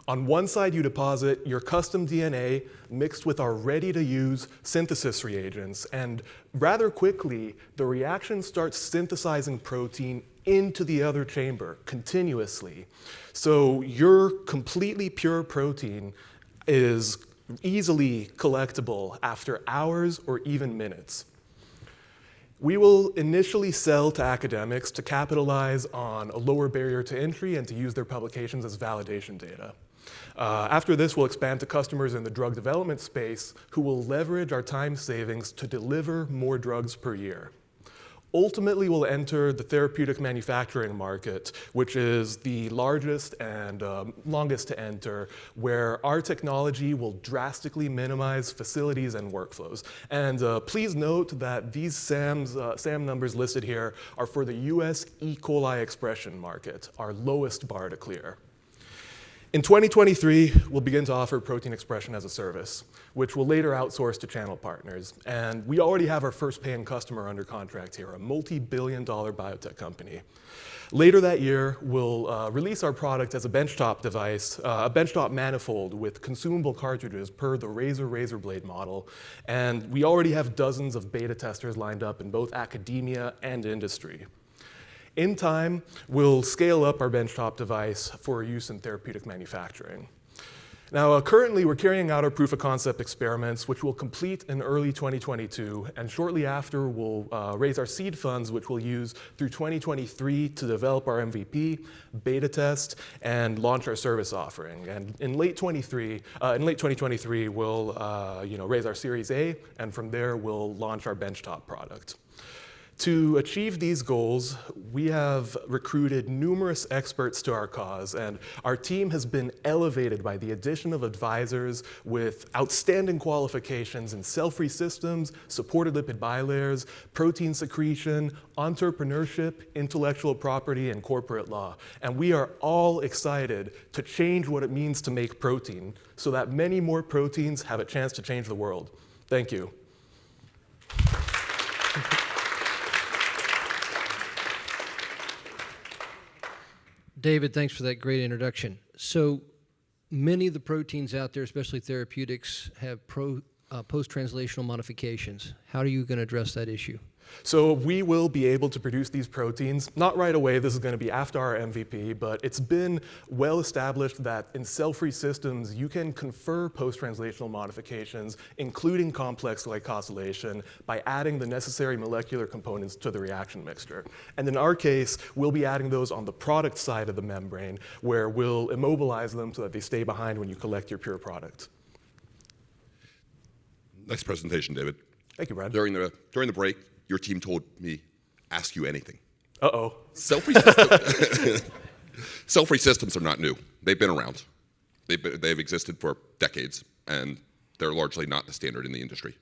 On one side, you deposit your custom DNA mixed with our ready-to-use synthesis reagents, and rather quickly, the reaction starts synthesizing protein into the other chamber continuously. So your completely pure protein is easily collectible after hours or even minutes. We will initially sell to academics to capitalize on a lower barrier to entry and to use their publications as validation data. After this, we'll expand to customers in the drug development space who will leverage our time savings to deliver more drugs per year. Ultimately, we'll enter the therapeutic manufacturing market, which is the largest and longest to enter, where our technology will drastically minimize facilities and workflows. And please note that these SAM numbers listed here are for the US E. coli expression market, our lowest bar to clear. In 2023, we'll begin to offer protein expression as a service, which we'll later outsource to channel partners. And we already have our first paying customer under contract here, a multi-billion-dollar biotech company. Later that year, we'll release our product as a benchtop device, a benchtop manifold with consumable cartridges per the razor blade model. And we already have dozens of beta testers lined up in both academia and industry. In time, we'll scale up our benchtop device for use in therapeutic manufacturing. Now, currently, we're carrying out our proof of concept experiments, which we'll complete in early 2022, and shortly after, we'll raise our seed funds, which we'll use through 2023 to develop our MVP, beta test, and launch our service offering. And in late 2023, we'll raise our Series A, and from there, we'll launch our benchtop product. To achieve these goals, we have recruited numerous experts to our cause, and our team has been elevated by the addition of advisors with outstanding qualifications in cell-free systems, supported lipid bilayers, protein secretion, entrepreneurship, intellectual property, and corporate law. And we are all excited to change what it means to make protein so that many more proteins have a chance to change the world. Thank you. David, thanks for that great introduction. So many of the proteins out there, especially therapeutics, have post-translational modifications. How are you going to address that issue? So we will be able to produce these proteins, not right away, this is going to be after our MVP, but it's been well established that in cell-free systems, you can confer post-translational modifications, including complex glycosylation, by adding the necessary molecular components to the reaction mixture. And in our case, we'll be adding those on the product side of the membrane, where we'll immobilize them so that they stay behind when you collect your pure product. Nice presentation, David. Thank you, Brad. During the break, your team told me, ask you anything. Uh-oh. Cell-free systems are not new. They've been around. They've existed for decades, and they're largely not the standard in the industry.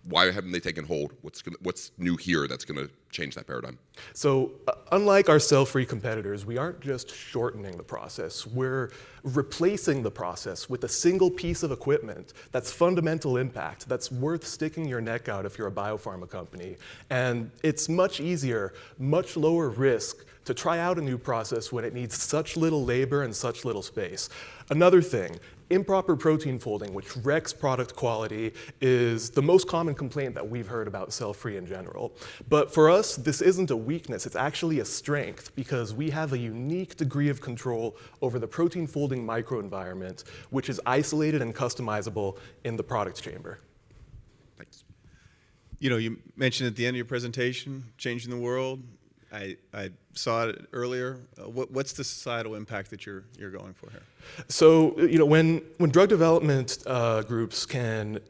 Why haven't they taken hold? What's new here that's going to change that paradigm? So unlike our cell-free competitors, we aren't just shortening the process. We're replacing the process with a single piece of equipment that's fundamental impact, that's worth sticking your neck out if you're a biopharma company. And it's much easier, much lower risk to try out a new process when it needs such little labor and such little space. Another thing, improper protein folding, which wrecks product quality, is the most common complaint that we've heard about cell-free in general. But for us, this isn't a weakness, it's actually a strength because we have a unique degree of control over the protein folding microenvironment, which is isolated and customizable in the product chamber. Thanks. You know, you mentioned at the end of your presentation, changing the world. I saw it earlier. What's the societal impact that you're going for here? So, you know, when drug development groups can,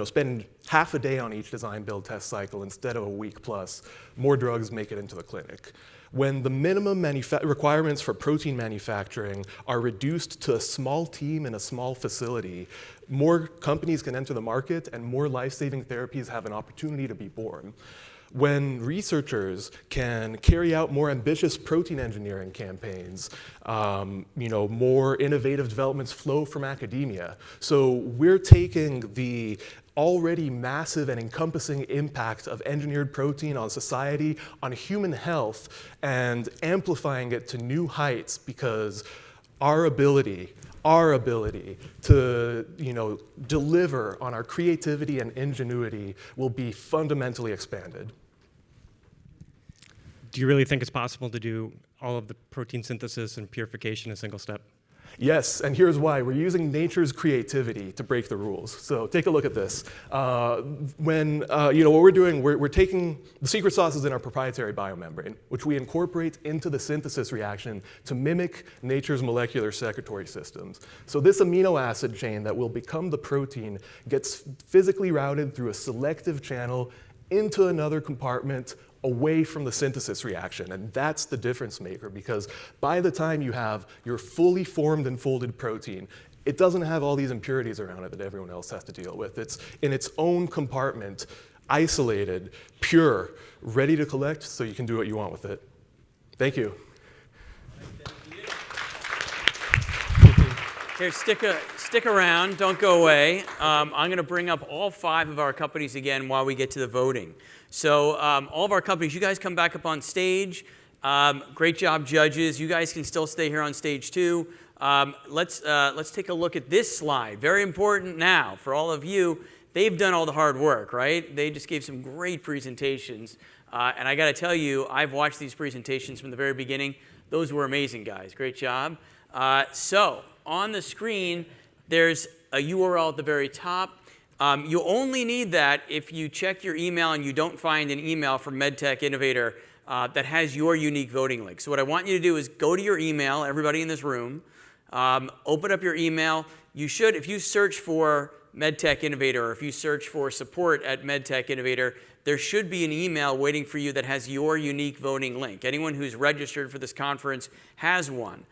spend half a day on each design build test cycle instead of a week plus, more drugs make it into the clinic. When the minimum requirements for protein manufacturing are reduced to a small team in a small facility, more companies can enter the market and more life-saving therapies have an opportunity to be born. When researchers can carry out more ambitious protein engineering campaigns, more innovative developments flow from academia. So we're taking the already massive and encompassing impact of engineered protein on society, on human health, and amplifying it to new heights because our ability to deliver on our creativity and ingenuity will be fundamentally expanded. Do you really think it's possible to do all of the protein synthesis and purification in a single step? Yes, and here's why. We're using nature's creativity to break the rules. So take a look at this. What we're doing, we're taking the secret sauces in our proprietary biomembrane, which we incorporate into the synthesis reaction to mimic nature's molecular secretory systems. So this amino acid chain that will become the protein gets physically routed through a selective channel into another compartment away from the synthesis reaction. And that's the difference maker, because by the time you have your fully formed and folded protein, it doesn't have all these impurities around it that everyone else has to deal with. It's in its own compartment, isolated, pure, ready to collect, so you can do what you want with it. Thank you. Here, stick around, don't go away. I'm going to bring up all 5 of our companies again while we get to the voting. So all of our companies, you guys come back up on stage. Great job, judges. You guys can still stay here on stage too. Let's take a look at this slide. Very important now for all of you. They've done all the hard work, right? They just gave some great presentations. And I got to tell you, I've watched these presentations from the very beginning. Those were amazing, guys. Great job. So on the screen, there's a URL at the very top. You only need that if you check your email and you don't find an email from MedTech Innovator that has your unique voting link. So what I want you to do is go to your email, everybody in this room, open up your email. You should, if you search for MedTech Innovator, or if you search for support at MedTech Innovator, there should be an email waiting for you that has your unique voting link. Anyone who's registered for this conference has one.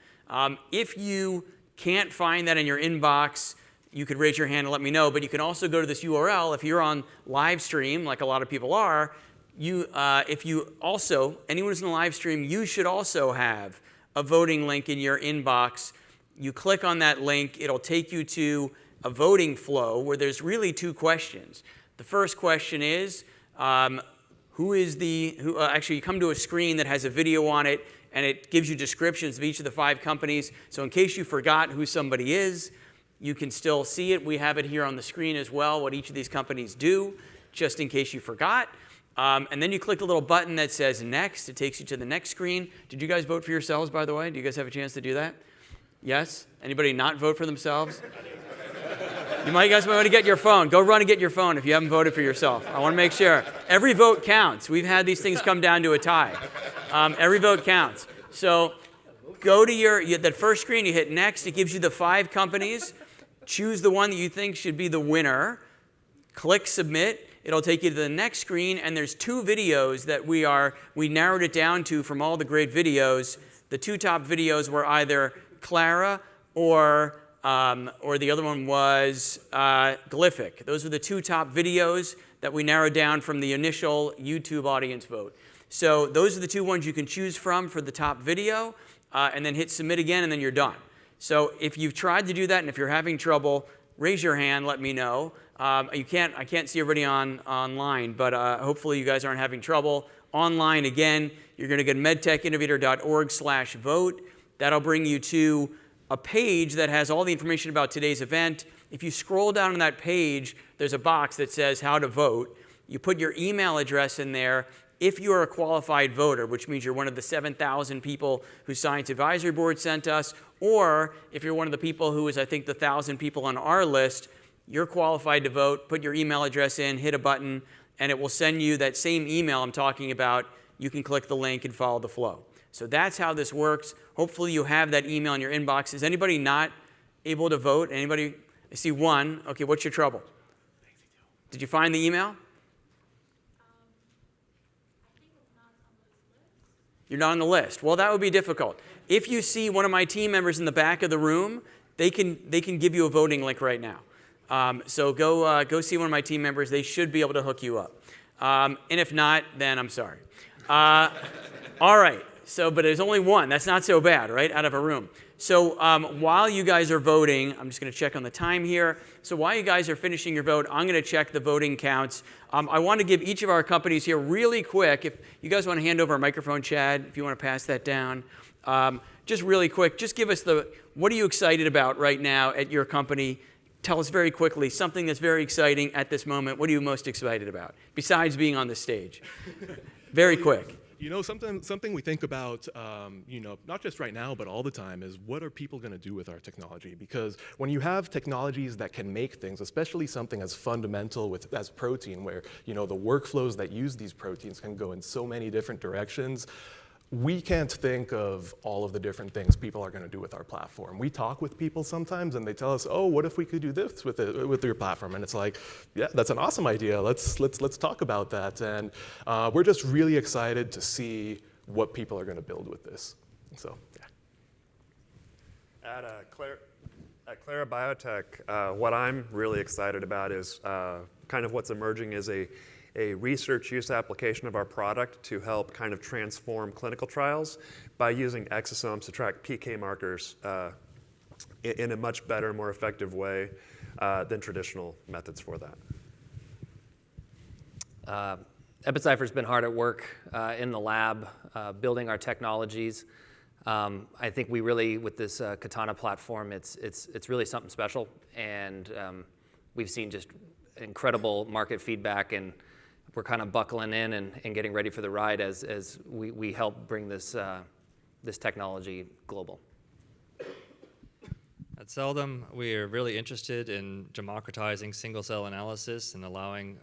If you can't find that in your inbox, you could raise your hand and let me know, but you can also go to this URL. If you're on live stream, like a lot of people are, anyone who's in the live stream, you should also have a voting link in your inbox. You click on that link, it'll take you to a voting flow where there's really 2 questions. The first question is, actually you come to a screen that has a video on it, and it gives you descriptions of each of the 5 companies. So in case you forgot who somebody is, you can still see it. We have it here on the screen as well, what each of these companies do, just in case you forgot. And then you click the little button that says next. It takes you to the next screen. Did you guys vote for yourselves, by the way? Do you guys have a chance to do that? Yes? Anybody not vote for themselves? You guys might want to get your phone. Go run and get your phone if you haven't voted for yourself. I want to make sure. Every vote counts. We've had these things come down to a tie. Every vote counts. So go to that first screen, you hit next. It gives you the 5 companies. Choose the one that you think should be the winner. Click submit. It'll take you to the next screen, and there's 2 videos that we narrowed it down to from all the great videos. The 2 top videos were either Clara or the other one was Glyphic. Those were the 2 top videos that we narrowed down from the initial YouTube audience vote. So those are the 2 ones you can choose from for the top video, and then hit submit again, and then you're done. So if you've tried to do that, and if you're having trouble, raise your hand, let me know. I can't see everybody online, but hopefully you guys aren't having trouble. Online, again, you're going to go to medtechinnovator.org/vote. That'll bring you to a page that has all the information about today's event. If you scroll down on that page, there's a box that says how to vote. You put your email address in there if you are a qualified voter, which means you're one of the 7,000 people whose Science Advisory Board sent us, or if you're one of the people who is, I think, the 1,000 people on our list, you're qualified to vote. Put your email address in, hit a button, and it will send you that same email I'm talking about. You can click the link and follow the flow. So that's how this works. Hopefully you have that email in your inbox. Is anybody not able to vote? Anybody? I see one. Okay, what's your trouble? Did you find the email? You're not on the list. Well, that would be difficult. If you see one of my team members in the back of the room, they can give you a voting link right now. So go see one of my team members. They should be able to hook you up. And if not, then I'm sorry. All right. So, but there's only one. That's not so bad, right? Out of a room. So while you guys are voting, I'm just going to check on the time here. So while you guys are finishing your vote, I'm going to check the voting counts. I want to give each of our companies here really quick. If you guys want to hand over a microphone, Chad, if you want to pass that down. Just really quick, just give us what are you excited about right now at your company? Tell us very quickly something that's very exciting at this moment. What are you most excited about besides being on the stage? Very quick. You know, something we think about, not just right now, but all the time is what are people going to do with our technology? Because when you have technologies that can make things, especially something as fundamental as protein, where, the workflows that use these proteins can go in so many different directions, we can't think of all of the different things people are going to do with our platform. We talk with people sometimes and they tell us, oh, what if we could do this with your platform? And it's like, yeah, that's an awesome idea. Let's talk about that. And we're just really excited to see what people are going to build with this. So, yeah. At Clara Biotech, what I'm really excited about is kind of what's emerging is a research use application of our product to help kind of transform clinical trials by using exosomes to track PK markers in a much better, more effective way than traditional methods for that. EpiCypher's been hard at work in the lab, building our technologies. I think we really, with this Katana platform, it's really something special, and we've seen just incredible market feedback, and we're kind of buckling in and getting ready for the ride as we help bring this technology global. At Celldom, we are really interested in democratizing single-cell analysis and allowing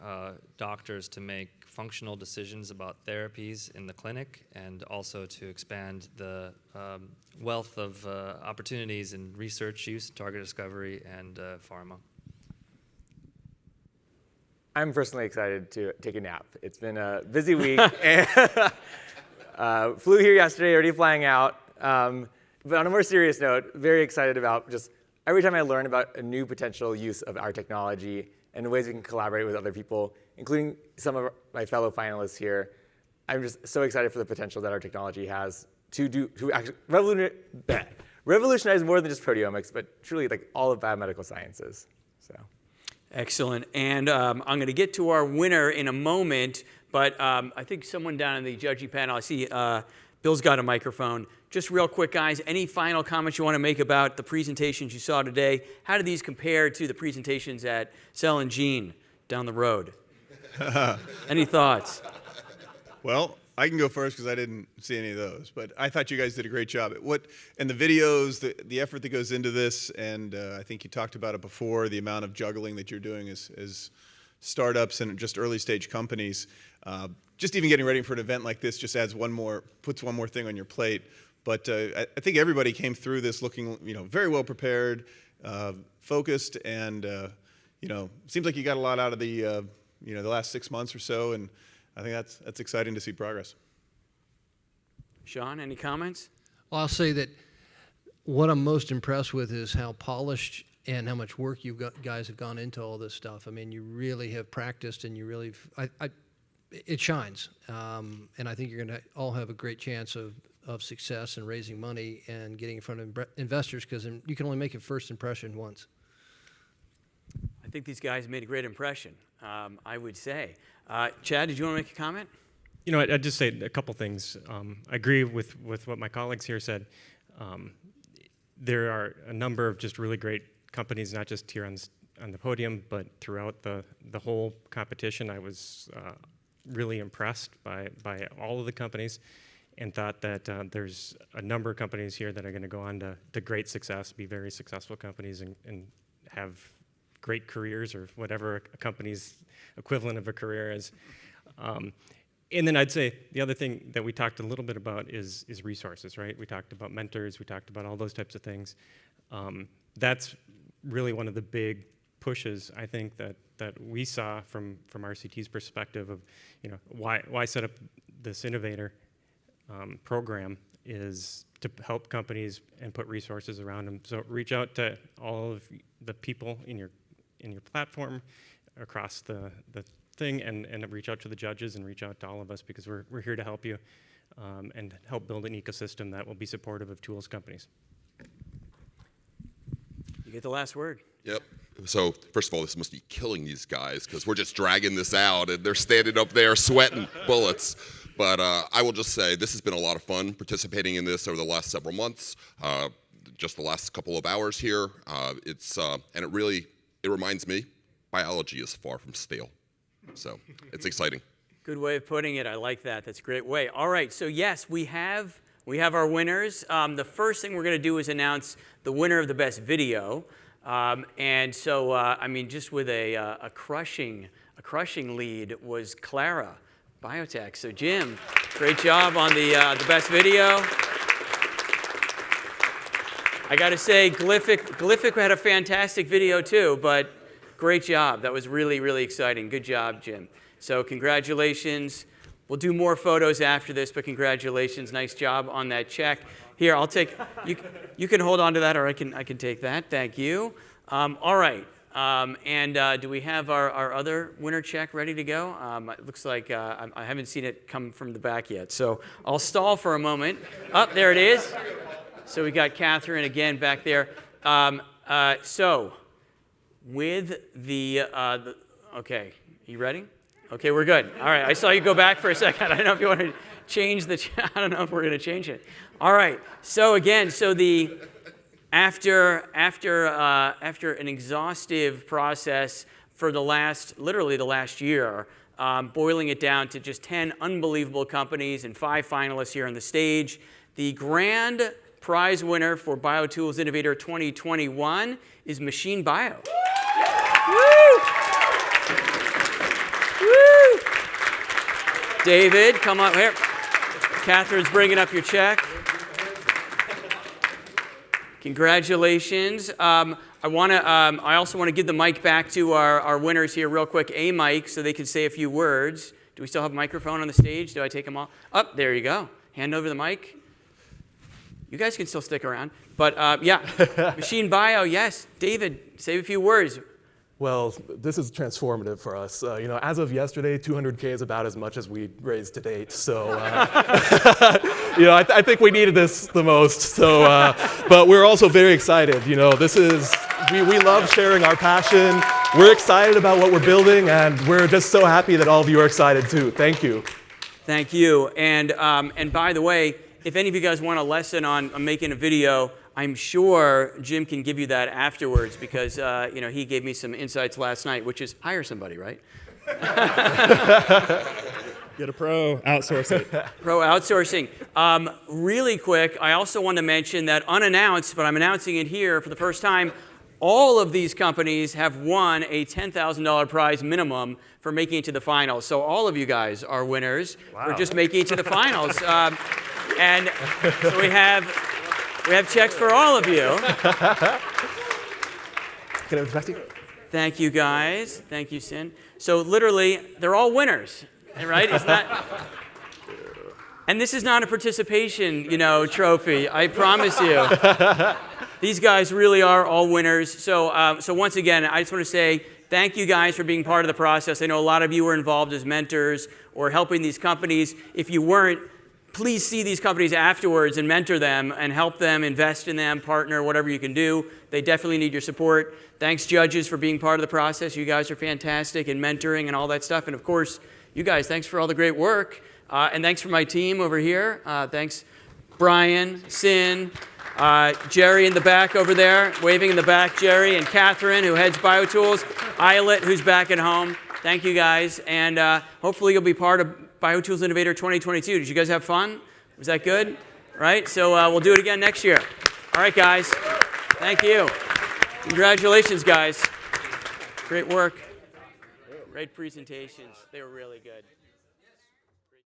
doctors to make functional decisions about therapies in the clinic, and also to expand the wealth of opportunities in research use, target discovery, and pharma. I'm personally excited to take a nap. It's been a busy week. Flew here yesterday, already flying out. But on a more serious note, very excited about just every time I learn about a new potential use of our technology and the ways we can collaborate with other people, including some of my fellow finalists here. I'm just so excited for the potential that our technology has to actually revolutionize more than just proteomics, but truly like all of biomedical sciences. So. Excellent. And I'm going to get to our winner in a moment, but I think someone down in the judging panel, I see Bill's got a microphone. Just real quick, guys, any final comments you want to make about the presentations you saw today? How do these compare to the presentations at Cell and Gene down the road? Any thoughts? Well, I can go first because I didn't see any of those, but I thought you guys did a great job. And the videos, the effort that goes into this, and I think you talked about it before, the amount of juggling that you're doing as startups and just early stage companies. Just even getting ready for an event like this just puts one more thing on your plate. But I think everybody came through this looking, very well prepared, focused, and seems like you got a lot out of the last 6 months or so, and I think that's exciting to see progress. Sean, any comments? Well, I'll say that what I'm most impressed with is how polished and how much work guys have gone into all this stuff. I mean, you really have practiced, and you really, it shines. And I think you're going to all have a great chance of success and raising money and getting in front of investors, because you can only make a first impression once. I think these guys made a great impression, I would say. Chad, did you want to make a comment? I'd just say a couple things. I agree with what my colleagues here said. There are a number of just really great companies, not just here on the podium, but throughout the whole competition. I was really impressed by all of the companies, and thought that there's a number of companies here that are going to go on to great success, be very successful companies, and have great careers, or whatever a company's equivalent of a career is. And then I'd say the other thing that we talked a little bit about is resources, right? We talked about mentors, we talked about all those types of things. That's really one of the big pushes, I think, that we saw from RCT's perspective of, why set up this Innovator program is to help companies and put resources around them. So reach out to all of the people in your platform across the thing, and reach out to the judges, and reach out to all of us, because we're here to help you and help build an ecosystem that will be supportive of tools companies. You get the last word. Yep. So first of all, this must be killing these guys, because we're just dragging this out and they're standing up there sweating bullets. But I will just say this has been a lot of fun participating in this over the last several months, just the last couple of hours here. And it reminds me, biology is far from stale. So it's exciting. Good way of putting it. I like that. That's a great way. All right. So yes, we have our winners. The first thing we're going to do is announce the winner of the best video. And so, just with a crushing lead was Clara Biotech. So Jim, great job on the best video. I got to say, Glyphic had a fantastic video too, but great job. That was really, really exciting. Good job, Jim. So congratulations. We'll do more photos after this, but congratulations. Nice job on that check. Here, I'll take, you can hold on to that, or I can take that. Thank you. All right. Do we have our other winner check ready to go? It looks like I haven't seen it come from the back yet. So I'll stall for a moment. There it is. So we got Catherine again back there. So with okay, you ready? Okay, we're good. All right, I saw you go back for a second. I don't know if you want to change I don't know if we're going to change it. All right. So again, after an exhaustive process for literally the last year, boiling it down to just 10 unbelievable companies and 5 finalists here on the stage, the grand prize winner for BioTools Innovator 2021 is Machine Bio. Woo! Woo! David, come on here. Catherine's bringing up your check. Congratulations. I also want to give the mic back to our winners here real quick. A mic so they can say a few words. Do we still have a microphone on the stage? Do I take them all? There you go. Hand over the mic. You guys can still stick around. But yeah, Machine Bio, yes. David, say a few words. Well, this is transformative for us. As of yesterday, 200K is about as much as we raised to date. So, I think we needed this the most. So, but we're also very excited. We love sharing our passion. We're excited about what we're building, and we're just so happy that all of you are excited too. Thank you. Thank you. And by the way, if any of you guys want a lesson on making a video, I'm sure Jim can give you that afterwards because he gave me some insights last night, which is hire somebody, right? Get a pro, outsource it. Pro outsourcing. Really quick, I also want to mention that unannounced, but I'm announcing it here for the first time, all of these companies have won a $10,000 prize minimum for making it to the finals. So all of you guys are winners for just making it to the finals. And so we have checks for all of you. Thank you, guys. Thank you, Sin. So literally, they're all winners, right? Isn't that? And this is not a participation, trophy. I promise you. These guys really are all winners. So once again, I just want to say thank you guys for being part of the process. I know a lot of you were involved as mentors or helping these companies. If you weren't, please see these companies afterwards and mentor them and help them, invest in them, partner, whatever you can do. They definitely need your support. Thanks, judges, for being part of the process. You guys are fantastic in mentoring and all that stuff. And of course, you guys, thanks for all the great work. And thanks for my team over here. Thanks, Brian, Sin, Jerry in the back over there, waving in the back, Jerry, and Catherine, who heads BioTools, Islet, who's back at home. Thank you, guys. And hopefully you'll be part of BioTools Innovator 2022. Did you guys have fun? Was that good? Right? So we'll do it again next year. All right, guys. Thank you. Congratulations, guys. Great work. Great presentations. They were really good.